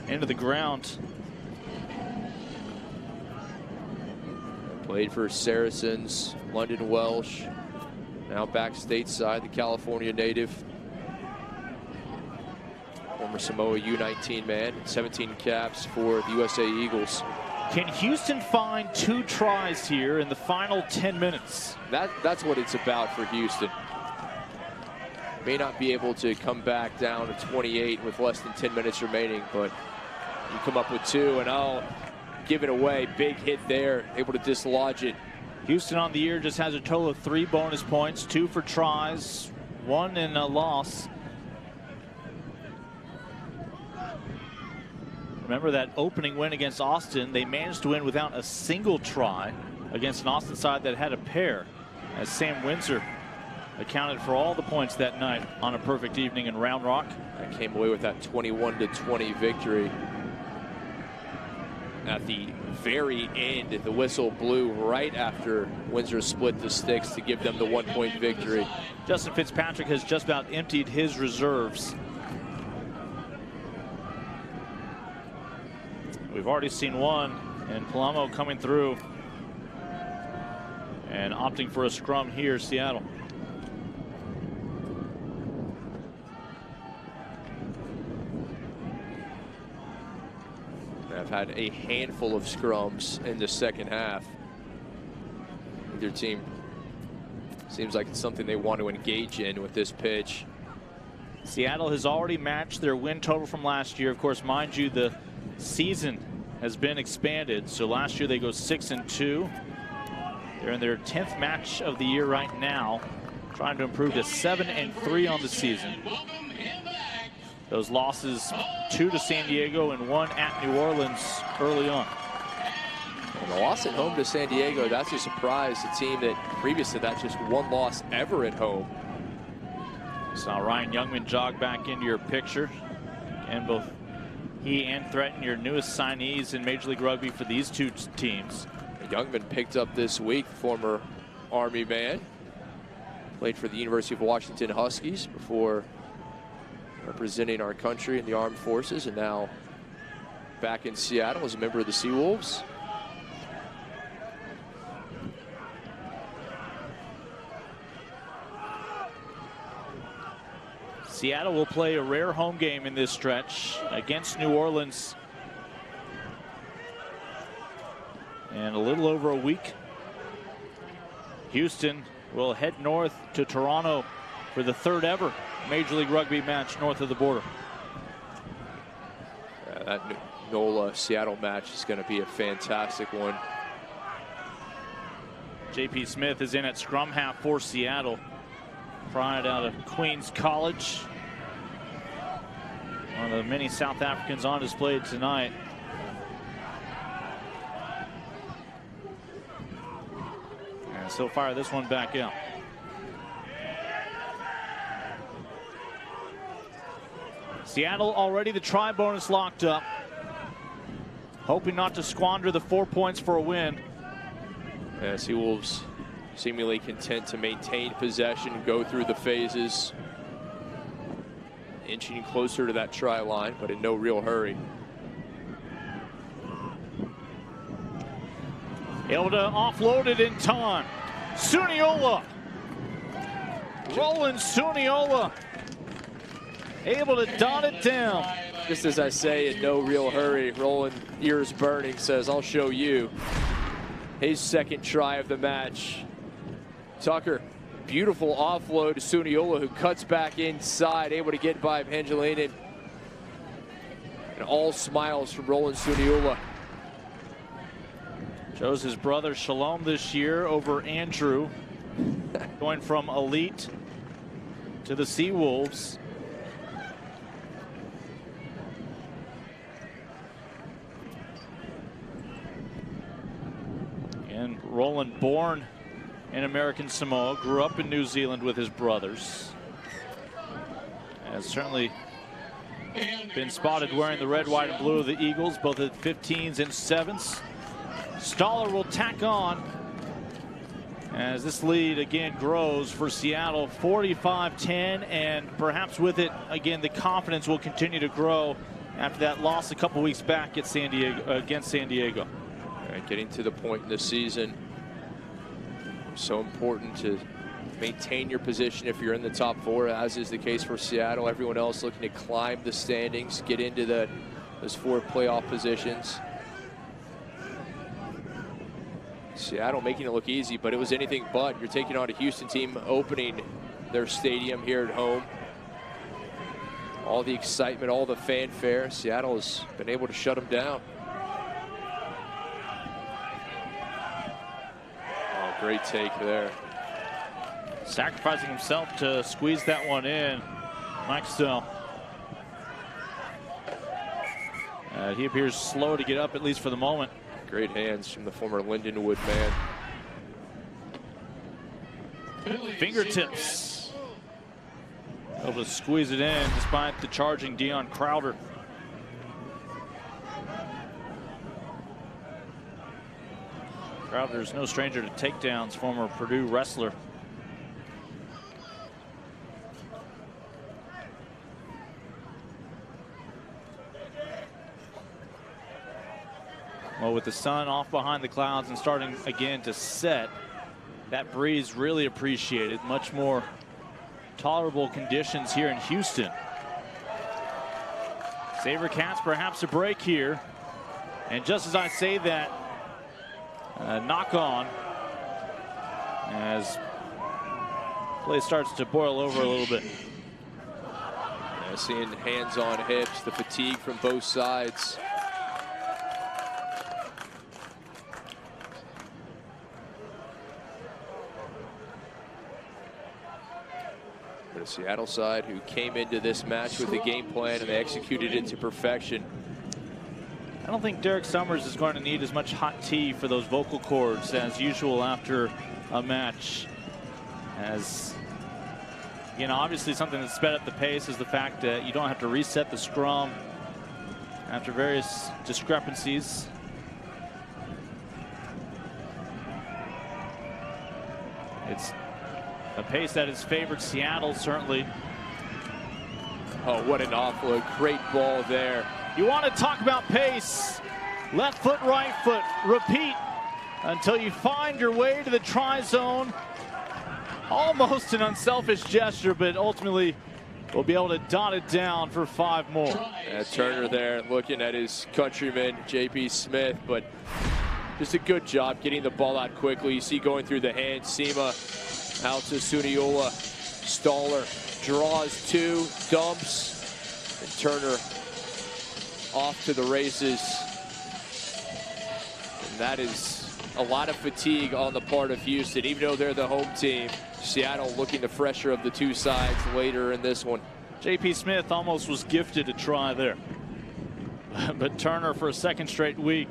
into the ground. Played for Saracens, London Welsh, now back stateside, the California native. Former Samoa U19 man, 17 caps for the USA Eagles. Can Houston find 2 tries here in the final 10 minutes? That's what it's about for Houston. May not be able to come back down to 28 with less than 10 minutes remaining, but you come up with 2, and give it away. Big hit there, able to dislodge it. Houston on the year just has a total of 3 bonus points, 2 for tries, 1 in a loss. Remember that opening win against Austin, they managed to win without a single try against an Austin side that had a pair, as Sam Windsor accounted for all the points that night on a perfect evening in Round Rock. I came away with that 21-20 victory. At the very end, the whistle blew right after Windsor split the sticks to give them the 1-point victory. Justin Fitzpatrick has just about emptied his reserves. We've already seen one, and Palamo coming through and opting for a scrum here, Seattle. I've had a handful of scrums in the second half. Either team seems like it's something they want to engage in with this pitch. Seattle has already matched their win total from last year. Of course, mind you, the season has been expanded. So last year they go 6-2. They're in their 10th match of the year right now, trying to improve to 7-3 on the season. Those losses, 2 to San Diego and 1 at New Orleans early on. And the loss at home to San Diego, that's a surprise. A team that previous to that, just 1 loss ever at home. Saw Ryan Youngman jog back into your picture. And both he and Threaten, your newest signees in Major League Rugby for these 2 teams. Youngman picked up this week, former Army man. Played for the University of Washington Huskies before representing our country in the armed forces, and now back in Seattle as a member of the Seawolves. Seattle will play a rare home game in this stretch against New Orleans in a little over a week. Houston will head north to Toronto for the 3rd ever Major League Rugby match north of the border. That NOLA-Seattle match is going to be a fantastic one. J.P. Smith is in at scrum half for Seattle. Pride out of Queens College. One of the many South Africans on display tonight. And so fire this one back out. Seattle already the try bonus locked up. Hoping not to squander the 4 points for a win. Yeah, Seawolves seemingly content to maintain possession, go through the phases. Inching closer to that try line, but in no real hurry. Able to offload it in time. Suniola. Roland Suniola. Able to dot it down. Just as I say, in no real hurry, Roland, ears burning, says, I'll show you. His 2nd try of the match. Tucker, beautiful offload to Suniola, who cuts back inside, able to get by Pangilinan. And all smiles from Roland Suniola. Chose his brother Shalom this year over Andrew. Going from elite to the Seawolves. And Roland, born in American Samoa, grew up in New Zealand with his brothers. Has certainly been spotted wearing the red, white, and blue of the Eagles, both at 15s and 7s. Stoller will tack on as this lead again grows for Seattle, 45-10, and perhaps with it again the confidence will continue to grow after that loss a couple weeks back at against San Diego. All right, getting to the point in the season, so important to maintain your position if you're in the top 4, as is the case for Seattle. Everyone else looking to climb the standings, get into those 4 playoff positions. Seattle making it look easy, but it was anything but. You're taking on a Houston team opening their stadium here at home. All the excitement, all the fanfare. Seattle has been able to shut them down. Oh, great take there. Sacrificing himself to squeeze that one in. Mike Stell. He appears slow to get up, at least for the moment. Great hands from the former Lindenwood man. Fingertips. Able to squeeze it in despite the charging Dion Crowder. Crowder's no stranger to takedowns, former Purdue wrestler. Well, with the sun off behind the clouds and starting again to set, that breeze really appreciated. Much more tolerable conditions here in Houston. SaberCats perhaps a break here. And just as I say that, knock on as play starts to boil over a little bit. Yeah, seeing hands on hips, the fatigue from both sides. The Seattle side who came into this match with a game plan and they executed it to perfection. I don't think Derek Summers is going to need as much hot tea for those vocal cords as usual after a match. As, you know, obviously something that sped up the pace is the fact that you don't have to reset the scrum after various discrepancies. It's a pace that has favored Seattle, certainly. Oh, what an offload. Great ball there. You want to talk about pace. Left foot, right foot. Repeat until you find your way to the try zone. Almost an unselfish gesture, but ultimately we'll be able to dot it down for 5 more. Yeah, Turner there looking at his countryman, J.P. Smith, but just a good job getting the ball out quickly. You see going through the hands, Sema out to Suniola. Staller draws 2, dumps, and Turner off to the races. And that is a lot of fatigue on the part of Houston, even though they're the home team. Seattle looking the fresher of the 2 sides later in this one. J.P. Smith almost was gifted a try there. But Turner, for a second straight week,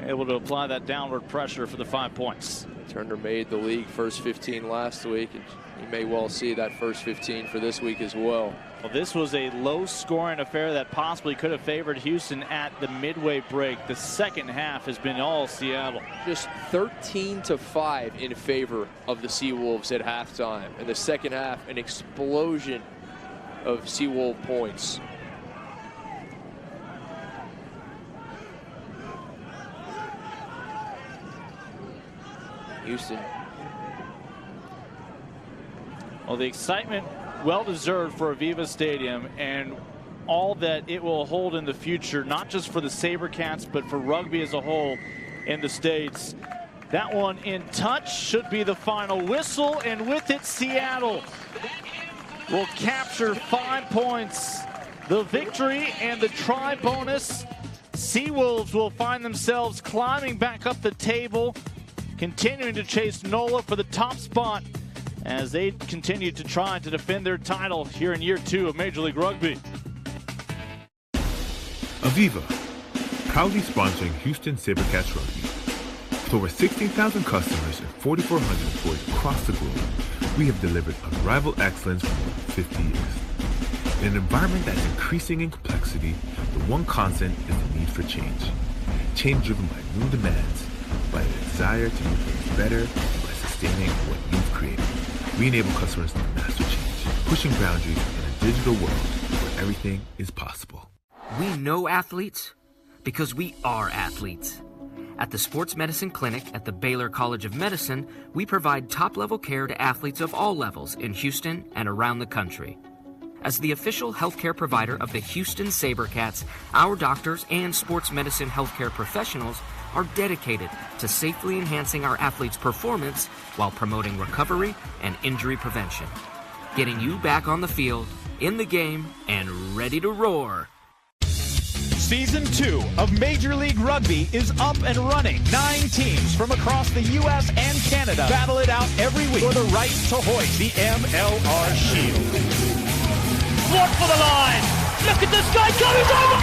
able to apply that downward pressure for the 5 points. Turner made the league first 15 last week, and you may well see that first 15 for this week as well. Well, this was a low-scoring affair that possibly could have favored Houston at the midway break. The second half has been all Seattle. Just 13-5 in favor of the Seawolves at halftime. In the second half, an explosion of Seawolf points. Houston. Well, the excitement well-deserved for AVEVA Stadium and all that it will hold in the future, not just for the SaberCats, but for rugby as a whole in the States. That one in touch should be the final whistle, and with it, Seattle will capture 5 points. The victory and the try bonus. Seawolves will find themselves climbing back up the table, continuing to chase NOLA for the top spot as they continue to try to defend their title here in year 2 of Major League Rugby. AVEVA, proudly sponsoring Houston SaberCats Rugby. With over 16,000 customers and 4,400 employees across the globe, we have delivered unrivaled excellence for more than 50 years. In an environment that is increasing in complexity, the one constant is the need for change. Change driven by new demands, by the desire to make things better, and by sustaining what you've created. We enable customers to master change, pushing boundaries in a digital world where everything is possible. We know athletes because we are athletes. At the Sports Medicine Clinic at the Baylor College of Medicine, we provide top-level care to athletes of all levels in Houston and around the country. As the official healthcare provider of the Houston SaberCats, our doctors and sports medicine healthcare professionals are dedicated to safely enhancing our athletes' performance while promoting recovery and injury prevention. Getting you back on the field, in the game, and ready to roar. Season 2 of Major League Rugby is up and running. 9 teams from across the U.S. and Canada battle it out every week for the right to hoist the MLR Shield. What for the line? Look at this guy going over!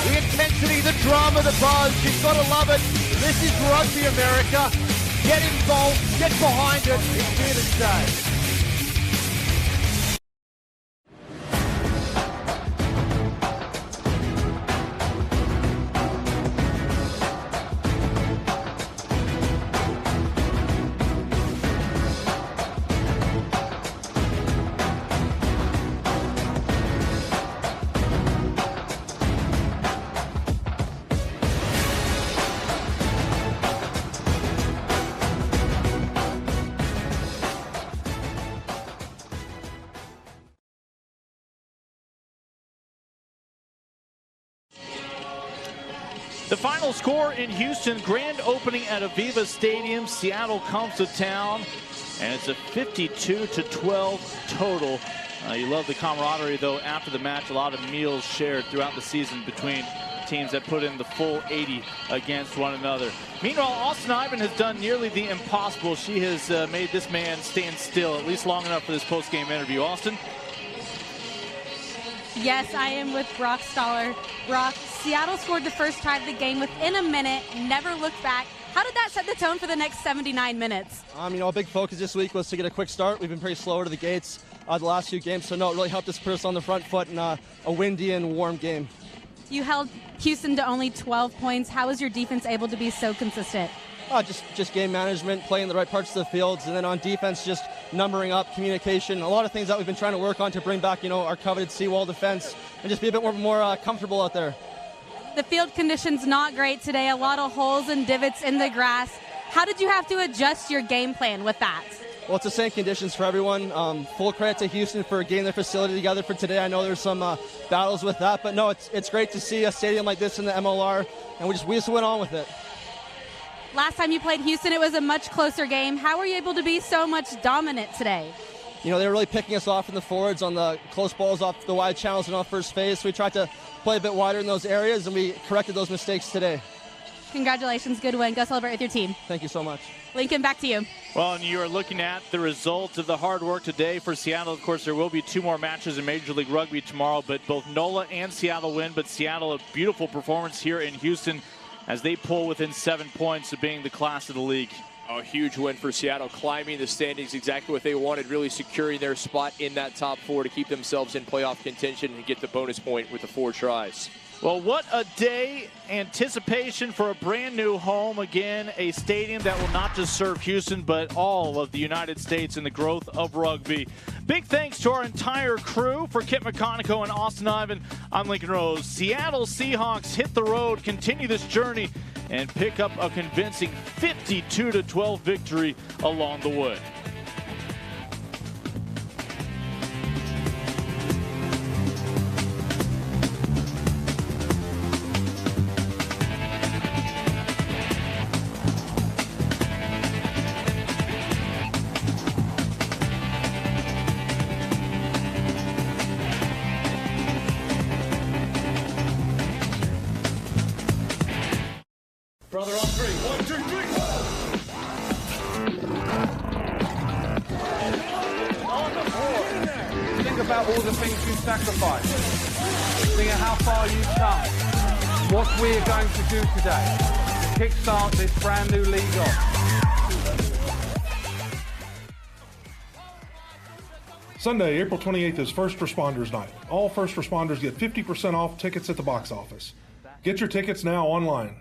The intensity, the drama, the buzz, you've got to love it. This is Rugby America. Get involved, get behind it. It's here to stay. The final score in Houston, grand opening at AVEVA Stadium. Seattle comes to town, and it's a 52-12 total. You love the camaraderie, though, after the match. A lot of meals shared throughout the season between teams that put in the full 80 against one another. Meanwhile, Austin Ivan has done nearly the impossible. She has made this man stand still, at least long enough for this post-game interview. Austin? Yes, I am with Brock Stoller. Brock, Seattle scored the first try of the game within a minute, never looked back. How did that set the tone for the next 79 minutes? A big focus this week was to get a quick start. We've been pretty slow out of the gates the last few games, so no, it really helped us put us on the front foot in a windy and warm game. You held Houston to only 12 points. How was your defense able to be so consistent? Just game management, playing the right parts of the fields, and then on defense, just numbering up, communication, a lot of things that we've been trying to work on to bring back, our coveted seawall defense and just be a bit more comfortable out there. The field conditions not great today, a lot of holes and divots in the grass. How did you have to adjust your game plan with that? Well, it's the same conditions for everyone. Full credit to Houston for getting their facility together for today. I know there's some battles with that, but no, it's great to see a stadium like this in the MLR, and we just went on with it. Last time you played Houston, it was a much closer game. How were you able to be so much dominant today? They were really picking us off in the forwards on the close balls off the wide channels and off first phase. So we tried to play a bit wider in those areas, and we corrected those mistakes today. Congratulations, good win. Go celebrate with your team. Thank you so much. Lincoln, back to you. Well, and you are looking at the results of the hard work today for Seattle. Of course, there will be 2 more matches in Major League Rugby tomorrow, but both NOLA and Seattle win. But Seattle, a beautiful performance here in Houston as they pull within 7 points of being the class of the league. A huge win for Seattle, climbing the standings, exactly what they wanted, really securing their spot in that top 4 to keep themselves in playoff contention and get the bonus point with the 4 tries. Well, what a day. Anticipation for a brand new home. Again, a stadium that will not just serve Houston, but all of the United States and the growth of rugby. Big thanks to our entire crew. For Kit McConico and Austin Ivan, I'm Lincoln Rose. Seattle Seahawks hit the road, continue this journey, and pick up a convincing 52-12 victory along the way. Brother on 3. 1, 2, 3. On the board. Think about all the things you sacrificed. Think of how far you've come. What we're going to do today to kickstart this brand new league off. Sunday, April 28th is First Responders Night. All first responders get 50% off tickets at the box office. Get your tickets now online.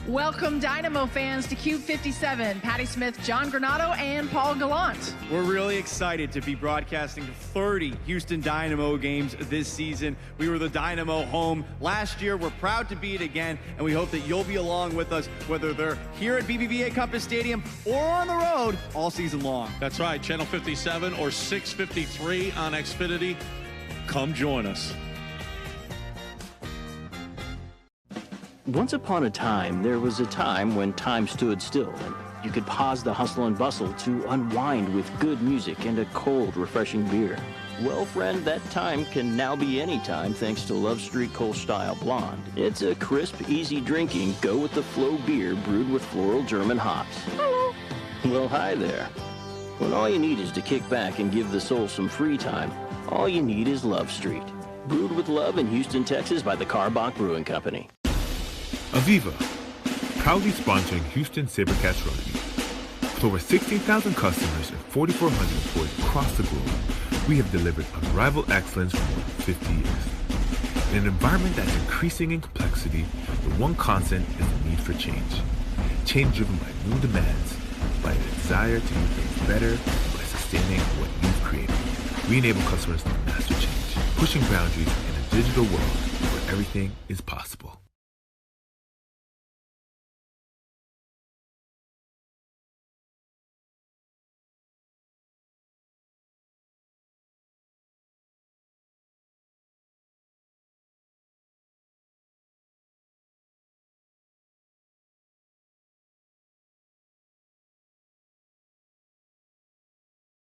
Welcome, Dynamo fans, to Cube 57. Patty Smith, John Granato, and Paul Gallant. We're really excited to be broadcasting 30 Houston Dynamo games this season. We were the Dynamo home last year. We're proud to be it again, and we hope that you'll be along with us, whether they're here at BBVA Compass Stadium or on the road all season long. That's right, Channel 57 or 653 on Xfinity. Come join us. Once upon a time, there was a time when time stood still and you could pause the hustle and bustle to unwind with good music and a cold, refreshing beer. Well, friend, that time can now be any time thanks to Love Street Kolsch Style Blonde. It's a crisp, easy drinking, go-with-the-flow beer brewed with floral German hops. Hello. Well, hi there. When all you need is to kick back and give the soul some free time, all you need is Love Street. Brewed with love in Houston, Texas by the Karbach Brewing Company. AVEVA, proudly sponsoring Houston SaberCats Rugby. With over 16,000 customers and 4,400 employees across the globe, we have delivered unrivaled excellence for more than 50 years. In an environment that's increasing in complexity, the one constant is the need for change. Change driven by new demands, by the desire to do things better, by sustaining what you've created. We enable customers to master change, pushing boundaries in a digital world where everything is possible.